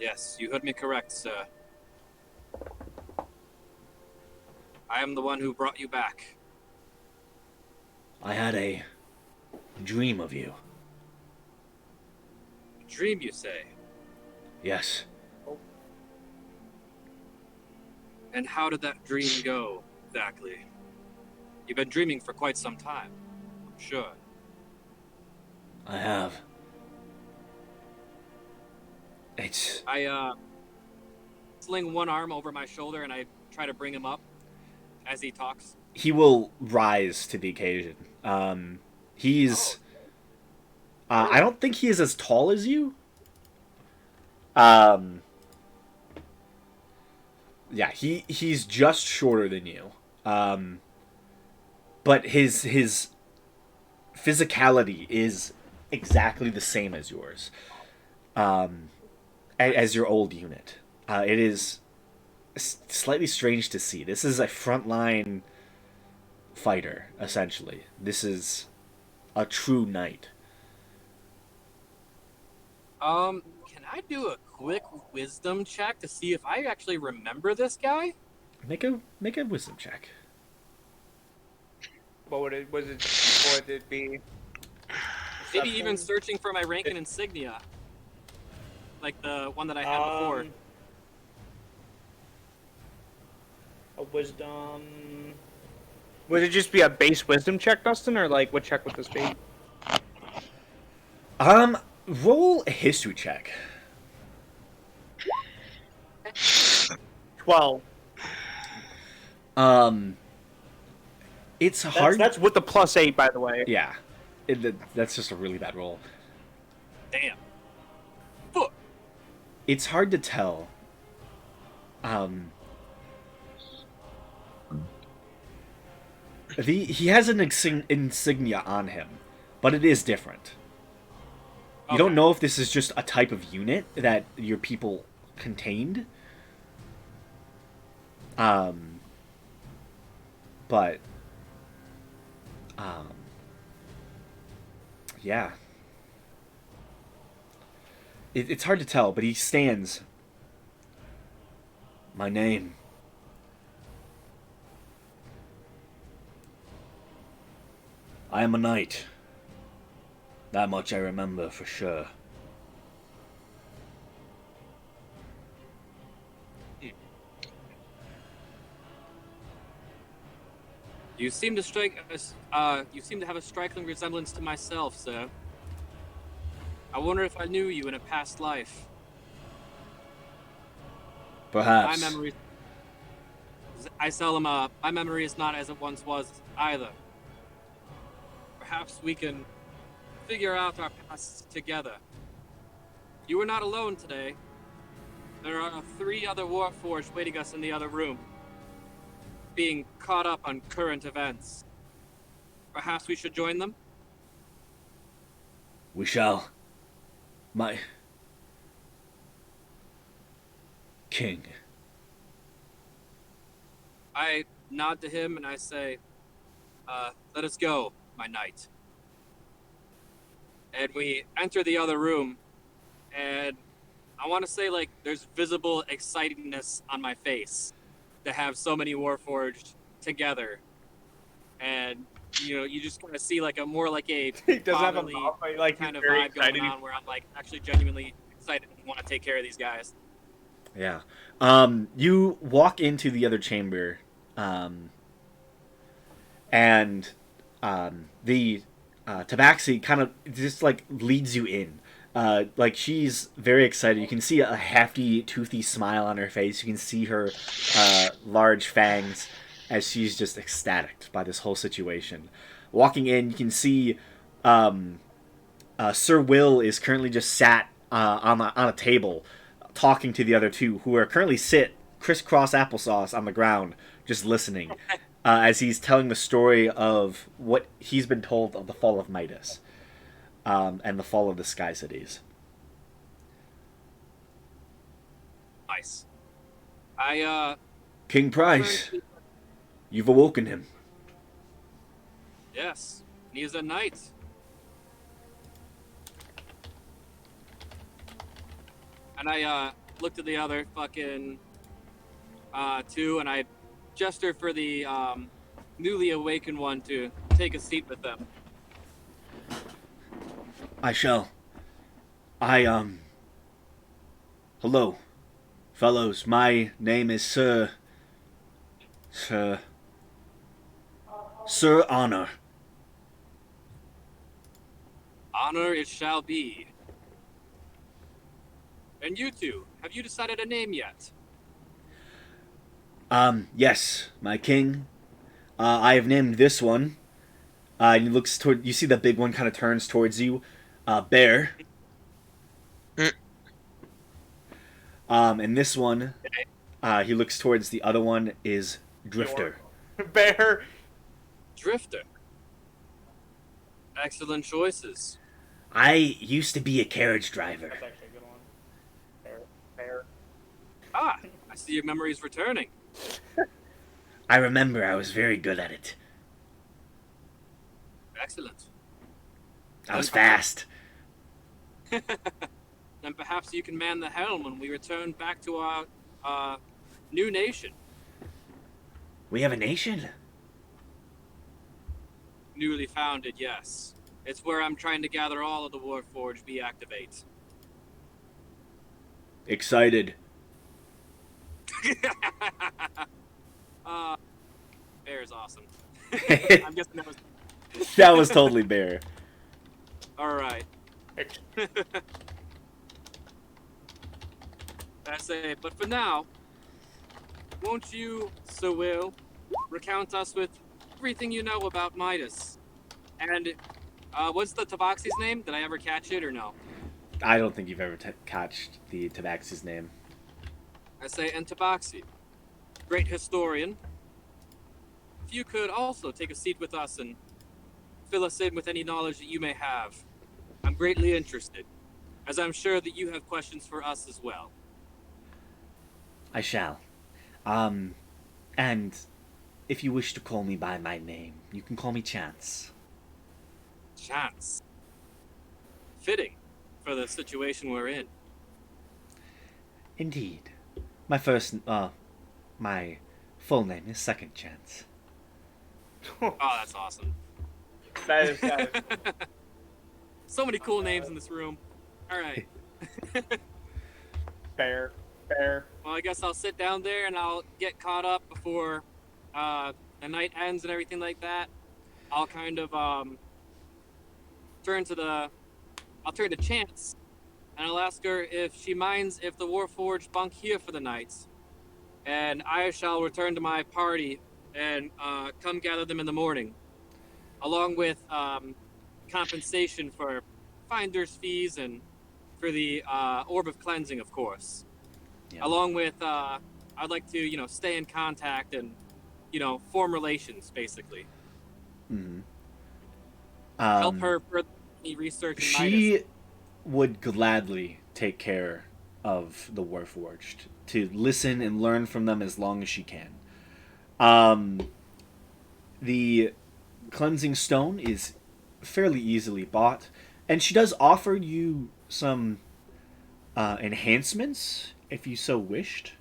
Speaker 6: Yes, you heard me correct, sir. I am the one who brought you back.
Speaker 1: I had a dream of you.
Speaker 6: Dream, you say?
Speaker 1: Yes.
Speaker 6: And how did that dream go, exactly? You've been dreaming for quite some time, I'm sure.
Speaker 1: I have. It's...
Speaker 6: I, sling one arm over my shoulder and I try to bring him up as he talks.
Speaker 1: He will rise to the occasion. He's... I don't think he is as tall as you. Yeah, he's just shorter than you. But his physicality is exactly the same as yours. as your old unit. It is slightly strange to see. This is a frontline fighter, essentially. This is a true knight.
Speaker 6: Can I do a quick wisdom check to see if I actually remember this guy?
Speaker 1: Make a wisdom check.
Speaker 2: What would it be?
Speaker 6: Maybe even searching for my rank and insignia, like the one that I had before.
Speaker 2: A wisdom. Would it just be a base wisdom check, Dustin, or like what check would this be?
Speaker 1: Roll a history check.
Speaker 2: 12.
Speaker 1: It's hard.
Speaker 2: That's with the +8, by the way.
Speaker 1: Yeah, that's just a really bad roll.
Speaker 6: Damn. Fuck.
Speaker 1: It's hard to tell. He has an insignia on him, but it is different. You don't know if this is just a type of unit that your people contained. But yeah. It's hard to tell, but he stands. My name. I am a knight. That much I remember for sure.
Speaker 6: You seem to have a striking resemblance to myself, sir. I wonder if I knew you in a past life.
Speaker 1: Perhaps.
Speaker 6: My memory. My memory is not as it once was either. Perhaps we can figure out our pasts together. You are not alone today. There are 3 other Warforged waiting us in the other room, being caught up on current events. Perhaps we should join them?
Speaker 1: We shall. My king.
Speaker 6: I nod to him and I say, let us go, my knight. And we enter the other room, and I want to say, like, there's visible excitingness on my face to have so many Warforged together. And, you just kind of see, like,
Speaker 2: He doesn't have a
Speaker 6: fatherly
Speaker 2: mouth, like,
Speaker 6: kind of
Speaker 2: very
Speaker 6: vibe
Speaker 2: excited.
Speaker 6: going on where I'm, like, actually genuinely excited and want to take care of these guys.
Speaker 1: Yeah. You walk into the other chamber, and the Tabaxi kind of just like leads you in. Like she's very excited. You can see a hefty, toothy smile on her face. You can see her large fangs as she's just ecstatic by this whole situation. Walking in, you can see Sir Will is currently just sat on a table talking to the other 2 who are currently sit crisscross applesauce on the ground just listening as he's telling the story of what he's been told of the fall of Midas and the fall of the Sky Cities.
Speaker 6: Nice.
Speaker 1: King Price, you've awoken him.
Speaker 6: Yes, he is a knight. And I looked at the other fucking 2, and I gesture for the newly awakened one to take a seat with them.
Speaker 1: I shall. Hello, fellows. My name is Sir Honor.
Speaker 6: Honor it shall be. And you 2, have you decided a name yet?
Speaker 1: Yes, my king. I have named this one. He looks toward. You see the big one kind of turns towards you. Bear. And this one, he looks towards the other one is Drifter.
Speaker 2: Bear.
Speaker 6: Drifter. Excellent choices.
Speaker 1: I used to be a carriage driver.
Speaker 2: That's actually a good one.
Speaker 6: see your memory's returning.
Speaker 1: I remember I was very good at it.
Speaker 6: Excellent.
Speaker 1: I was fast.
Speaker 6: Then perhaps you can man the helm when we return back to our new nation.
Speaker 1: We have a nation?
Speaker 6: Newly founded, yes. It's where I'm trying to gather all of the Warforged Activate.
Speaker 1: Excited.
Speaker 6: Bear is awesome.
Speaker 1: That
Speaker 6: I'm guessing that was...
Speaker 1: was totally Bear.
Speaker 6: Alright. That's it. But for now, won't you, Sir Will, recount us with everything you know about Midas? And what's the Tabaxi's name? Did I ever catch it or no?
Speaker 1: I don't think you've ever catched the Tabaxi's name.
Speaker 6: I say, and Tabaxi, great historian. If you could also take a seat with us and fill us in with any knowledge that you may have, I'm greatly interested, as I'm sure that you have questions for us as well.
Speaker 1: I shall. And if you wish to call me by my name, you can call me Chance.
Speaker 6: Chance. Fitting for the situation we're in.
Speaker 1: Indeed. My full name is Second Chance.
Speaker 6: Oh, that's awesome.
Speaker 2: That is
Speaker 6: So many cool names in this room. Alright.
Speaker 2: fair.
Speaker 6: Well, I guess I'll sit down there and I'll get caught up before the night ends and everything like that. I'll kind of turn to Chance and I'll ask her if she minds if the Warforged bunk here for the night. And I shall return to my party and come gather them in the morning, along with compensation for finder's fees and for the Orb of Cleansing, of course.
Speaker 1: Yeah.
Speaker 6: Along with, I'd like to, stay in contact and, form relations, basically.
Speaker 1: Mm-hmm.
Speaker 6: Help her for any research.
Speaker 1: She would gladly take care of the Warforged, to listen and learn from them as long as she can. The cleansing stone is fairly easily bought, and she does offer you some enhancements if you so wished.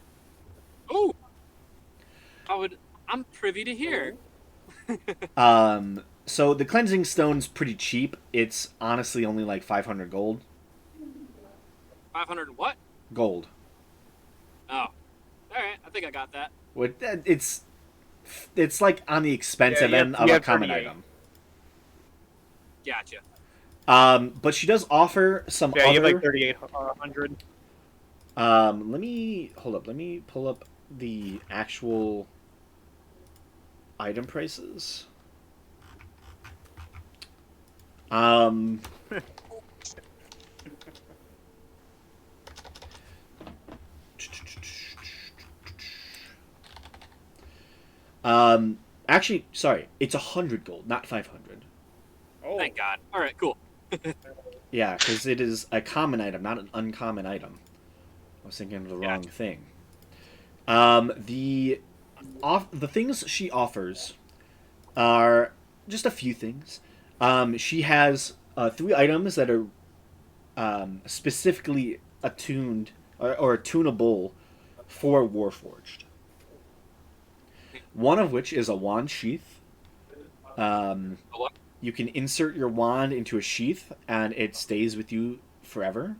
Speaker 6: Oh, I'm privy to hear.
Speaker 1: So the cleansing stone's pretty cheap. It's honestly only like 500 gold.
Speaker 6: 500 what?
Speaker 1: Gold.
Speaker 6: Oh, all right. I think I got that.
Speaker 1: It's like on the expensive end of a common
Speaker 2: 38.
Speaker 1: item.
Speaker 6: Gotcha.
Speaker 1: But she does offer some
Speaker 2: Yeah, you
Speaker 1: other.
Speaker 2: have like 3,800.
Speaker 1: Let me pull up the actual item prices. Actually, sorry, it's 100 gold, not 500.
Speaker 2: Oh,
Speaker 6: Thank God. All right, cool.
Speaker 1: Yeah, because it is a common item, not an uncommon item. I was thinking of the wrong thing. The things she offers are just a few things. She has 3 items that are specifically attuned or tunable for Warforged. One of which is a wand sheath. You can insert your wand into a sheath, and it stays with you forever.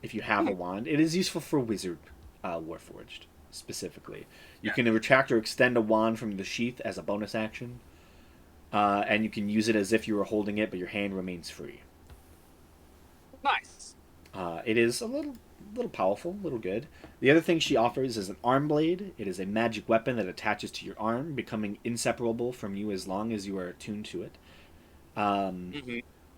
Speaker 1: If you have a wand, it is useful for wizard Warforged specifically. You can retract or extend a wand from the sheath as a bonus action, and you can use it as if you were holding it, but your hand remains free.
Speaker 6: Nice.
Speaker 1: It is a little powerful, little good. The other thing she offers is an arm blade. It is a magic weapon that attaches to your arm, becoming inseparable from you as long as you are attuned to it.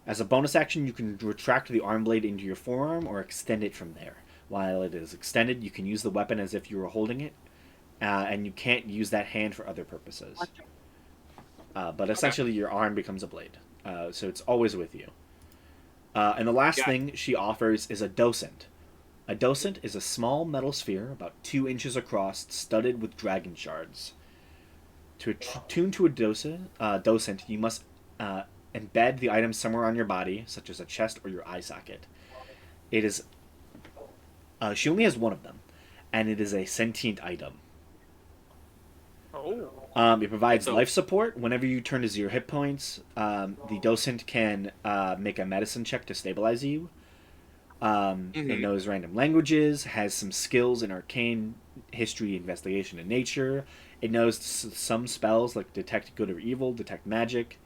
Speaker 1: As a bonus action, you can retract the arm blade into your forearm or extend it from there. While it is extended, you can use the weapon as if you were holding it, and you can't use that hand for other purposes. But essentially, your arm becomes a blade, so it's always with you. And the last thing she offers is a docent. A docent is a small metal sphere about 2 inches across, studded with dragon shards. To attune to a docent, you must embed the item somewhere on your body, such as a chest or your eye socket. It is. She only has one of them, and it is a sentient item.
Speaker 2: Oh.
Speaker 1: It provides life support whenever you turn to 0 hit points. The docent can make a medicine check to stabilize you. It knows random languages, has some skills in arcane, history, investigation, and nature. It knows some spells like detect good or evil, detect magic,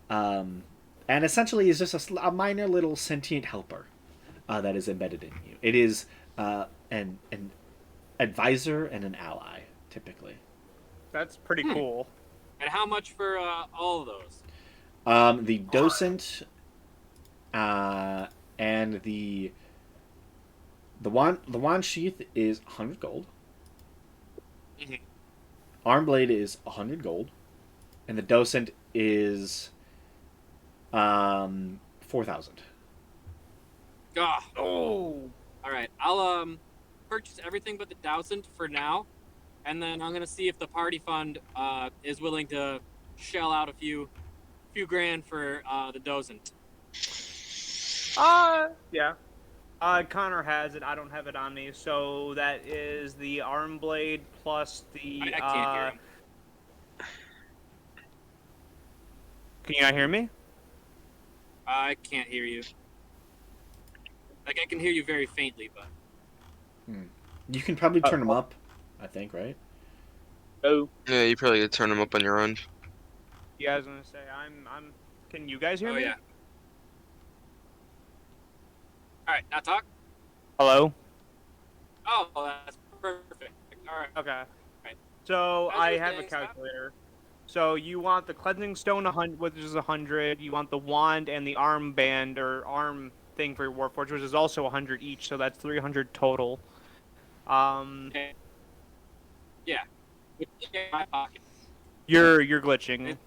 Speaker 1: and essentially is just a minor little sentient helper that is embedded in you. It is an advisor and an ally, typically.
Speaker 2: That's pretty cool.
Speaker 6: And how much for all of those?
Speaker 1: The docent and the wand sheath is 100 gold. Arm blade is 100 gold, and the docent is 4,000.
Speaker 6: Ah,
Speaker 2: Oh.
Speaker 6: all right. I'll purchase everything but the docent for now, and then I'm gonna see if the party fund is willing to shell out a few grand for the docent.
Speaker 2: Yeah. Connor has it. I don't have it on me. So that is the arm blade plus the.
Speaker 6: I can't hear him.
Speaker 2: Can you not hear me?
Speaker 6: I can't hear you. Like, I can hear you very faintly, but...
Speaker 1: You can probably turn them up, I think, right?
Speaker 2: Oh.
Speaker 3: Yeah, you probably could turn them up on your end.
Speaker 2: Yeah, I was gonna say I'm. Can you guys hear
Speaker 6: Oh,
Speaker 2: me?
Speaker 6: yeah. Alright, now talk.
Speaker 2: Hello.
Speaker 6: Oh, that's perfect. Alright.
Speaker 2: Okay.
Speaker 6: Right.
Speaker 2: So
Speaker 6: How's
Speaker 2: I
Speaker 6: your
Speaker 2: have a
Speaker 6: thing, Scott?
Speaker 2: calculator. So you want the cleansing stone 100, which is 100. You want the wand and the arm band or arm thing for your warforged, which is also 100 each. So that's 300 total.
Speaker 6: Okay. Yeah. It's in my pocket.
Speaker 2: You're glitching.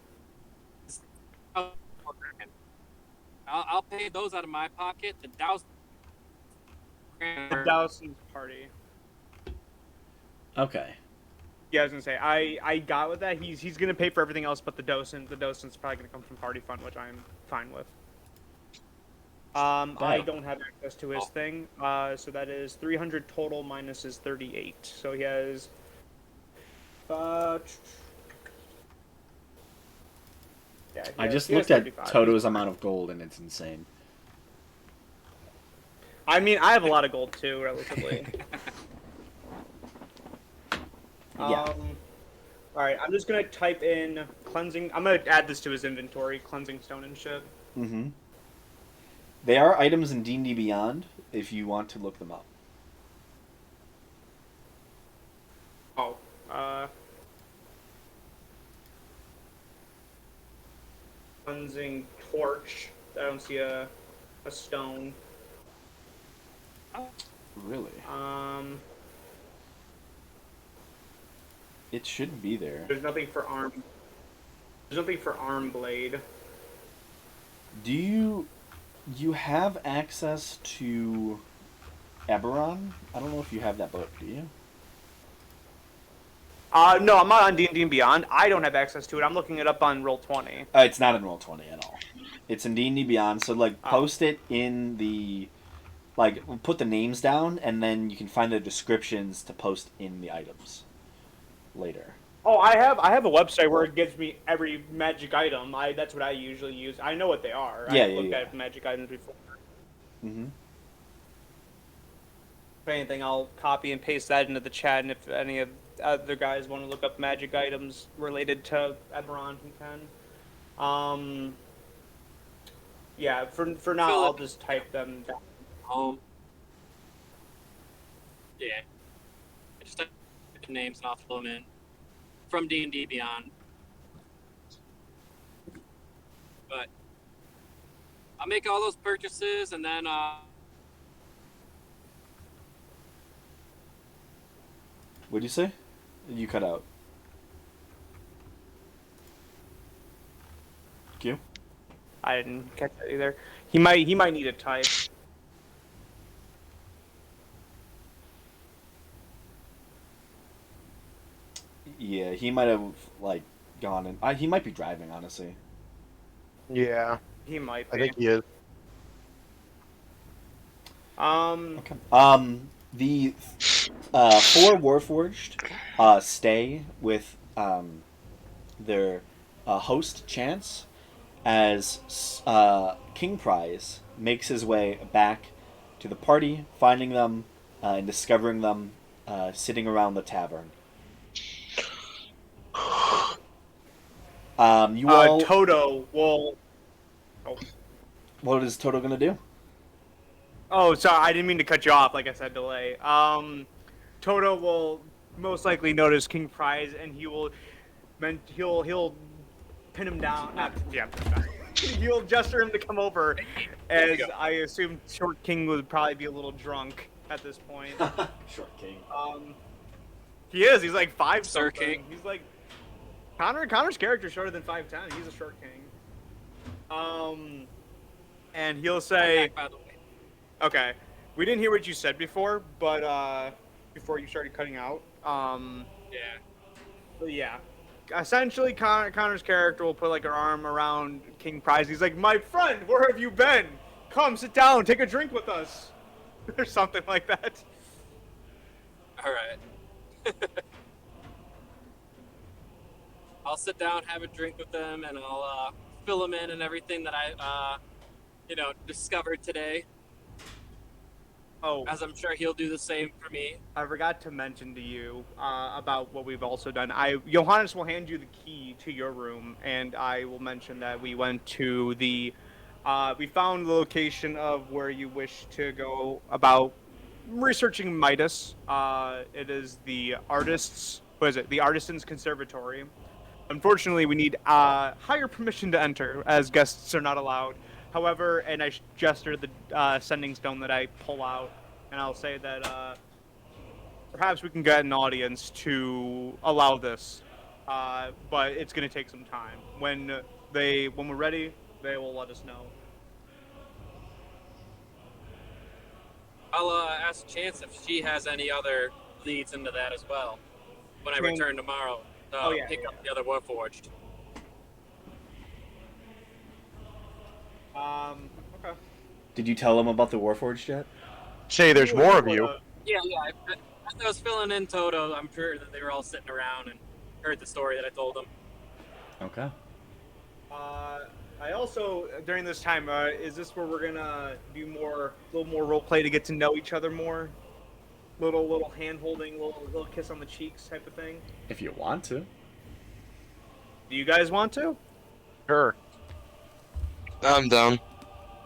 Speaker 6: I'll pay those out of my pocket. The douse.
Speaker 2: The Dowson's party.
Speaker 1: Okay.
Speaker 2: Yeah, I was gonna say I got with that. He's gonna pay for everything else but the docent. The docent's probably gonna come from party fund, which I'm fine with. I don't have access to his thing, so that is 300 total minus his 38. So he has. Yeah,
Speaker 1: I just
Speaker 2: he has
Speaker 1: looked at
Speaker 2: 35.
Speaker 1: Toto's amount of gold, and it's insane.
Speaker 2: I mean, I have a lot of gold too, relatively.
Speaker 1: Yeah.
Speaker 2: All right, I'm just gonna type in cleansing. I'm gonna add this to his inventory, cleansing stone and shit.
Speaker 1: Mm-hmm. They are items in D&D Beyond, if you want to look them up.
Speaker 2: Oh, cleansing torch. I don't see a stone.
Speaker 1: Really? It should be there.
Speaker 2: There's nothing for arm. There's nothing for arm blade.
Speaker 1: Do you have access to Eberron? I don't know if you have that book, do you?
Speaker 2: No, I'm not on D&D and Beyond. I don't have access to it. I'm looking it up on Roll20.
Speaker 1: It's not in Roll20 at all. It's in D&D Beyond, so post it in the put the names down, and then you can find the descriptions to post in the items later.
Speaker 2: Oh, I have a website where it gives me every magic item. That's what I usually use. I know what they are.
Speaker 1: Yeah,
Speaker 2: I've looked at
Speaker 1: yeah.
Speaker 2: magic items before.
Speaker 1: Mm-hmm.
Speaker 2: If anything, I'll copy and paste that into the chat, and if any of other guys want to look up magic items related to Eberron, he can. Yeah, for now, I'll just type them down.
Speaker 6: Yeah. Just type the names and I'll throw them in. From D&D Beyond. But I'll make all those purchases and then
Speaker 1: What'd you say? You cut out. Q?
Speaker 2: I didn't catch that either. He might need a type.
Speaker 1: Yeah, he might have like gone and he might be driving. Honestly.
Speaker 5: Yeah,
Speaker 2: He might
Speaker 5: I
Speaker 2: be.
Speaker 5: think he is.
Speaker 1: Okay. The four Warforged stay with their host Chance as King Prize makes his way back to the party, finding them and discovering them sitting around the tavern. You all.
Speaker 2: Toto will.
Speaker 1: What is Toto gonna do?
Speaker 2: Oh, sorry, I didn't mean to cut you off. Like I said, delay. Toto will most likely notice King Prize, and he'll pin him down. He'll gesture him to come over, as I assume Short King would probably be a little drunk at this point.
Speaker 1: Short King.
Speaker 2: He is. He's like 5'.
Speaker 6: Sir King.
Speaker 2: He's like Connor's character shorter than 5'10". He's a short king. And he'll say,
Speaker 6: By the way.
Speaker 2: okay, we didn't hear what you said before, but before you started cutting out.
Speaker 6: Yeah.
Speaker 2: But yeah. Essentially, Connor's character will put like her arm around King Prize. He's like, my friend, where have you been? Come, sit down, take a drink with us. Or something like that.
Speaker 6: All right. I'll sit down, have a drink with them, and I'll fill them in and everything that I, discovered today.
Speaker 2: Oh,
Speaker 6: As I'm sure he'll do the same for me.
Speaker 2: I forgot to mention to you about what we've also done. Johannes will hand you the key to your room, and I will mention that we went to the. We found the location of where you wish to go about researching Midas. It is the artists. What is it? The Artisans Conservatory. Unfortunately, we need higher permission to enter, as guests are not allowed. However, and I gesture the sending stone that I pull out, and I'll say that perhaps we can get an audience to allow this, but it's going to take some time. When we're ready, they will let us know.
Speaker 6: I'll ask Chance if she has any other leads into that as well. When I return tomorrow, pick up the other Warforged.
Speaker 2: Okay.
Speaker 1: Did you tell him about the Warforged yet?
Speaker 5: Say, there's more of you.
Speaker 6: Yeah. As I was filling in Toto, I'm sure that they were all sitting around and heard the story that I told them.
Speaker 1: Okay.
Speaker 2: I also, during this time, is this where we're gonna do a little more role play to get to know each other more? Little hand holding, little kiss on the cheeks type of thing.
Speaker 1: If you want to.
Speaker 2: Do you guys want to?
Speaker 5: Sure.
Speaker 3: I'm down.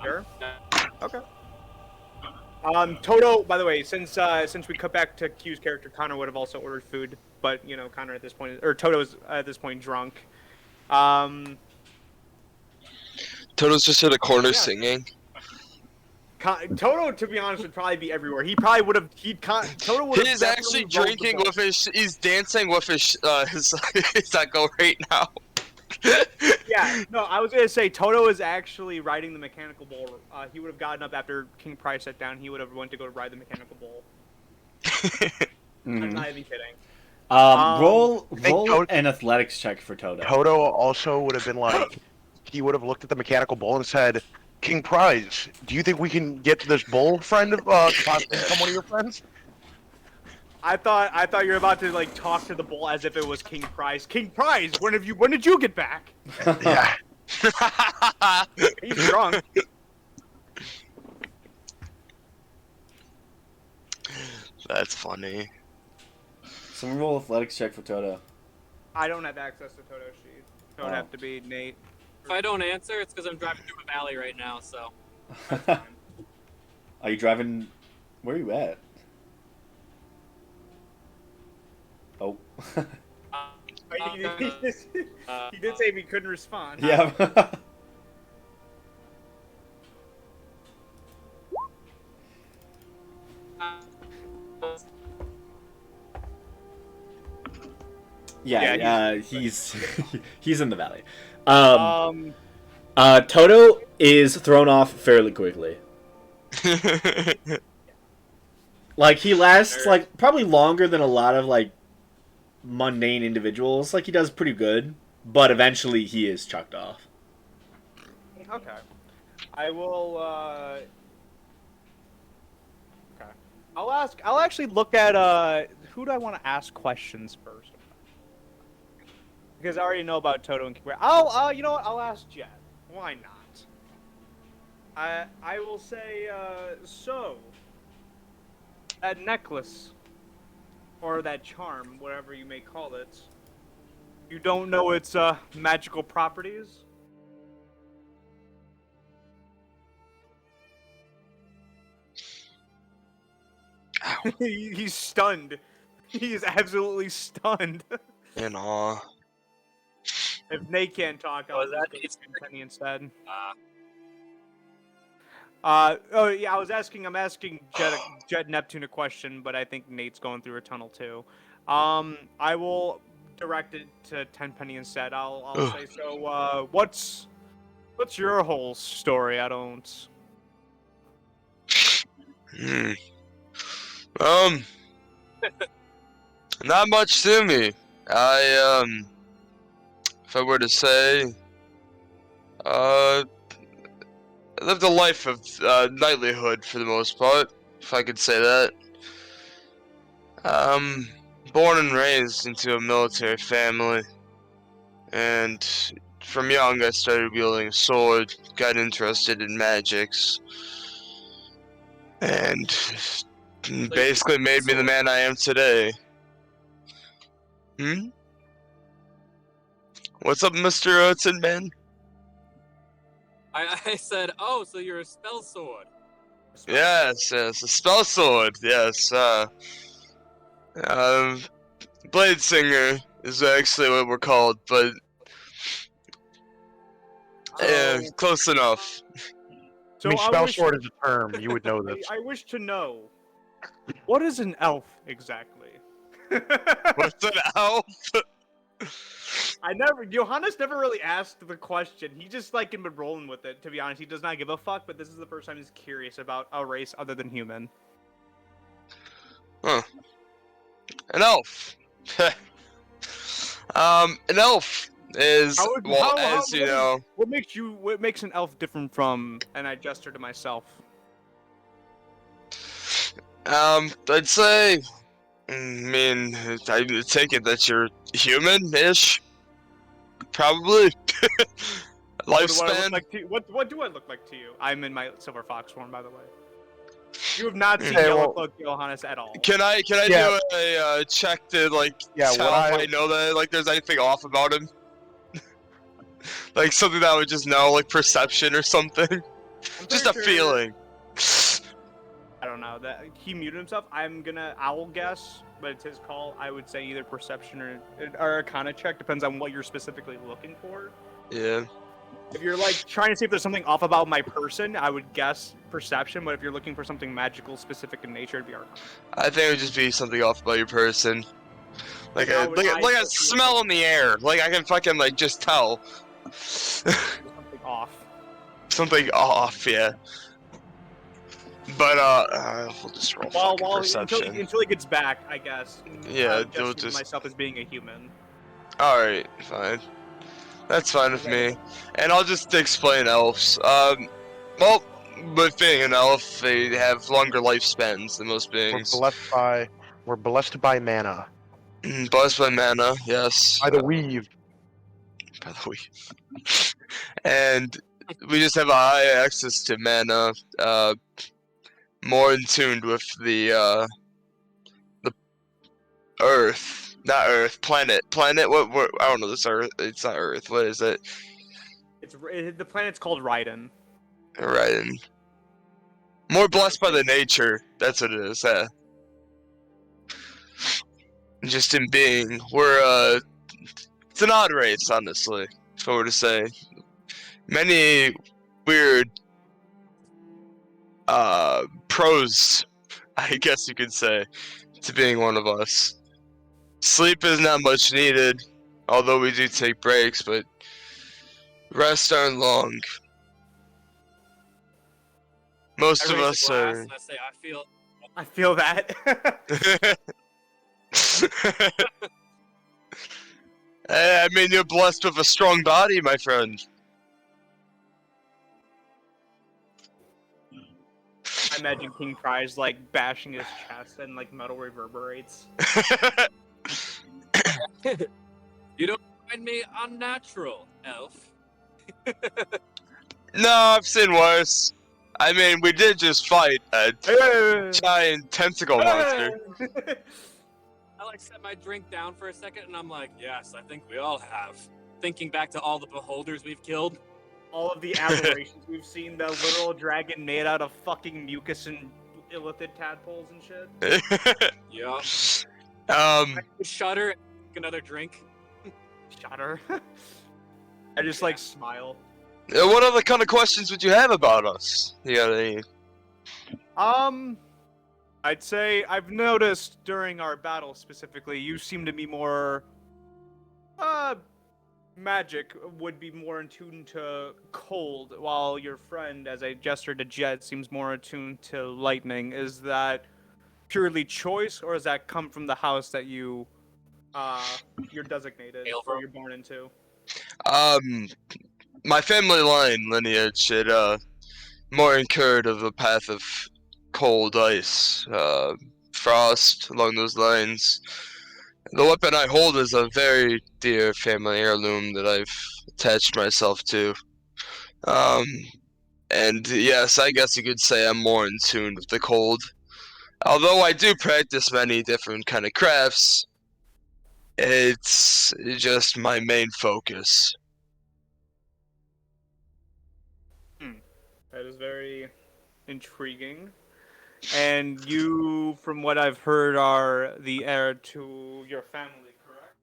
Speaker 2: Sure. Okay. Toto, by the way, since we cut back to Q's character, Connor would have also ordered food, but Connor at this point, or Toto's at this point drunk.
Speaker 3: Toto's just at a corner singing.
Speaker 2: Toto, to be honest, would probably be everywhere. He probably would have. Toto would have.
Speaker 3: He's actually drinking with his. He's dancing with his Echo right now.
Speaker 2: Yeah, no, I was gonna say Toto is actually riding the mechanical bull. He would have gotten up after King Price sat down. He would have went to go ride the mechanical bull. I'm not even kidding.
Speaker 1: Roll
Speaker 5: Toto-
Speaker 1: an athletics check for Toto.
Speaker 5: Toto also would have been like, he would have looked at the mechanical bull and said, King Prize, do you think we can get this bull friend to possibly become one of your friends?
Speaker 2: I thought you were about to like talk to the bull as if it was King Prize. King Prize, when did you get back?
Speaker 5: Yeah.
Speaker 2: He's drunk.
Speaker 3: That's funny.
Speaker 1: Someone roll athletics check for Toto.
Speaker 2: I don't have access to Toto's sheet. So it would have to be Nate.
Speaker 6: If I don't answer, it's because I'm driving through a valley right now, so.
Speaker 1: Are you driving? Where are you at? Oh.
Speaker 2: He did say we couldn't respond.
Speaker 1: Yeah. Yeah, he's he's in the valley. Toto is thrown off fairly quickly. Like he lasts like probably longer than a lot of like mundane individuals. Like, he does pretty good, but eventually he is chucked off.
Speaker 2: Okay. I will. Okay. I'll actually look at who do I want to ask questions first? Because I already know about Toto and Kikura. You know what? I'll ask Jet. Why not? I will say, so that necklace or that charm, whatever you may call it, you don't know its magical properties? He's stunned. He is absolutely stunned.
Speaker 3: In awe.
Speaker 2: If Nate can't talk, I'll just go to Penny instead. Oh yeah, I'm asking Jet Neptune a question, but I think Nate's going through a tunnel too. I will direct it to Tenpenny instead. I'll say, so what's your whole story? I don't.
Speaker 3: Not much to me. If I were to say, I lived a life of knightlyhood for the most part, if I could say that. Born and raised into a military family, and from young I started wielding a sword, got interested in magics, and basically made me the man I am today. What's up, Mr. Tin Man?
Speaker 6: I said, oh, so you're a spell sword.
Speaker 3: Yes, a spell sword, yes. Blade Singer is actually what we're called, but yeah, close enough.
Speaker 5: I mean, spell sword is a term. You would know this.
Speaker 2: I wish to know, what is an elf exactly?
Speaker 3: What's an elf?
Speaker 2: Johannes never really asked the question. He just like been rolling with it. To be honest, he does not give a fuck. But this is the first time he's curious about a race other than human.
Speaker 3: Huh. An elf. An elf is you know.
Speaker 2: What makes an elf different from? And I gesture to myself.
Speaker 3: I'd say. I mean, I take it that you're human-ish. Probably. Lifespan.
Speaker 2: What do I look like to you? I'm in my silver fox form, by the way. You have not seen Yellowcloak Johannes at all.
Speaker 3: Can I do a check to tell if I know that there's anything off about him? Like something that I would just know, like perception or something. Just a feeling.
Speaker 2: I don't know. That he muted himself. I'll guess, but it's his call. I would say either perception or Arcana check. Depends on what you're specifically looking for.
Speaker 3: Yeah.
Speaker 2: If you're trying to see if there's something off about my person, I would guess perception. But if you're looking for something magical, specific in nature, it'd be Arcana.
Speaker 3: I think it would just be something off about your person. Like a smell in the air. Like I can fucking just tell.
Speaker 2: Something off.
Speaker 3: Something off, yeah. But we'll just roll perception.
Speaker 2: Until he gets back, I guess.
Speaker 3: Yeah,
Speaker 2: I'll just myself as being a human.
Speaker 3: Alright, fine. That's fine with me. And I'll just explain elves. Well, with being an elf, they have longer lifespans than most beings.
Speaker 5: We're blessed by mana.
Speaker 3: Blessed by mana, yes.
Speaker 5: By the weave.
Speaker 3: By the weave. And we just have a high access to mana, more in tune with the Earth, not Earth, planet. What? I don't know this Earth. It's not Earth. What is it?
Speaker 2: The planet's called Raiden.
Speaker 3: Raiden. More blessed by the nature. That's what it is. Just in being, we're it's an odd race, honestly. If I were to say, many weird pros, I guess you could say, to being one of us. Sleep is not much needed, although we do take breaks, but rest aren't long. Most of us are.
Speaker 6: I say,
Speaker 2: I feel that.
Speaker 3: I mean, you're blessed with a strong body, my friend.
Speaker 2: I imagine King Prize like bashing his chest and like metal reverberates.
Speaker 6: You don't find me unnatural, elf.
Speaker 3: No, I've seen worse. I mean, we did just fight a giant tentacle monster.
Speaker 6: I like set my drink down for a second, and I'm like, yes, I think we all have. Thinking back to all the beholders we've killed.
Speaker 2: All of the aberrations we've seen, the literal dragon made out of fucking mucus and illithid tadpoles and shit.
Speaker 6: Yeah.
Speaker 3: Um,
Speaker 6: Shudder, take another drink.
Speaker 2: Shudder. I just like smile.
Speaker 3: what other kind of questions would you have about us? You got any?
Speaker 2: I'd say I've noticed during our battle specifically, you seem to be more, magic would be more attuned to cold, while your friend, as I gestured to Jet, seems more attuned to lightning. Is that purely choice, or does that come from the house that you're designated, or you're born into?
Speaker 3: My family line lineage, it, more incurred of the path of cold, ice, frost, along those lines. The weapon I hold is a very dear family heirloom that I've attached myself to. And yes, I guess you could say I'm more in tune with the cold. Although I do practice many different kind of crafts, it's just my main focus.
Speaker 2: That is very intriguing. And you, from what I've heard, are the heir to your family, correct?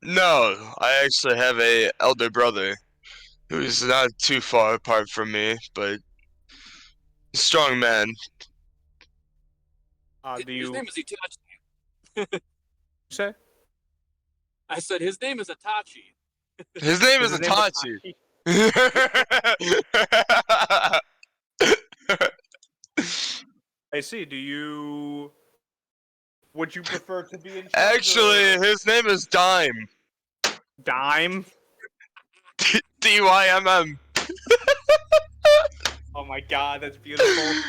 Speaker 3: No, I actually have a elder brother who's not too far apart from me, but a strong man.
Speaker 2: Do
Speaker 6: His
Speaker 2: you
Speaker 6: name is Itachi.
Speaker 2: say?
Speaker 6: I said his name is Itachi.
Speaker 3: His name is
Speaker 2: His name
Speaker 3: Itachi.
Speaker 2: I see. Would you prefer to be in charge?
Speaker 3: Actually, his name is Dime.
Speaker 2: Dime?
Speaker 3: D-Y-M-M.
Speaker 2: Oh my god, that's beautiful.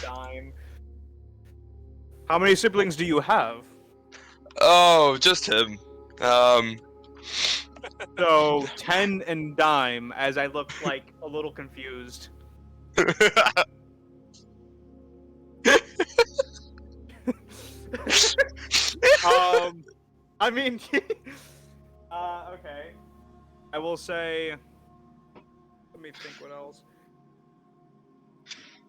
Speaker 2: Dime. How many siblings do you have?
Speaker 3: Oh, just him.
Speaker 2: So, 10 and Dime, as I look like a little confused. I mean, okay. I will say, let me think what else.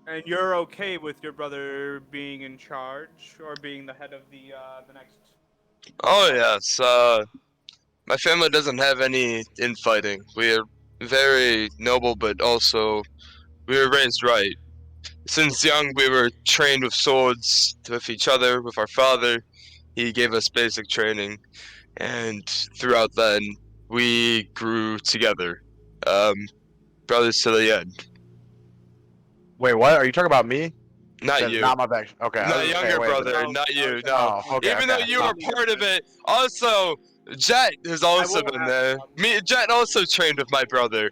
Speaker 2: And you're okay with your brother being in charge, or being the head of the next...
Speaker 3: Oh, yes, my family doesn't have any infighting. We are very noble, but also, we were raised right. Since young, we were trained with swords, with each other, with our father. He gave us basic training, and throughout then, we grew together. Brothers to the end.
Speaker 5: Wait, what? Are you talking about me?
Speaker 3: Not
Speaker 5: That's
Speaker 3: you.
Speaker 5: not my back. Okay. I
Speaker 3: Not
Speaker 5: was gonna say,
Speaker 3: younger
Speaker 5: wait,
Speaker 3: brother,
Speaker 2: no.
Speaker 3: not you, no.
Speaker 5: Oh, okay.
Speaker 3: Even though you were
Speaker 2: okay.
Speaker 3: part of it, also, Jet has also
Speaker 2: won't
Speaker 3: been
Speaker 2: ask
Speaker 3: there.
Speaker 2: about
Speaker 3: Jet also trained with my brother.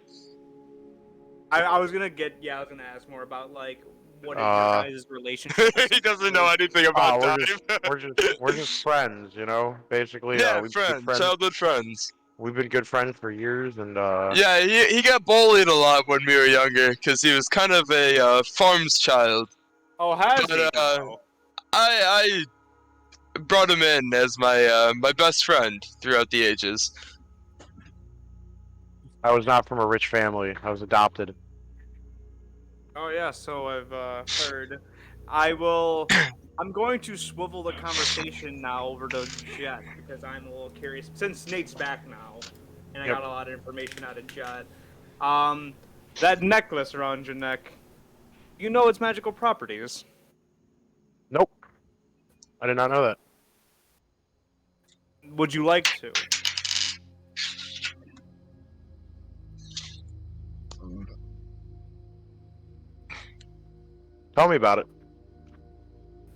Speaker 2: I was gonna ask more about, like, what is your guys' relationship?
Speaker 3: He doesn't know anything about
Speaker 5: we're
Speaker 3: time.
Speaker 5: we're just friends, you know. Basically,
Speaker 3: Yeah,
Speaker 5: we've been good
Speaker 3: friends, childhood friends.
Speaker 5: We've been good friends for years, and
Speaker 3: Yeah, he got bullied a lot when we were younger because he was kind of a farm's child.
Speaker 2: Oh, has
Speaker 3: But,
Speaker 2: he now?
Speaker 3: I brought him in as my best friend throughout the ages.
Speaker 5: I was not from a rich family. I was adopted.
Speaker 2: Oh yeah, so I've heard. I'm going to swivel the conversation now over to Jet because I'm a little curious. Since Nate's back now, and I
Speaker 5: Yep.
Speaker 2: got a lot of information out of Jet. That necklace around your neck, you know its magical properties.
Speaker 5: Nope. I did not know that.
Speaker 2: Would you like to?
Speaker 5: Tell me about it.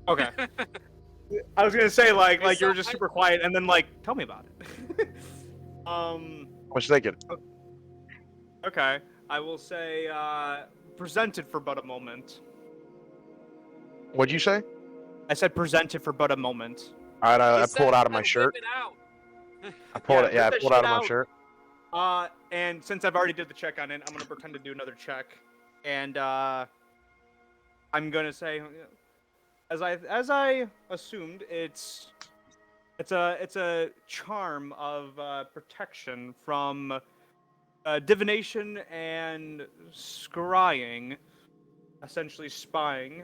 Speaker 2: Okay. I was gonna say like you were
Speaker 6: So
Speaker 2: just
Speaker 6: I-
Speaker 2: super quiet, and then like tell me about it.
Speaker 5: I was thinking.
Speaker 2: Okay, I will say presented for but a moment.
Speaker 5: What'd you say?
Speaker 2: I said presented for but a moment.
Speaker 5: All right,
Speaker 6: He
Speaker 5: I
Speaker 6: said
Speaker 5: pulled
Speaker 6: he
Speaker 5: out of my
Speaker 6: said
Speaker 5: shirt.
Speaker 6: whip it out.
Speaker 5: I pulled it. Yeah, I
Speaker 2: whip that
Speaker 5: pulled out
Speaker 2: shit
Speaker 5: of my
Speaker 2: out.
Speaker 5: shirt.
Speaker 2: And since I've already did the check on it, I'm gonna pretend to do another check, and I'm gonna say, as I assumed, it's a charm of protection from divination and scrying, essentially spying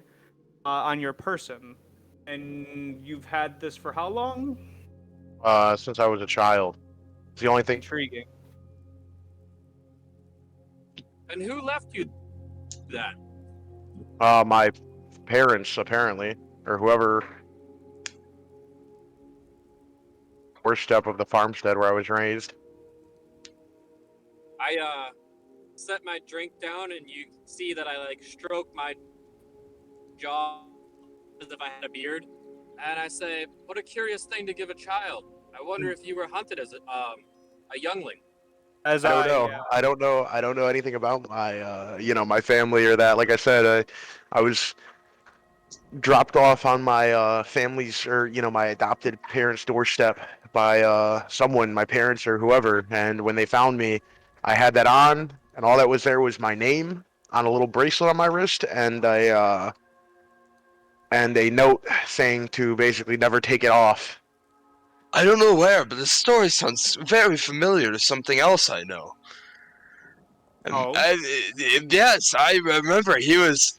Speaker 2: on your person. And you've had this for how long?
Speaker 5: Since I was a child. It's the only thing.
Speaker 2: Intriguing.
Speaker 6: And who left you that?
Speaker 5: My parents apparently, or whoever. Worst step of the farmstead where I was raised.
Speaker 6: I set my drink down, and you see that I like stroke my jaw as if I had a beard, and I say, "What a curious thing to give a child. I wonder if you were hunted as a youngling."
Speaker 2: As
Speaker 5: I don't know.
Speaker 2: yeah.
Speaker 5: I don't know. I don't know anything about my, my family or that. Like I said, I was dropped off on my family's or my adopted parents' doorstep by someone, my parents or whoever. And when they found me, I had that on, and all that was there was my name on a little bracelet on my wrist, and a note saying to basically never take it off.
Speaker 3: I don't know where, but this story sounds very familiar to something else I know.
Speaker 2: Oh.
Speaker 3: Yes, I remember he was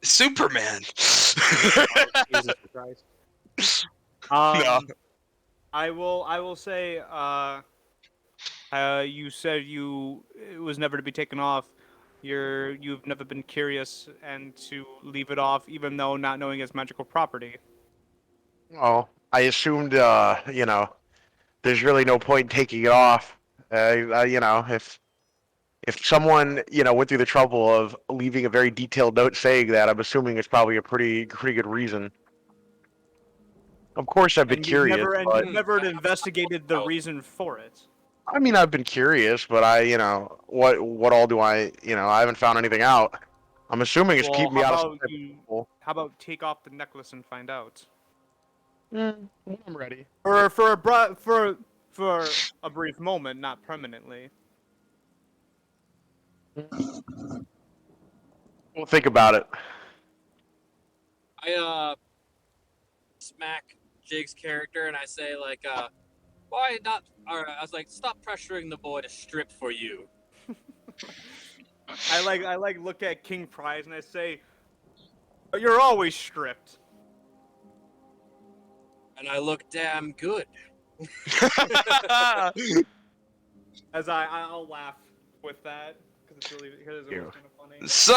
Speaker 3: Superman.
Speaker 2: Jesus Christ.
Speaker 3: No.
Speaker 2: I will say, you said it was never to be taken off. You've never been curious and to leave it off, even though not knowing its magical property.
Speaker 5: Oh, I assumed, there's really no point in taking it off. If someone, went through the trouble of leaving a very detailed note saying that, I'm assuming it's probably a pretty good reason. Of course, I've been
Speaker 2: And
Speaker 5: curious, but
Speaker 2: you've never investigated the reason for it.
Speaker 5: I mean, I've been curious, but what all do I haven't found anything out. I'm assuming it's keeping me out of some type of trouble.
Speaker 2: How about take off the necklace and find out?
Speaker 5: I'm ready.
Speaker 2: For a brief moment, not permanently.
Speaker 5: We'll think about it.
Speaker 6: I smack Jake's character, and I say like, "Why not?" Or I was like, "Stop pressuring the boy to strip for you."
Speaker 2: I look at King Prize and I say, "You're always stripped."
Speaker 6: And I look damn good.
Speaker 2: As I'll laugh with that because it's really kind of funny.
Speaker 3: So,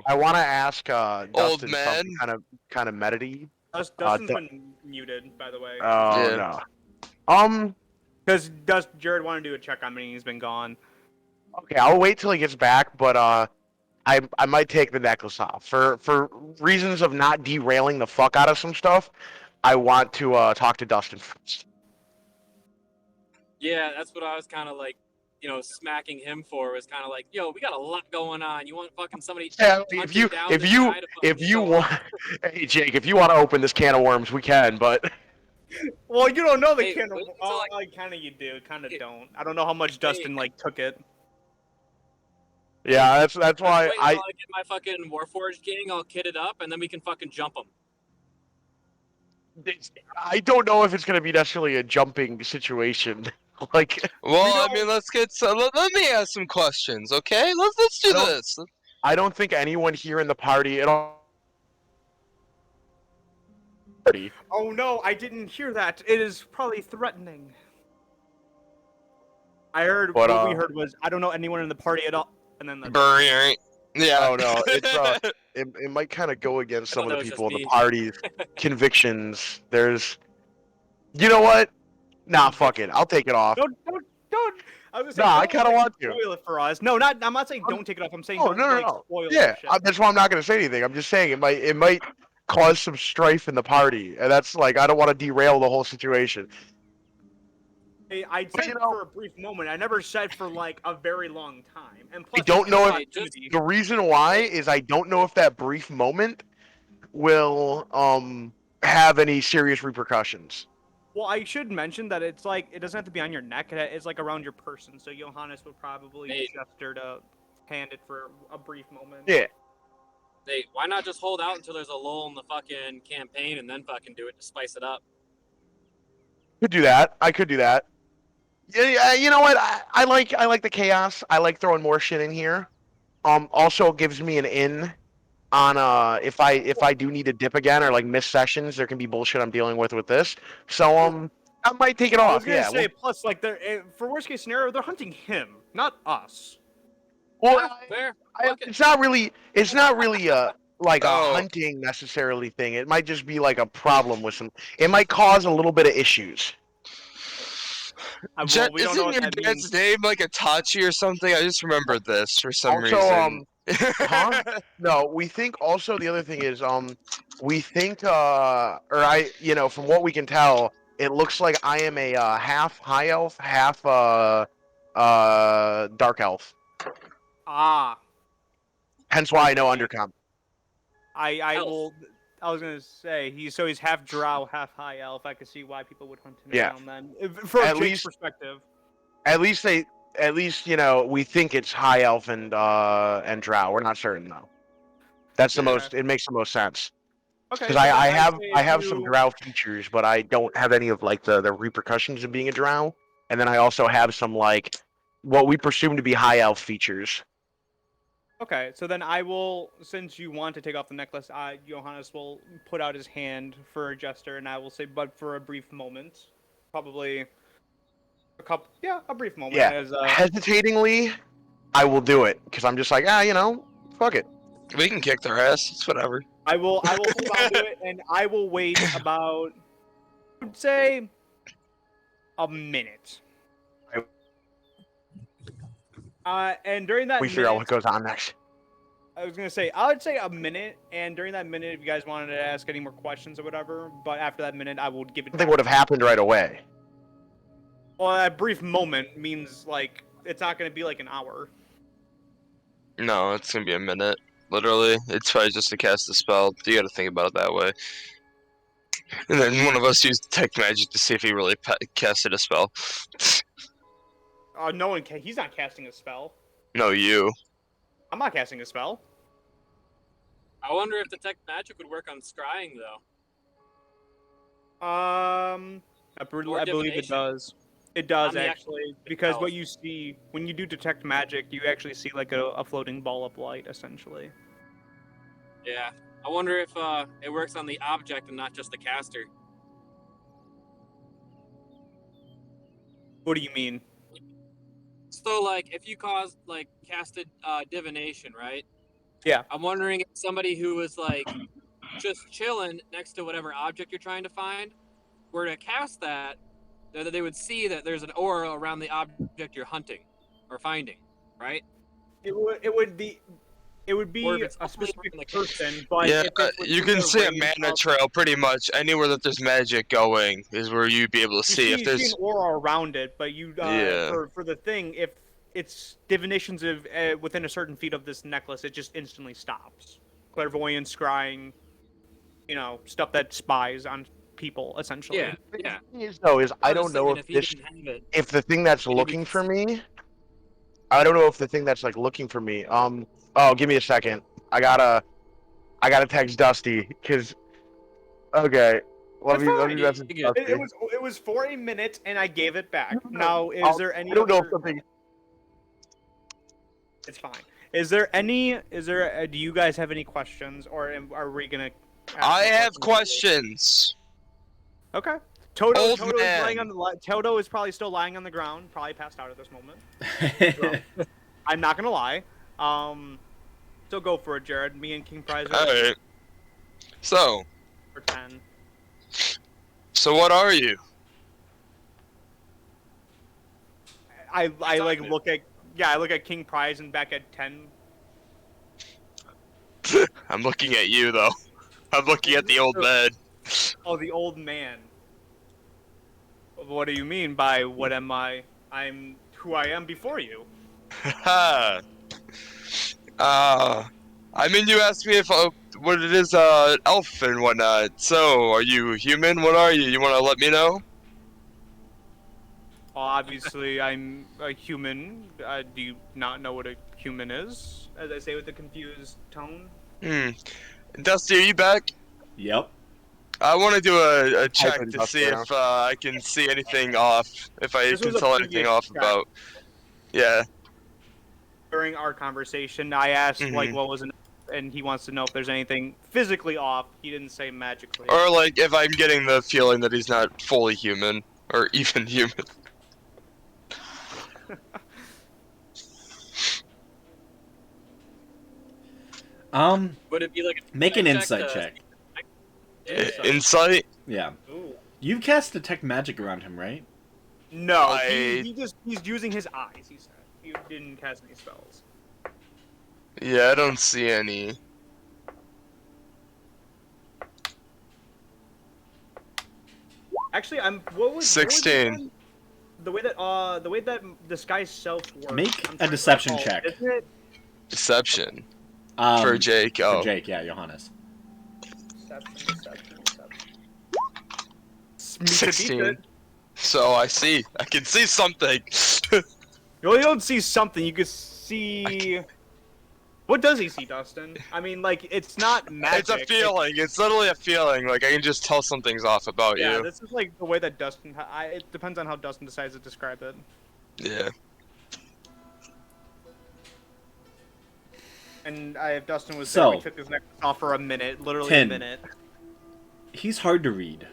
Speaker 5: I want to ask Dustin
Speaker 3: man.
Speaker 5: something kind of medity.
Speaker 2: Dustin's been muted, by the way.
Speaker 5: Oh
Speaker 3: Yeah.
Speaker 5: no.
Speaker 2: Because Jared wanted to do a check on me, and he's been gone.
Speaker 5: Okay, I'll wait till he gets back, but I might take the necklace off for reasons of not derailing the fuck out of some stuff. I want to talk to Dustin first.
Speaker 6: Yeah, that's what I was kind of like, smacking him for. Was kind of like, "Yo, we got a lot going on. You want fucking somebody?"
Speaker 5: Yeah,
Speaker 6: hunt
Speaker 5: if you
Speaker 6: down
Speaker 5: if
Speaker 6: this
Speaker 5: you
Speaker 6: guy to fucking
Speaker 5: if you
Speaker 6: show
Speaker 5: want,
Speaker 6: up?
Speaker 5: hey Jake, if you want to open this can of worms, we can. But
Speaker 2: Well, you don't know the
Speaker 6: Hey,
Speaker 2: kind of.
Speaker 6: wait until
Speaker 2: Kind of you do, kind of don't. I don't know how much Dustin took it.
Speaker 5: yeah, that's
Speaker 6: Let's
Speaker 5: why
Speaker 6: wait until I get my fucking Warforged gang all kitted up, and then we can fucking jump them.
Speaker 5: I don't know if it's gonna be necessarily a jumping situation. Like,
Speaker 3: well, I mean, let's get let me ask some questions, okay? Let's do this.
Speaker 5: I don't think anyone here in the party at all.
Speaker 2: Oh no, I didn't hear that. It is probably threatening. I heard
Speaker 5: But,
Speaker 2: what we heard was I don't know anyone in the party at all, and then
Speaker 3: Yeah.
Speaker 5: Oh no, it's it might kind of go against some
Speaker 6: thought
Speaker 5: of the
Speaker 6: that was
Speaker 5: people in
Speaker 6: just
Speaker 5: the
Speaker 6: me.
Speaker 5: party's convictions. You know what? Nah, fuck it. I'll take it off.
Speaker 2: don't. I was
Speaker 5: Nah, I kinda want to.
Speaker 2: spoil it for us. No, I'm not saying don't take it off. I'm saying
Speaker 5: Oh
Speaker 2: don't
Speaker 5: no.
Speaker 2: spoil
Speaker 5: Yeah,
Speaker 2: the shit.
Speaker 5: that's why I'm not gonna say anything. I'm just saying it might cause some strife in the party, and that's like I don't want to derail the whole situation.
Speaker 2: I
Speaker 5: But,
Speaker 2: said
Speaker 5: you know-
Speaker 2: for a brief moment. I never said for like a very long time. And plus,
Speaker 5: I don't know if
Speaker 2: opportunity.
Speaker 5: the reason why is I don't know if that brief moment will have any serious repercussions.
Speaker 2: Well, I should mention that it's like it doesn't have to be on your neck. It's like around your person. So Johannes would probably
Speaker 6: Hey.
Speaker 2: gesture to hand it for a brief moment.
Speaker 5: Yeah.
Speaker 6: Hey, why not just hold out until there's a lull in the fucking campaign and then fucking do it to spice it up?
Speaker 5: Could do that. I could do that. Yeah, you know what? I like the chaos. I like throwing more shit in here. Also it gives me an in on if I do need to dip again or like miss sessions, there can be bullshit I'm dealing with this. So I might take it
Speaker 2: I
Speaker 5: off.
Speaker 2: was gonna
Speaker 5: Yeah.
Speaker 2: say, plus, like, for worst case scenario, they're hunting him, not us.
Speaker 5: Well,
Speaker 6: Ah, fair. Fuck it.
Speaker 5: it's not really like a
Speaker 3: Oh.
Speaker 5: hunting necessarily thing. It might just be like a problem with some. It might cause a little bit of issues.
Speaker 2: Well,
Speaker 3: Jet,
Speaker 2: we don't know
Speaker 3: isn't
Speaker 2: what
Speaker 3: your
Speaker 2: that
Speaker 3: dad's
Speaker 2: means.
Speaker 3: name like Itachi or something? I just remembered this for some
Speaker 5: Also,
Speaker 3: reason.
Speaker 5: huh? No, we think also the other thing is we think from what we can tell, it looks like I am a half high elf, half dark elf.
Speaker 2: Ah,
Speaker 5: Hence why I know undercom.
Speaker 2: I
Speaker 6: Elf.
Speaker 2: will. I was gonna say he's half drow, half high elf. I could see why people would hunt him
Speaker 5: Yeah.
Speaker 2: down then. From
Speaker 5: At
Speaker 2: Jake's
Speaker 5: least-
Speaker 2: perspective.
Speaker 5: At least we think it's high elf and drow. We're not certain though. That's the
Speaker 3: Yeah.
Speaker 5: most. It makes the most sense.
Speaker 2: Okay.
Speaker 5: Because
Speaker 2: so then
Speaker 5: I
Speaker 2: I'd
Speaker 5: have
Speaker 2: say
Speaker 5: I
Speaker 2: if
Speaker 5: have some
Speaker 2: you-
Speaker 5: drow features, but I don't have any of like the repercussions of being a drow. And then I also have some like what we presume to be high elf features.
Speaker 2: Okay, so then I will, since you want to take off the necklace, Johannes will put out his hand for a gesture, and I will say, but for a brief moment, probably a brief moment.
Speaker 5: Yeah.
Speaker 2: As,
Speaker 5: Hesitatingly, I will do it because I'm just like fuck it.
Speaker 3: We can kick their ass. It's whatever.
Speaker 2: I will hold on to it, and I will wait about, I would say, a minute. And during that
Speaker 5: We
Speaker 2: minute,
Speaker 5: figure out what goes on next.
Speaker 2: I was gonna say, I would say a minute, and during that minute, if you guys wanted to ask any more questions or whatever, but after that minute, I will give it.
Speaker 5: Something would have happened right away.
Speaker 2: Well, that brief moment means like it's not gonna be like an hour.
Speaker 3: No, it's gonna be a minute. Literally, it's probably just to cast a spell. You gotta think about it that way. And then one of us used detect magic to see if he really casted a spell.
Speaker 2: No one can. He's not casting a spell.
Speaker 3: No, you.
Speaker 2: I'm not casting a spell.
Speaker 6: I wonder if detect magic would work on scrying though.
Speaker 2: I believe it
Speaker 6: divination.
Speaker 2: does. It does
Speaker 6: On the
Speaker 2: actually, because what
Speaker 6: itself.
Speaker 2: you see when you do detect magic, you actually see like a floating ball of light, essentially.
Speaker 6: Yeah. I wonder if it works on the object and not just the caster.
Speaker 2: What do you mean?
Speaker 6: So like if you casted divination, right?
Speaker 2: Yeah.
Speaker 6: I'm wondering if somebody who was like just chilling next to whatever object you're trying to find were to cast that they would see that there's an aura around the object you're hunting or finding, right?
Speaker 2: It would be
Speaker 6: Or if it's
Speaker 2: a
Speaker 6: only
Speaker 2: specific
Speaker 6: on the
Speaker 2: person, but
Speaker 3: Yeah,
Speaker 2: if it was
Speaker 3: you can
Speaker 2: within
Speaker 3: see a
Speaker 2: range
Speaker 3: mana
Speaker 2: of-
Speaker 3: trail pretty much anywhere that there's magic going is where you'd be able to
Speaker 2: You
Speaker 3: see if
Speaker 2: see
Speaker 3: there's.
Speaker 2: an aura around it, but you
Speaker 3: Yeah.
Speaker 2: for the thing, if it's divinations of within a certain feet of this necklace, it just instantly stops. Clairvoyance, scrying, stuff that spies on people, essentially.
Speaker 6: Yeah, yeah.
Speaker 5: The thing is, though, is I
Speaker 6: was
Speaker 5: don't know
Speaker 6: thinking
Speaker 5: if
Speaker 6: he didn't have it.
Speaker 5: if the thing that's
Speaker 6: Maybe
Speaker 5: looking
Speaker 6: it's-
Speaker 5: for me. I don't know if the thing that's like looking for me. Oh, give me a second. I gotta text Dusty because. Okay. Let
Speaker 2: That's
Speaker 5: me
Speaker 2: fine.
Speaker 5: message
Speaker 6: You
Speaker 5: Dusty.
Speaker 2: It was for a minute, and I gave it back. Now, is
Speaker 5: I'll-
Speaker 2: there any?
Speaker 5: I don't know if
Speaker 2: other-
Speaker 5: something.
Speaker 2: It's fine. Is there any? Do you guys have any questions, or are we gonna? ask
Speaker 3: I
Speaker 2: more
Speaker 3: have
Speaker 2: questions?
Speaker 3: questions.
Speaker 2: Okay. Toto
Speaker 3: Old
Speaker 2: is
Speaker 3: man.
Speaker 2: lying on the. Toto is probably still lying on the ground, probably passed out at this moment. I'm not gonna lie. So go for it, Jared. Me and King Prize are
Speaker 3: Alright. So,
Speaker 2: for 10.
Speaker 3: what are you?
Speaker 2: I like
Speaker 6: talking
Speaker 2: look at I look at King Prize and back at 10.
Speaker 3: I'm looking at you though. I'm looking at the old man.
Speaker 2: Oh, the old man. What do you mean by what am I? I'm who I am before you.
Speaker 3: I mean, you asked me if what it is, elf and whatnot. So, are you human? What are you? You want to let me know?
Speaker 2: Well, obviously, I'm a human. Do you not know what a human is? As I say with a confused tone.
Speaker 3: Dusty, are you back?
Speaker 1: Yep.
Speaker 3: I want to do a check
Speaker 5: been
Speaker 3: to
Speaker 5: Dusty
Speaker 3: see
Speaker 5: now.
Speaker 3: if I can see anything off. If I
Speaker 2: This
Speaker 3: can
Speaker 2: was a
Speaker 3: tell
Speaker 2: previous
Speaker 3: anything off
Speaker 2: check.
Speaker 3: about. Yeah.
Speaker 2: During our conversation, I asked like
Speaker 3: Mhm.
Speaker 2: what was and he wants to know if there's anything physically off. He didn't say magically.
Speaker 3: Or like if I'm getting the feeling that he's not fully human or even human.
Speaker 6: Would it be like a
Speaker 1: Make an
Speaker 6: check
Speaker 1: insight
Speaker 6: to-
Speaker 1: check.
Speaker 3: Insight?
Speaker 1: Yeah.
Speaker 2: Ooh.
Speaker 1: You've cast detect magic around him, right?
Speaker 2: No, he's using his eyes. He said he didn't cast any spells.
Speaker 3: Yeah, I don't see any.
Speaker 2: Actually, what was
Speaker 3: 16.
Speaker 2: the way that this guy's self works.
Speaker 1: Make
Speaker 2: I'm
Speaker 1: a
Speaker 2: trying to
Speaker 1: deception
Speaker 2: recall.
Speaker 1: check.
Speaker 2: Isn't it
Speaker 3: Deception.
Speaker 1: Um,
Speaker 3: For Jake. Oh.
Speaker 1: For Jake, yeah, Johannes.
Speaker 2: deception?
Speaker 3: 16. So I see. I can see something.
Speaker 2: You only don't see something. You can see. What does he see, Dustin? I mean, like it's not magic.
Speaker 3: It's a feeling. It's literally a feeling. Like I can just tell something's off about
Speaker 2: Yeah,
Speaker 3: you.
Speaker 2: this is like the way that Dustin. It depends on how Dustin decides to describe it.
Speaker 3: Yeah.
Speaker 2: And if Dustin was
Speaker 1: So,
Speaker 2: there, we took his necklace off for a minute, literally
Speaker 1: 10.
Speaker 2: a minute.
Speaker 1: He's hard to read,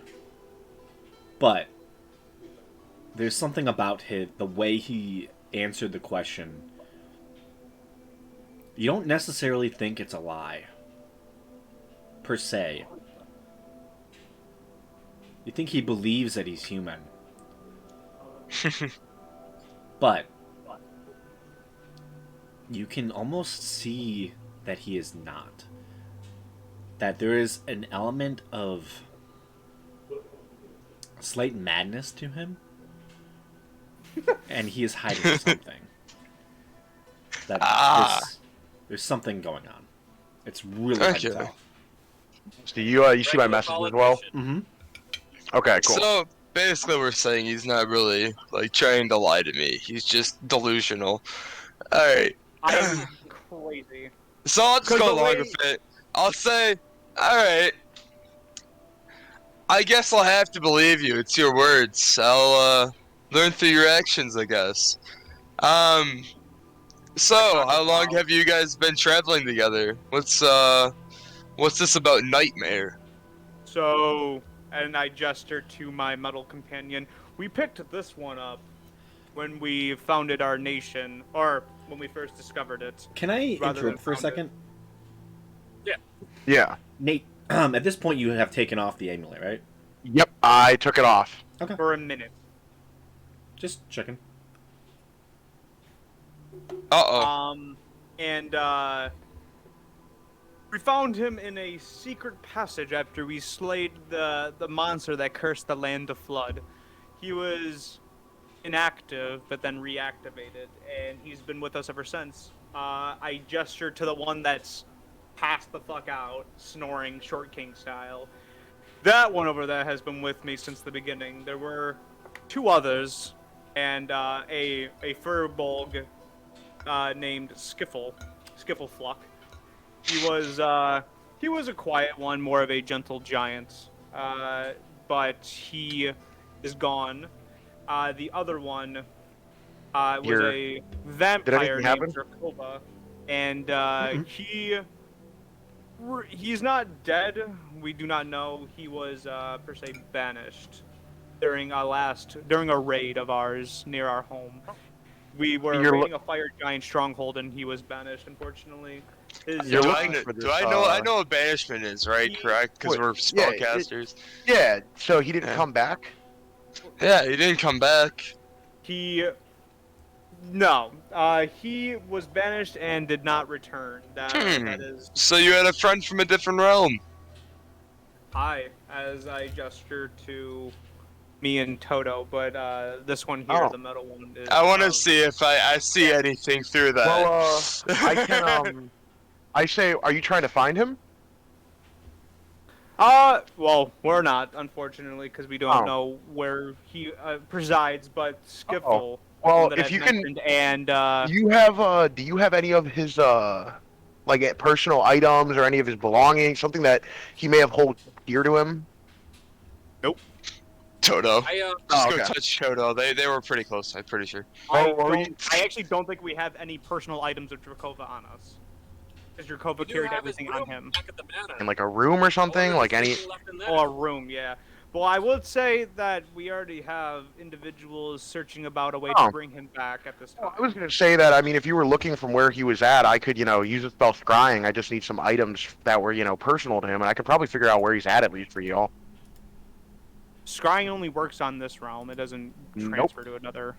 Speaker 1: but there's something about the way he answered the question. You don't necessarily think it's a lie, per se. You think he believes that he's human. But you can almost see that he is not. That there is an element of slight madness to him. And he is hiding something. That there's something going on. It's really hard to
Speaker 3: Okay.
Speaker 1: tell.
Speaker 5: So you see my message as well?
Speaker 1: Mm-hmm.
Speaker 5: Okay, cool.
Speaker 3: So basically, we're saying he's not really like trying to lie to me. He's just delusional. All right.
Speaker 2: I'm crazy.
Speaker 3: So I'll just
Speaker 2: 'Cause
Speaker 3: go
Speaker 2: the
Speaker 3: along
Speaker 2: way-
Speaker 3: with it. I'll say, all right. I guess I'll have to believe you. It's your words. I'll learn through your actions, I guess. So how long have you guys been traveling together? What's this about Nightmare?
Speaker 2: So, and I gesture to my metal companion. We picked this one up when we founded our nation, or when we first discovered it.
Speaker 1: Can I
Speaker 2: Rather than
Speaker 1: interrupt for a
Speaker 2: found
Speaker 1: second?
Speaker 5: Yeah.
Speaker 1: Nate, at this point you have taken off the amulet, right?
Speaker 5: Yep, I took it off.
Speaker 2: For a minute.
Speaker 1: Just checking.
Speaker 3: Uh-oh.
Speaker 2: And we found him in a secret passage after we slayed the monster that cursed the land of flood. He was inactive, but then reactivated, and he's been with us ever since. I gesture to the one that's passed the fuck out, snoring Short King style. That one over there has been with me since the beginning. There were two others, and a furbolg named Skifflefluck. He was a quiet one, more of a gentle giant, but he is gone. The other one was a vampire named Dracova, and he's not dead. We do not know. He was per se banished during a raid of ours near our home. We were raiding a fire giant stronghold, and he was banished. Unfortunately,
Speaker 5: You're
Speaker 3: Do
Speaker 5: looking
Speaker 3: I,
Speaker 5: for this,
Speaker 3: do I know what banishment is, right? Correct? Because we're spellcasters.
Speaker 5: Yeah, so he didn't come back?
Speaker 3: Yeah, he didn't come back.
Speaker 2: He was banished and did not return. That is.
Speaker 3: So you had a friend from a different realm.
Speaker 2: hi as I gesture to me and Toto, but this one here,
Speaker 5: Oh.
Speaker 2: the metal one, is.
Speaker 3: I want to see if I see anything through that.
Speaker 5: Well, I can I say, are you trying to find him?
Speaker 2: Well, we're not, unfortunately, because we don't
Speaker 5: Oh.
Speaker 2: know where he presides, but Skiffle,
Speaker 5: Well,
Speaker 2: that
Speaker 5: if
Speaker 2: I've
Speaker 5: you can,
Speaker 2: mentioned, and
Speaker 5: do you have any of his like personal items or any of his belongings, something that he may have hold dear to him?
Speaker 3: Toto.
Speaker 6: I
Speaker 3: Just
Speaker 5: Oh,
Speaker 3: go
Speaker 5: okay.
Speaker 3: touch Toto. They were pretty close, I'm pretty sure.
Speaker 2: I actually don't think we have any personal items of Drakova on us. Because Drakova
Speaker 6: we do
Speaker 2: carried
Speaker 6: have his
Speaker 2: everything on
Speaker 6: room
Speaker 2: him.
Speaker 6: back at the manor.
Speaker 5: In like a room or something, like any.
Speaker 6: Left in there.
Speaker 2: Or a room, yeah. Well, I would say that we already have individuals searching about a way
Speaker 5: Oh.
Speaker 2: to bring him back at this time.
Speaker 5: Well, I was gonna say that. I mean, if you were looking from where he was at, I could, use the spell scrying. I just need some items that were, personal to him, and I could probably figure out where he's at least for y'all.
Speaker 2: Scrying only works on this realm. It doesn't
Speaker 5: Nope.
Speaker 2: transfer to another.
Speaker 5: As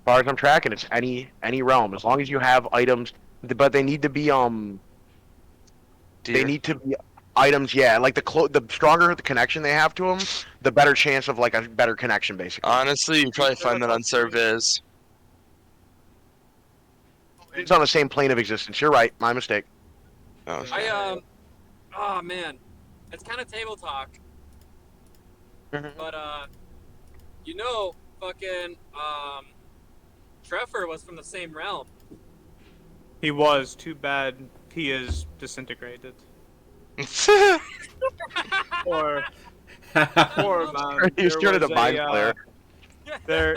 Speaker 5: far as I'm tracking, it's any realm, as long as you have items, but they need to be They need to be items, yeah. Like the stronger the connection they have to them, the better chance of like a better connection, basically.
Speaker 3: Honestly, you probably find that on Serviz.
Speaker 5: It's on the same plane of existence. You're right. My mistake.
Speaker 3: Oh,
Speaker 6: Oh man, it's kind of table talk,
Speaker 5: Mhm.
Speaker 6: but fucking Trevor was from the same realm.
Speaker 2: He was. Too bad he is disintegrated. Or poor man.
Speaker 5: He's
Speaker 2: There
Speaker 5: turned into
Speaker 2: was
Speaker 5: mind player.
Speaker 2: There,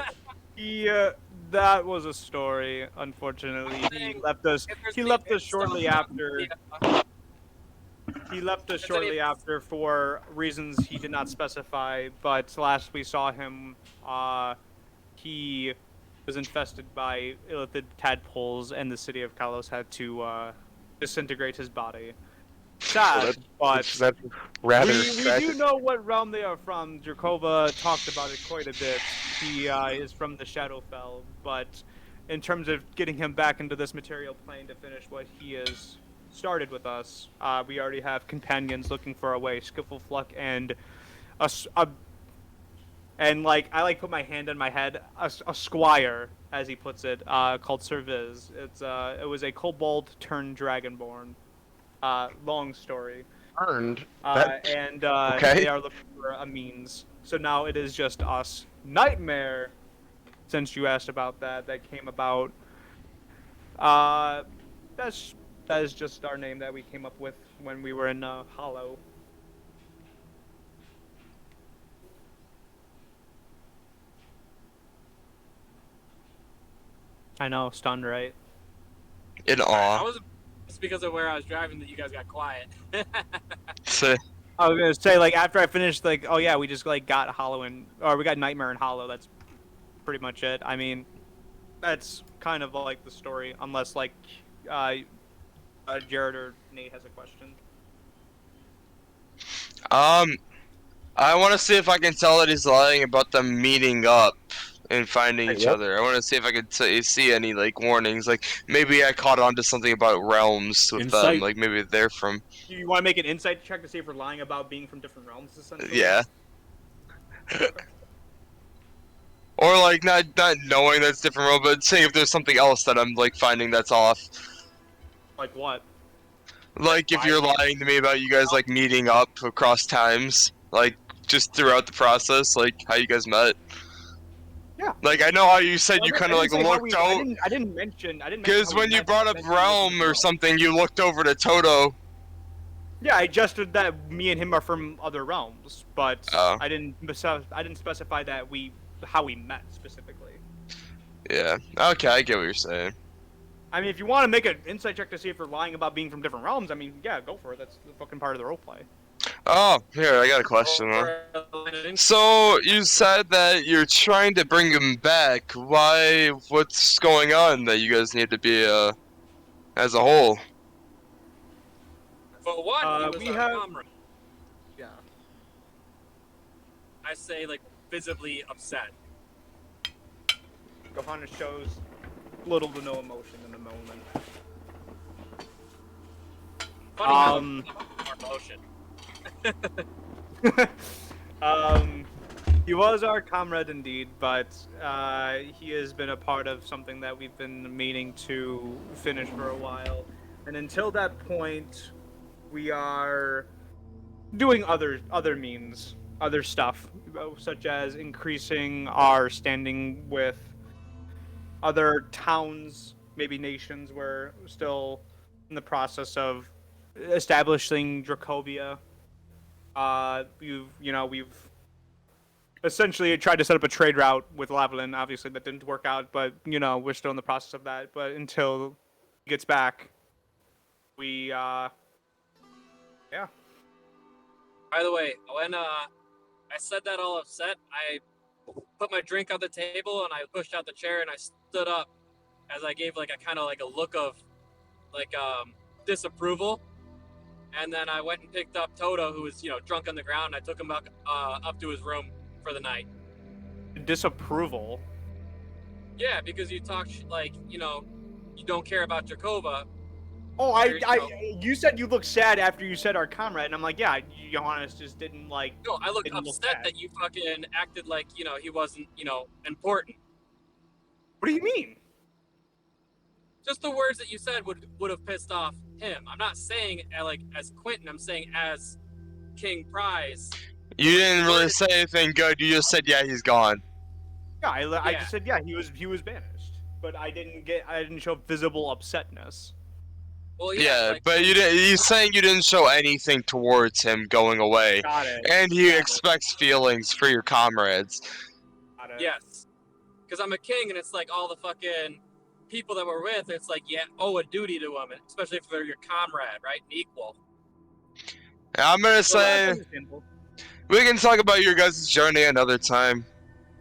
Speaker 2: that was a story. Unfortunately, he left us. He left us shortly after. He left us shortly after for reasons he did not specify. But last we saw him, he was infested by illithid tadpoles, and the city of Kalos had to disintegrate his body. Sad, but
Speaker 5: That's rather.
Speaker 2: we do know what realm they are from. Drakova talked about it quite a bit. He is from the Shadowfell, but in terms of getting him back into this material plane to finish what he has started with us, we already have companions looking for a way. Skifflefluck and and like I like put my hand on my head, a squire, as he puts it, called Serviz. It was a kobold turned dragonborn. Long story.
Speaker 5: Earned.
Speaker 2: And
Speaker 5: okay.
Speaker 2: they are looking for a means. So now it is just us. Nightmare, since you asked about that came about. That is just our name that we came up with when we were in Hollow. I know, stunned, right?
Speaker 3: In
Speaker 6: I
Speaker 3: awe.
Speaker 6: was. It's because of where I was driving that you guys got quiet.
Speaker 2: I was gonna say, like, after I finished, like, oh yeah, we just like got Hollow or we got Nightmare and Hollow. That's pretty much it. I mean, that's kind of like the story, unless like Jared or Nate has a question.
Speaker 3: I want to see if I can tell that he's lying about them meeting up and finding each other. I want to see if I could see any like warnings. Like maybe I caught on to something about realms with them.
Speaker 1: Insight.
Speaker 3: Like maybe they're from.
Speaker 2: You want to make an insight check to see if we're lying about being from different realms, essentially?
Speaker 3: Yeah. Or like not knowing that's different realm, but seeing if there's something else that I'm like finding that's off.
Speaker 2: Like what?
Speaker 3: Like if you're lying to me about you guys like meeting up across times, like just throughout the process, like how you guys met.
Speaker 2: Yeah.
Speaker 3: Like I know how you said you kind of like looked out.
Speaker 2: I didn't mention.
Speaker 3: Because when you brought up realm or something, you looked over to Toto.
Speaker 2: Yeah, I gestured that me and him are from other realms, but
Speaker 3: Oh.
Speaker 2: I didn't specify that how we met specifically.
Speaker 3: Yeah. Okay, I get what you're saying.
Speaker 2: I mean, if you want to make an insight check to see if we're lying about being from different realms, I mean, yeah, go for it. That's the fucking part of the roleplay.
Speaker 3: Oh, here, I got a question though. So, you said that you're trying to bring him back. Why? What's going on that you guys need to be, as a whole?
Speaker 6: For one,
Speaker 2: we
Speaker 6: we
Speaker 2: have-
Speaker 6: comrade.
Speaker 2: Yeah.
Speaker 6: I say, like, visibly upset.
Speaker 2: Gohana shows little to no emotion in the moment.
Speaker 6: Funny how our emotion.
Speaker 2: He was our comrade indeed, but he has been a part of something that we've been meaning to finish for a while. And until that point, we are doing other means, other stuff, such as increasing our standing with other towns, maybe nations. We're still in the process of establishing Dracovia. We've essentially tried to set up a trade route with Lavalin. Obviously, that didn't work out, but we're still in the process of that. But until he gets back, we yeah.
Speaker 6: By the way, when I said that all upset, I put my drink on the table and I pushed out the chair and I stood up as I gave like a kind of like a look of like disapproval. And then I went and picked up Toto, who was drunk on the ground. And I took him back up to his room for the night.
Speaker 2: Disapproval.
Speaker 6: Yeah, because you talk like you don't care about Jakova.
Speaker 2: Oh, you said you looked sad after you said our comrade, and I'm like, yeah, Johannes just didn't like.
Speaker 6: No, I looked upset that you fucking acted like he wasn't important.
Speaker 2: What do you mean?
Speaker 6: Just the words that you said would have pissed off him. I'm not saying like as Quentin. I'm saying as King Prize.
Speaker 3: You didn't really say anything good. You just said, "Yeah, he's gone."
Speaker 2: Yeah, I just said, yeah, he was banished, but I didn't show visible upsetness.
Speaker 6: Well,
Speaker 3: yeah, but you didn't. He's saying you didn't show anything towards him going away,
Speaker 2: Got it.
Speaker 3: and he expects feelings for your comrades.
Speaker 2: Got it.
Speaker 6: Yes, because I'm a king, and it's like all the fucking people that we're with. It's like owe a duty to them, especially if they're your comrade, right? And equal.
Speaker 3: I'm gonna say we can talk about your guys' journey another time.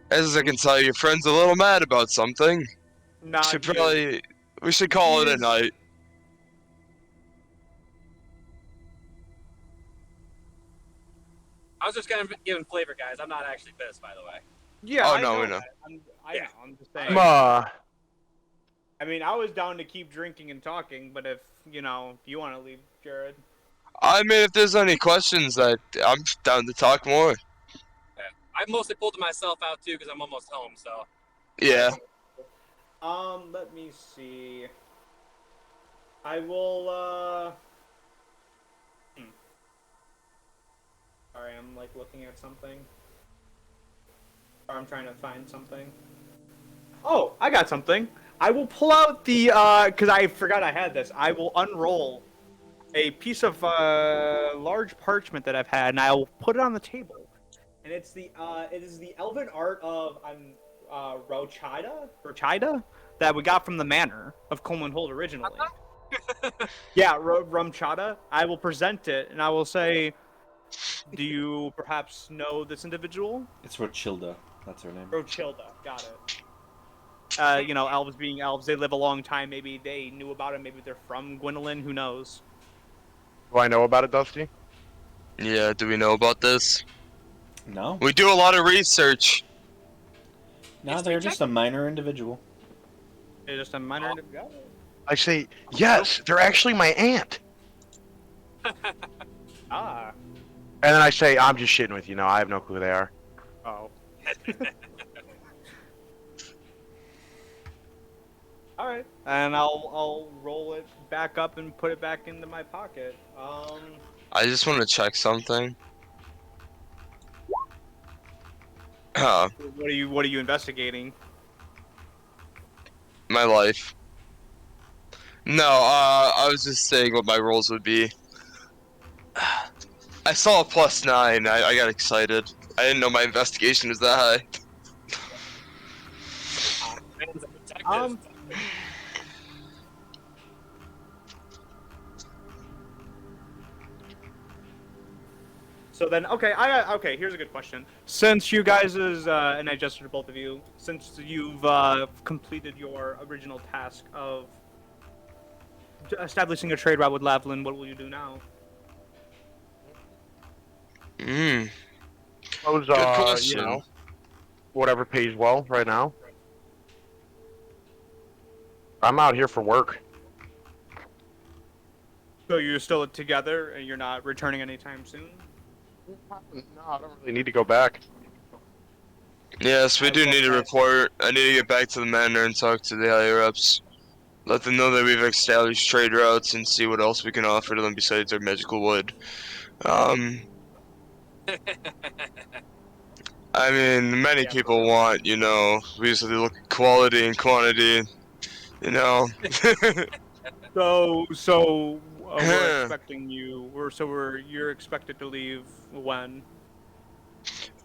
Speaker 3: As I can tell, your friend's a little mad about something. We should call it a night.
Speaker 6: I was just kind of giving flavor, guys. I'm not actually pissed, by the way.
Speaker 2: Yeah.
Speaker 3: Oh,
Speaker 2: I
Speaker 3: no,
Speaker 2: know
Speaker 3: we know.
Speaker 2: I'm just saying. I mean, I was down to keep drinking and talking, but if you want to leave, Jared.
Speaker 3: I mean, if there's any questions, I'm down to talk more.
Speaker 6: Yeah. I mostly pulled myself out too because I'm almost home. So.
Speaker 3: Yeah.
Speaker 2: Let me see. I will. Sorry, I'm like looking at something. Or I'm trying to find something. Oh, I got something. I will pull out the because I forgot I had this. I will unroll a piece of large parchment that I've had, and I will put it on the table. And it is the elven art of Rochida that we got from the manor of Coleman Hold originally. Yeah, Rumchada. I will present it, and I will say, do you perhaps know this individual?
Speaker 1: It's Rochilda. That's her name.
Speaker 2: Rochilda. Got it. Elves being elves, they live a long time. Maybe they knew about it. Maybe they're from Gwendolyn. Who knows?
Speaker 5: Do I know about it, Dusty?
Speaker 3: Yeah, do we know about this?
Speaker 1: No.
Speaker 3: We do a lot of research.
Speaker 1: No, they're just a minor individual.
Speaker 2: They're just a minor.
Speaker 5: I say, yes, they're actually my aunt.
Speaker 2: Ah.
Speaker 5: And then I say, I'm just shitting with you. No, I have no clue who they are.
Speaker 2: Oh. All right. And I'll roll it back up and put it back into my pocket.
Speaker 3: I just want to check something.
Speaker 2: What are you investigating?
Speaker 3: My life. No, I was just saying what my rolls would be. I saw a +9. I got excited. I didn't know my investigation was that high.
Speaker 2: So then, okay, here's a good question. Since you guys and I gesture to both of you, since you've completed your original task of establishing a trade route with Lavalin, what will you do now?
Speaker 5: Suppose,
Speaker 3: Good question.
Speaker 5: Whatever pays well right now. I'm out here for work.
Speaker 2: So you're still together and you're not returning anytime soon?
Speaker 5: No, I don't really need to go back.
Speaker 3: Yes, we do need a report. I need to get back to the manor and talk to the higher ups. Let them know that we've established trade routes and see what else we can offer to them besides our magical wood. I mean, many people want, we usually look at quality and quantity, you know.
Speaker 2: We're expecting you. You're expected to leave when?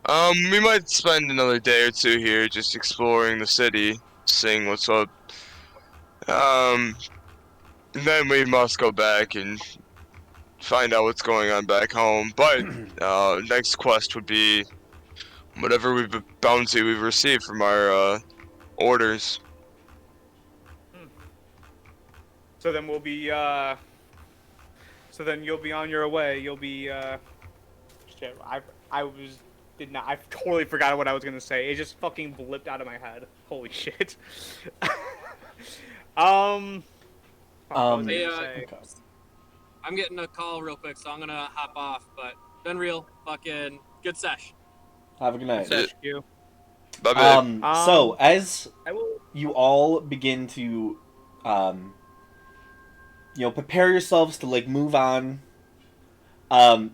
Speaker 3: We might spend another day or two here just exploring the city, seeing what's up. Then we must go back and find out what's going on back home. But next quest would be whatever bounty we've received from our orders.
Speaker 2: So then we'll be. So then you'll be on your way. You'll be. Shit, I totally forgot what I was gonna say. It just fucking blipped out of my head. Holy shit. What was I
Speaker 6: Hey,
Speaker 2: gonna say?
Speaker 6: I'm getting a call real quick, so I'm gonna hop off. But been real, fucking good sesh.
Speaker 1: Have a good night.
Speaker 2: Thank you.
Speaker 3: Bye-bye.
Speaker 1: So as
Speaker 2: I will.
Speaker 1: you all begin to, prepare yourselves to like move on,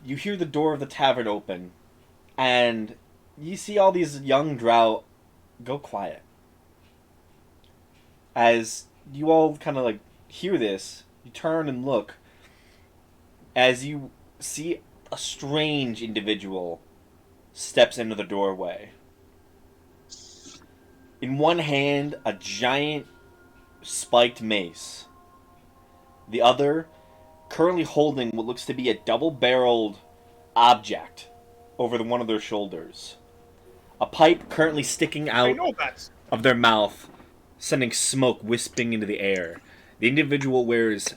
Speaker 1: you hear the door of the tavern open, and you see all these young drow go quiet. As you all kind of like hear this, you turn and look, as you see a strange individual steps into the doorway. In one hand, a giant spiked mace. The other, currently holding what looks to be a double-barreled object over one of their shoulders. A pipe currently sticking out of their mouth, sending smoke wisping into the air. The individual wears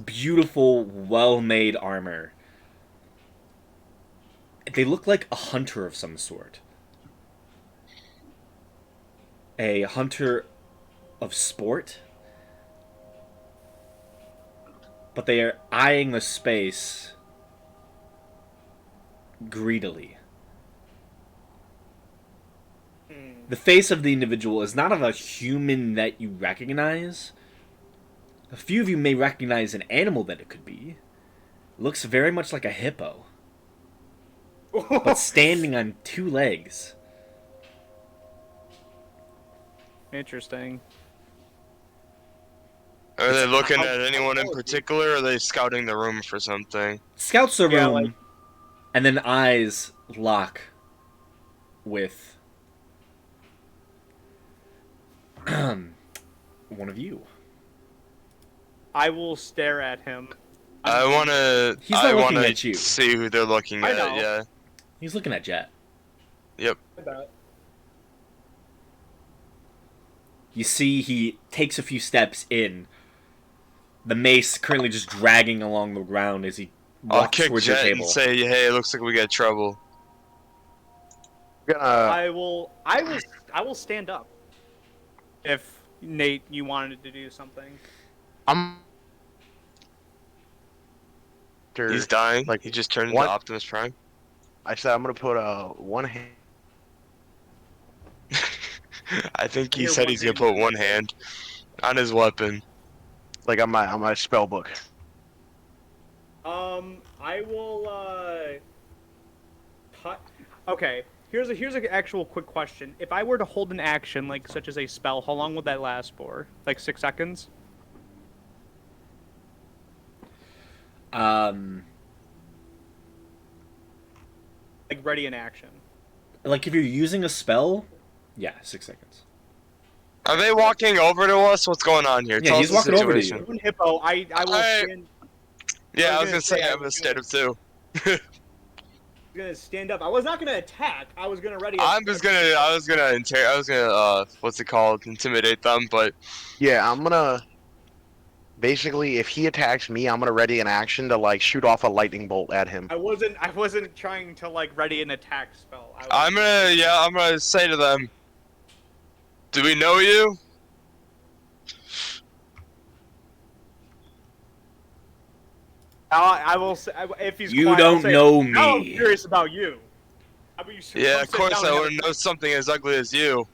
Speaker 1: beautiful, well-made armor. They look like a hunter of some sort. A hunter of sport. But they are eyeing the space greedily. The face of the individual is not of a human that you recognize. A few of you may recognize an animal that it could be. It looks very much like a hippo. But standing on two legs.
Speaker 2: Interesting.
Speaker 3: Are they looking at anyone in particular, or are they scouting the room for something?
Speaker 1: Scouts the
Speaker 2: Yeah,
Speaker 1: room, and then eyes lock with one of you.
Speaker 2: I will stare at him.
Speaker 3: I wanna.
Speaker 1: He's not looking at you.
Speaker 3: See who they're looking
Speaker 2: I
Speaker 3: at.
Speaker 2: know.
Speaker 3: Yeah.
Speaker 1: He's looking at Jet.
Speaker 3: Yep.
Speaker 1: You see he takes a few steps in. The mace currently just dragging along the ground as he
Speaker 3: I'll
Speaker 1: walks
Speaker 3: kick
Speaker 1: towards your
Speaker 3: Jet
Speaker 1: table.
Speaker 3: and say, "Hey, it looks like we got trouble."
Speaker 2: I will stand up. If Nate, you wanted to do something.
Speaker 3: He's dying.
Speaker 5: Like,
Speaker 3: He just turned
Speaker 5: what?
Speaker 3: into Optimus Prime.
Speaker 5: I said I'm gonna put one hand.
Speaker 3: I think he
Speaker 2: You're
Speaker 3: said he's gonna put one hand on his weapon.
Speaker 5: Like on my spell book.
Speaker 2: I will cut. Okay, here's an actual quick question. If I were to hold an action, like such as a spell, how long would that last for? Like 6 seconds? Like ready in action.
Speaker 1: Like if you're using a spell, yeah, 6 seconds.
Speaker 3: Are they walking over to us? What's going on here?
Speaker 1: Yeah,
Speaker 3: Tell
Speaker 1: he's
Speaker 3: us the
Speaker 1: walking over to
Speaker 3: situation.
Speaker 1: you.
Speaker 2: Hippo, I will stand.
Speaker 3: Yeah, I was
Speaker 2: gonna
Speaker 3: gonna say
Speaker 2: say,
Speaker 3: I'm gonna stand up too.
Speaker 2: I'm gonna stand up. I was not gonna attack. I was gonna ready.
Speaker 3: I was gonna what's it called? Intimidate them, but
Speaker 5: Yeah, I'm gonna. Basically, if he attacks me, I'm gonna ready an action to like shoot off a lightning bolt at him.
Speaker 2: I wasn't trying to like ready an attack spell.
Speaker 3: I'm gonna say to them, "Do we know you?"
Speaker 2: I will say if he's
Speaker 1: You
Speaker 2: quiet, I'll
Speaker 1: don't
Speaker 2: say,
Speaker 1: know
Speaker 2: Now I'm
Speaker 1: me.
Speaker 2: curious about you. How about you
Speaker 3: Yeah,
Speaker 2: come
Speaker 3: of
Speaker 2: sit
Speaker 3: course
Speaker 2: down
Speaker 3: I
Speaker 2: and have
Speaker 3: wouldn't know something as ugly as you.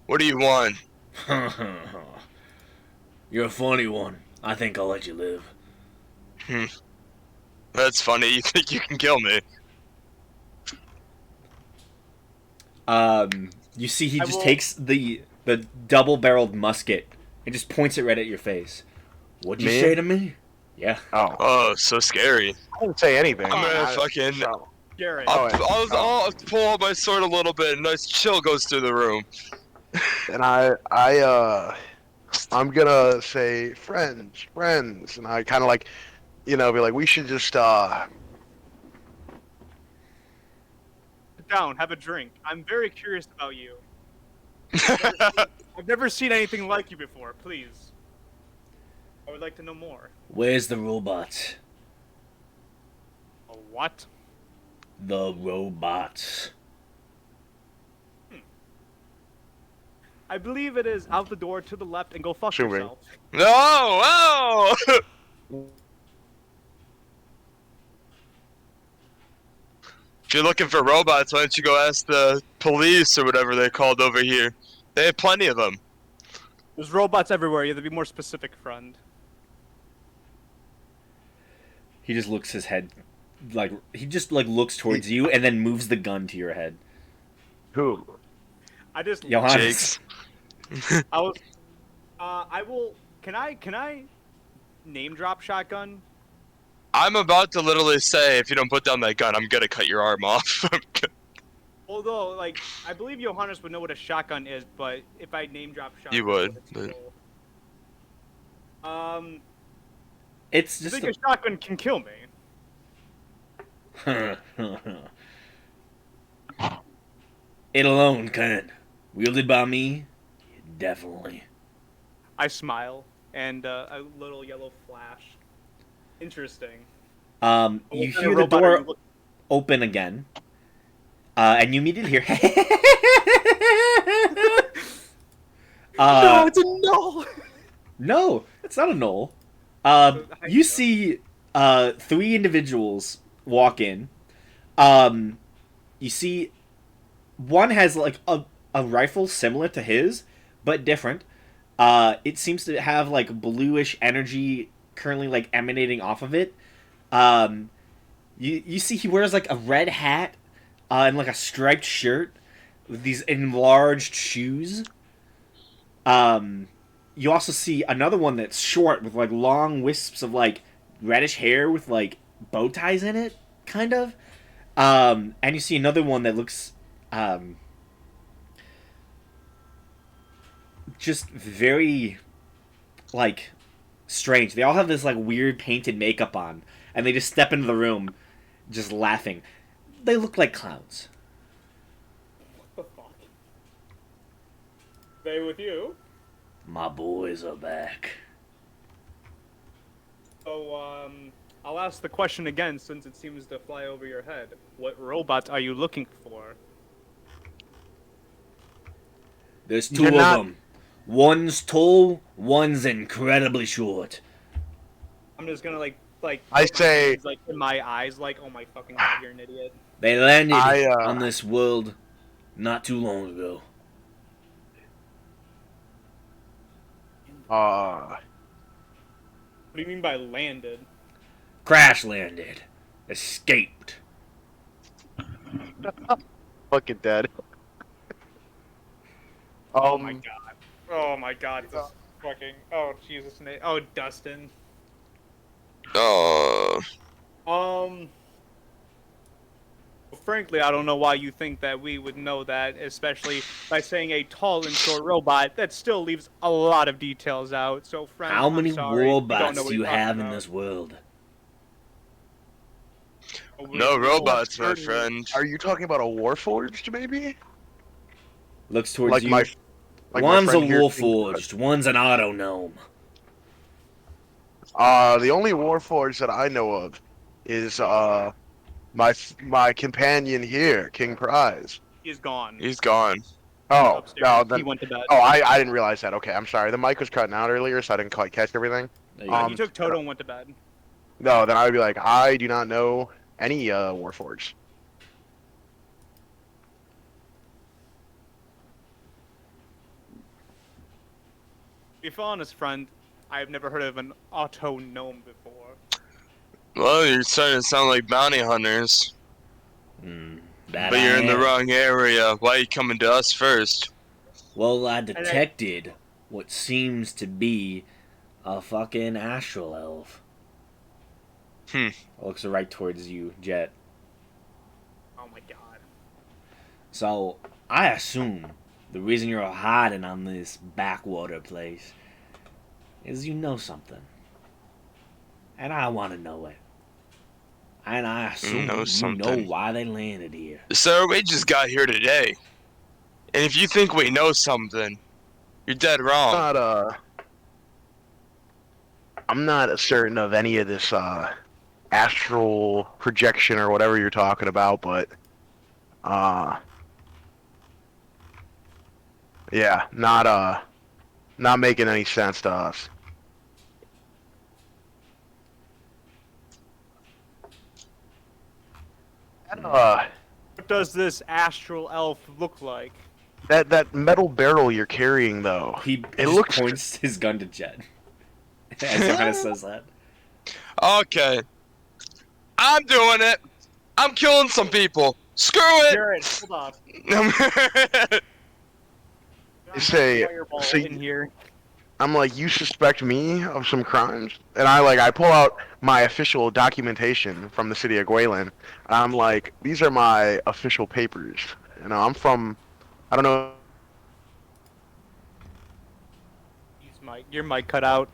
Speaker 3: What do you want?
Speaker 1: You're a funny one. I think I'll let you live.
Speaker 3: That's funny. You think you can kill me?
Speaker 1: You see, he
Speaker 2: I
Speaker 1: just
Speaker 2: will-
Speaker 1: takes the double-barreled musket and just points it right at your face. What'd you
Speaker 5: Me?
Speaker 1: say to me? Yeah.
Speaker 5: Oh,
Speaker 3: Oh, so scary.
Speaker 5: I didn't say anything.
Speaker 3: I'm gonna
Speaker 5: I-
Speaker 3: fucking.
Speaker 5: oh.
Speaker 2: Garrett.
Speaker 3: I'll pull out my sword a little bit. And nice chill goes through the room.
Speaker 5: And I'm gonna say friends, and I kind of like, be like, we should just
Speaker 2: Sit down, have a drink. I'm very curious about you. I've never seen anything like you before. Please. I would like to know more.
Speaker 1: Where's the robot?
Speaker 2: A what?
Speaker 1: The robot.
Speaker 2: I believe it is out the door to the left and go fuck
Speaker 5: Sure.
Speaker 2: yourself.
Speaker 3: No! Oh! If you're looking for robots, why don't you go ask the police or whatever they're called over here? They have plenty of them.
Speaker 2: There's robots everywhere. You have to be more specific, friend.
Speaker 1: He just looks his head, looks towards you and then moves the gun to your head.
Speaker 5: who?
Speaker 2: I just.
Speaker 1: Johannes.
Speaker 3: Jakes.
Speaker 2: I was. I will. Can I name drop shotgun?
Speaker 3: I'm about to literally say, if you don't put down that gun, I'm gonna cut your arm off.
Speaker 2: Although, like, I believe Johannes would know what a shotgun is, but if I name drop shotgun,
Speaker 3: You would,
Speaker 2: it's
Speaker 3: but-
Speaker 2: cool.
Speaker 1: It's
Speaker 2: I
Speaker 1: just
Speaker 2: think a shotgun can kill me.
Speaker 1: It alone can. Wielded by me, definitely.
Speaker 2: I smile, and a little yellow flash. Interesting.
Speaker 1: You
Speaker 2: What kind
Speaker 1: hear
Speaker 2: of
Speaker 1: the
Speaker 2: robot are you
Speaker 1: door
Speaker 2: looking-
Speaker 1: open again, and you immediately hear.
Speaker 2: No, it's a no.
Speaker 1: No, it's not a knoll. You see three individuals walk in. You see one has like a rifle similar to his, but different. It seems to have like bluish energy currently like emanating off of it. You see he wears like a red hat and like a striped shirt with these enlarged shoes. You also see another one that's short with like long wisps of like reddish hair with like bow ties in it, kind of. And you see another one that looks just very like strange. They all have this like weird painted makeup on, and they just step into the room just laughing. They look like clowns.
Speaker 2: What the fuck? They with you?
Speaker 1: My boys are back.
Speaker 2: So, I'll ask the question again since it seems to fly over your head. What robot are you looking for?
Speaker 1: There's two
Speaker 5: You're
Speaker 1: of
Speaker 5: not-
Speaker 1: them. One's tall, one's incredibly short.
Speaker 2: I'm just gonna like
Speaker 5: I
Speaker 2: put my
Speaker 5: say-
Speaker 2: hands, like in my eyes, like, oh my fucking god, you're an idiot.
Speaker 1: They landed
Speaker 5: I,
Speaker 1: on this world not too long ago.
Speaker 2: What do you mean by landed?
Speaker 1: Crash landed. Escaped.
Speaker 5: fucking dead.
Speaker 2: Oh my god. Oh my god. This fucking. Oh Jesus. Oh Dustin. Frankly, I don't know why you think that we would know that, especially by saying a tall and short robot. That still leaves a lot of details out. So, friend,
Speaker 1: How
Speaker 2: I'm
Speaker 1: many
Speaker 2: sorry, we don't know
Speaker 1: robots
Speaker 2: what
Speaker 1: do you
Speaker 2: you're talking
Speaker 1: have in
Speaker 2: about.
Speaker 1: this world?
Speaker 3: No robots, my friend.
Speaker 5: Are you talking about a Warforged, maybe?
Speaker 1: Looks towards
Speaker 5: Like
Speaker 1: you.
Speaker 5: my my
Speaker 1: One's a
Speaker 5: friend here-
Speaker 1: Warforged, one's an Auto Gnome.
Speaker 5: The only Warforged that I know of is my companion here, King Prize.
Speaker 2: He's gone.
Speaker 3: He's gone.
Speaker 5: Oh
Speaker 2: Upstairs.
Speaker 5: no,
Speaker 2: He
Speaker 5: then,
Speaker 2: went to bed.
Speaker 5: oh I didn't realize that. Okay, I'm sorry. The mic was cutting out earlier, so I didn't quite catch everything.
Speaker 1: There you
Speaker 2: Yeah,
Speaker 1: go.
Speaker 2: he took Toto and went to bed.
Speaker 5: No, then I would be like, I do not know any Warforged.
Speaker 2: To be honest, friend, I've never heard of an auto gnome before.
Speaker 3: Well, you're starting to sound like bounty hunters.
Speaker 1: That
Speaker 3: But you're
Speaker 1: I
Speaker 3: in the
Speaker 1: am.
Speaker 3: wrong area. Why are you coming to us first?
Speaker 1: Well, I detected what seems to be a fucking astral elf. Looks right towards you, Jet.
Speaker 2: Oh my god.
Speaker 1: So, I assume the reason you're hiding on this backwater place is you know something. And I want to know it. And I assume
Speaker 3: Know
Speaker 1: you know
Speaker 3: something.
Speaker 1: why they landed here.
Speaker 3: Sir, we just got here today. And if you think we know something, you're dead wrong.
Speaker 5: I'm not certain of any of this astral projection or whatever you're talking about, but yeah, not making any sense to us. And,
Speaker 2: What does this astral elf look like?
Speaker 5: that metal barrel you're carrying though,
Speaker 1: He
Speaker 5: it
Speaker 1: just
Speaker 5: looks
Speaker 1: points his gun to Jet. As Johanna says that.
Speaker 3: Okay. I'm doing it. I'm killing some people. Screw it.
Speaker 2: Jared, hold on.
Speaker 5: They say-
Speaker 2: Fireball
Speaker 5: so
Speaker 2: in here.
Speaker 5: I'm like, you suspect me of some crimes? And I pull out my official documentation from the city of Guilin, and I'm like, these are my official papers. You know, I'm from, I don't know,
Speaker 2: Your mic cut out.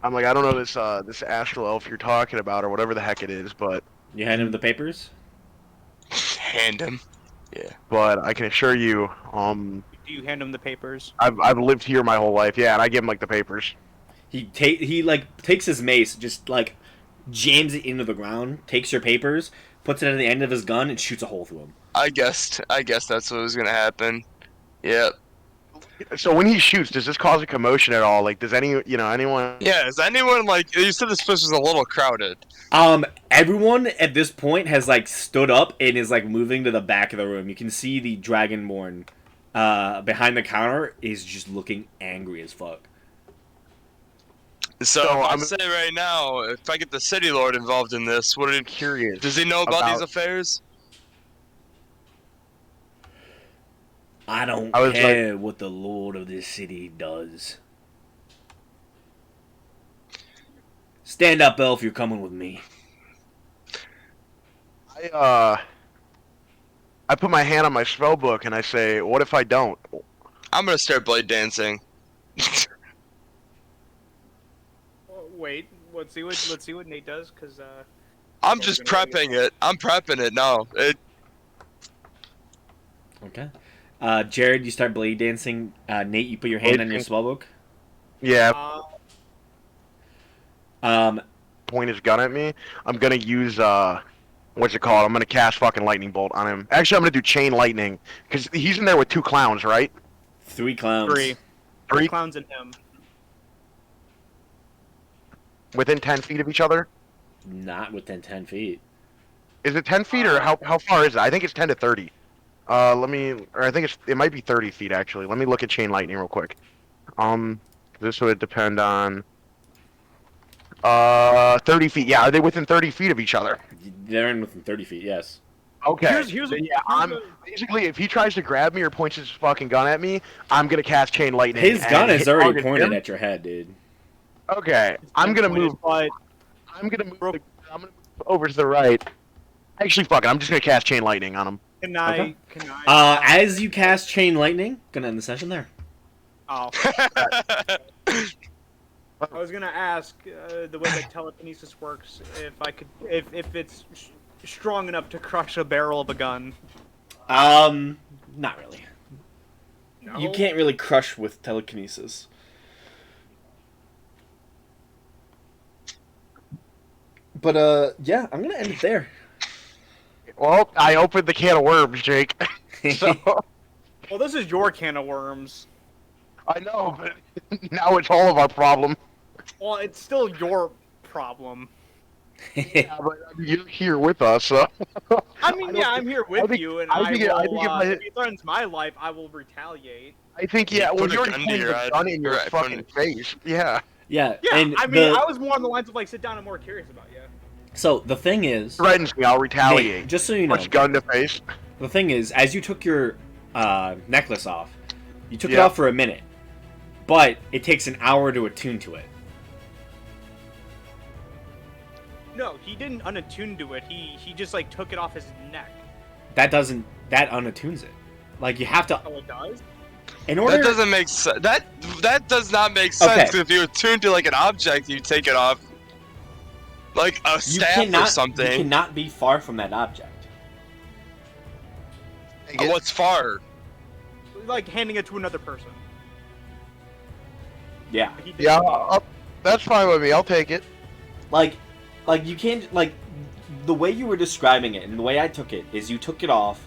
Speaker 5: I'm like, I don't know this astral elf you're talking about or whatever the heck it is, but
Speaker 1: You hand him the papers?
Speaker 3: Hand him.
Speaker 5: but I can assure you,
Speaker 2: Do you hand him the papers?
Speaker 5: I've lived here my whole life, yeah, and I give him like the papers.
Speaker 1: He takes his mace, just like jams it into the ground, takes your papers, puts it at the end of his gun, and shoots a hole through him.
Speaker 3: I guess that's what was gonna happen. Yep.
Speaker 5: So when he shoots, does this cause a commotion at all? Like, does anyone?
Speaker 3: Yeah, is anyone like, you said this place was a little crowded.
Speaker 1: Everyone at this point has like stood up and is like moving to the back of the room. You can see the Dragonborn behind the counter is just looking angry as fuck.
Speaker 3: So
Speaker 5: I'm
Speaker 3: I'm say right now, if I get the city lord involved in this,
Speaker 5: curious.
Speaker 3: does he know about these affairs?
Speaker 1: I don't
Speaker 5: I was
Speaker 1: care what the lord of this city does. Stand up, elf. You're coming with me.
Speaker 5: I put my hand on my spell book and I say, "What if I don't?"
Speaker 3: I'm gonna start blade dancing.
Speaker 2: Wait, let's see what Nate does, cause
Speaker 3: I'm just prepping it. I'm prepping it now.
Speaker 1: Okay. Jared, you start blade dancing. Nate, you put your hand on your spell book.
Speaker 5: Yeah, point his gun at me. I'm gonna use what's it called? I'm gonna cast fucking lightning bolt on him. Actually, I'm gonna do chain lightning because he's in there with 2 clowns, right?
Speaker 1: 3 clowns.
Speaker 2: three clowns and him.
Speaker 5: Within 10 feet of each other.
Speaker 1: Not within 10 feet.
Speaker 5: Is it 10 feet or how far is it? I think it's 10 to 30. I think it might be 30 feet actually. Let me look at chain lightning real quick. This would depend on 30 feet. Yeah, are they within 30 feet of each other?
Speaker 1: They're in within 30 feet, yes.
Speaker 5: Okay.
Speaker 2: I'm
Speaker 5: Basically, if he tries to grab me or points his fucking gun at me, I'm gonna cast chain lightning.
Speaker 1: His gun
Speaker 5: and
Speaker 1: is
Speaker 5: hit
Speaker 1: already
Speaker 5: target
Speaker 1: pointed
Speaker 5: him.
Speaker 1: at your head, dude.
Speaker 5: Okay, I'm gonna move.
Speaker 2: But
Speaker 5: I'm gonna move over to the right. Actually, fuck it. I'm just gonna cast chain lightning on him.
Speaker 2: can I?
Speaker 1: Okay.
Speaker 2: Can I?
Speaker 1: As you cast chain lightning, gonna end the session there.
Speaker 2: Oh, I was gonna ask the way that telekinesis works. If it's strong enough to crush a barrel of a gun.
Speaker 1: Not really.
Speaker 2: No?
Speaker 1: You can't really crush with telekinesis. But yeah, I'm gonna end it there.
Speaker 5: Well, I opened the can of worms, Jake. So
Speaker 2: Well, this is your can of worms.
Speaker 5: I know, but now it's all of our problem.
Speaker 2: Well, it's still your problem.
Speaker 5: Yeah, but I mean, you're here with us, so.
Speaker 2: I mean, yeah, I'm here with
Speaker 5: think-
Speaker 2: you, and
Speaker 5: I think
Speaker 2: if he threatens my life, I will retaliate.
Speaker 5: I think,
Speaker 3: Yeah,
Speaker 5: yeah, well,
Speaker 3: put a
Speaker 5: you already
Speaker 3: gun to
Speaker 5: pointed
Speaker 3: your
Speaker 5: a
Speaker 3: head.
Speaker 5: gun in your
Speaker 3: Right,
Speaker 5: fucking face. Yeah.
Speaker 1: Yeah,
Speaker 2: Yeah,
Speaker 1: and
Speaker 2: I mean,
Speaker 1: the,
Speaker 2: I was more on the lines of like, sit down, I'm more curious about you.
Speaker 1: so the thing is,
Speaker 5: Threatens me, I'll
Speaker 1: Nate,
Speaker 5: retaliate.
Speaker 1: just so you know,
Speaker 5: Punch gun to face.
Speaker 1: the thing is, as you took your necklace off, you took it
Speaker 5: Yeah.
Speaker 1: off for a minute, but it takes an hour to attune to it.
Speaker 2: No, he didn't unattune to it. He just like took it off his neck.
Speaker 1: That unattunes it. Like you have to,
Speaker 2: Oh, it does.
Speaker 3: That
Speaker 1: in order.
Speaker 3: doesn't make sense. That does not make sense.
Speaker 1: Okay.
Speaker 3: 'Cause if you're tuned to like an object, you take it off, like a
Speaker 1: You
Speaker 3: staff
Speaker 1: cannot,
Speaker 3: or something.
Speaker 1: you cannot be far from that object.
Speaker 3: What's far?
Speaker 2: Like handing it to another person.
Speaker 1: Yeah.
Speaker 2: He did.
Speaker 5: Yeah, that's fine with me. I'll take it.
Speaker 1: Like you can't, like, the way you were describing it and the way I took it is you took it off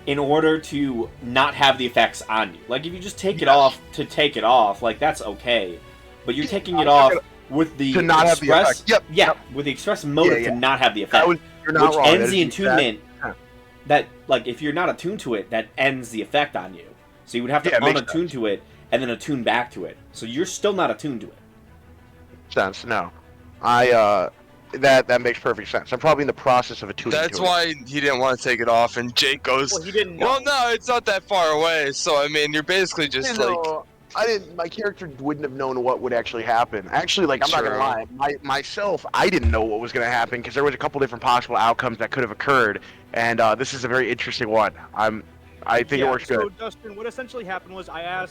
Speaker 1: in order to not have the effects on you. Like if you just take it off to take it off, like that's okay, but you're taking it off with the
Speaker 5: To not have the
Speaker 1: express,
Speaker 5: effect. Yep,
Speaker 1: yeah,
Speaker 5: yep.
Speaker 1: with the express motive
Speaker 5: Yeah.
Speaker 1: to not have the effect,
Speaker 5: You're not
Speaker 1: which
Speaker 5: wrong.
Speaker 1: ends
Speaker 5: That
Speaker 1: the
Speaker 5: is exact-
Speaker 1: attunement. That, like, if you're not attuned to it, that ends the effect on you. So you would have to
Speaker 5: Yeah, it makes
Speaker 1: unattune to it and then attune back to it. So you're still not attuned to it.
Speaker 5: sense. No, that makes perfect sense. I'm probably in the process of attuning
Speaker 3: That's
Speaker 5: to it.
Speaker 3: why he didn't want to take it off, and Jake goes,
Speaker 2: Well, he didn't know.
Speaker 3: "Well, no, it's not that far away." So I mean, you're basically just like,
Speaker 5: I didn't. My character wouldn't have known what would actually happen. Actually, like I'm not
Speaker 3: True.
Speaker 5: gonna lie. Myself, I didn't know what was gonna happen because there was a couple different possible outcomes that could have occurred, and this is a very interesting one. I think it works
Speaker 2: so,
Speaker 5: good.
Speaker 2: Dustin, what essentially happened was I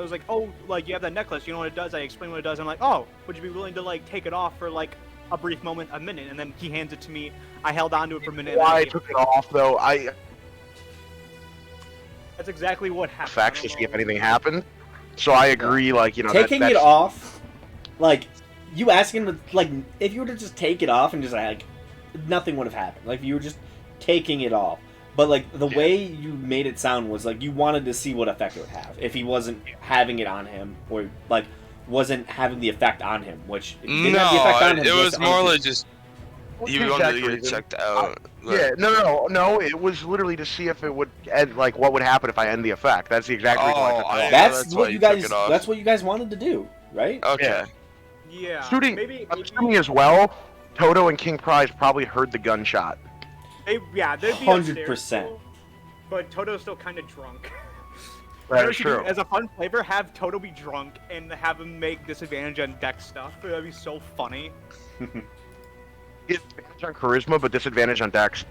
Speaker 2: was like, oh, like, you have that necklace, you know what it does? I explained what it does. I'm like, oh, would you be willing to, like, take it off for, like, a brief moment, a minute? And then he hands it to me. I held on to it for a minute. And then
Speaker 5: Why I
Speaker 2: I gave
Speaker 5: took it off though?
Speaker 2: That's exactly what happened.
Speaker 5: Facts
Speaker 2: I
Speaker 5: to
Speaker 2: don't
Speaker 5: see if
Speaker 2: know.
Speaker 5: anything happened. So I agree. Like
Speaker 1: Taking
Speaker 5: that's,
Speaker 1: it off, like, you asking him to, like, if you were to just take it off and just, like, nothing would have happened. Like, you were just taking it off. But, like, the way you made it sound was, like, you wanted to see what effect it would have if he wasn't having it on him, or, like, wasn't having the effect on him, which it didn't have the effect on him.
Speaker 3: it
Speaker 1: he
Speaker 3: was
Speaker 1: to
Speaker 3: more
Speaker 1: unattune.
Speaker 3: like just he wanted to get it checked out.
Speaker 5: Yeah, no. It was literally to see if it would end, like what would happen if I end the effect. That's the exact reason. why I took it
Speaker 3: I
Speaker 5: off.
Speaker 3: didn't know
Speaker 1: That's
Speaker 3: that's why
Speaker 1: what you
Speaker 3: you took
Speaker 1: guys.
Speaker 3: it off.
Speaker 1: That's what you guys wanted to do, right?
Speaker 3: Okay.
Speaker 2: Yeah.
Speaker 5: Shooting.
Speaker 2: Maybe,
Speaker 5: I'm assuming as well. Toto and King Prize probably heard the gunshot.
Speaker 2: they'd be
Speaker 1: 100%.
Speaker 2: upstairs still, but Toto's still kind of drunk.
Speaker 5: That's true.
Speaker 2: As a fun flavor, have Toto be drunk and have him make disadvantage on deck stuff. That'd be so funny.
Speaker 5: Get advantage on charisma, but disadvantage on dex.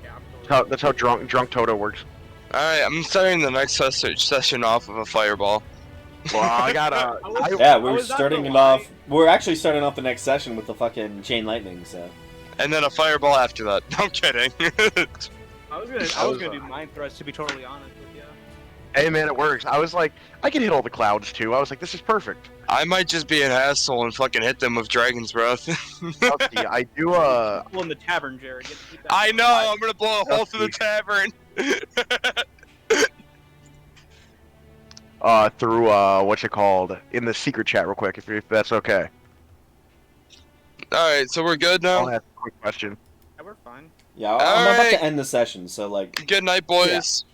Speaker 2: Yeah, absolutely.
Speaker 5: That's how drunk Toto works.
Speaker 3: All right, I'm starting the next session off of a fireball.
Speaker 5: Well, I got
Speaker 1: Yeah,
Speaker 2: I
Speaker 1: we're
Speaker 2: was not
Speaker 1: starting
Speaker 2: gonna
Speaker 1: it
Speaker 2: lie.
Speaker 1: off. We're actually starting off the next session with the fucking chain lightning. So
Speaker 3: And then a fireball after that. No, I'm kidding.
Speaker 2: I was gonna do mind thrust, to be totally honest with you.
Speaker 5: Hey man, it works. I was like, I can hit all the clouds too. I was like, this is perfect.
Speaker 3: I might just be an asshole and fucking hit them with Dragon's Breath.
Speaker 5: Okay, I do.
Speaker 2: Well, in the tavern, Jared. You have to keep that
Speaker 3: I
Speaker 2: in
Speaker 3: know,
Speaker 2: mind.
Speaker 3: I'm gonna blow a hole through the tavern.
Speaker 5: Through what's it called in the secret chat real quick, if that's okay.
Speaker 3: Alright, so we're good
Speaker 5: I'll
Speaker 3: now?
Speaker 5: ask a quick question.
Speaker 2: Yeah, we're fine.
Speaker 1: yeah, I'm about
Speaker 3: Alright.
Speaker 1: to end the session. So like,
Speaker 3: Good night, boys.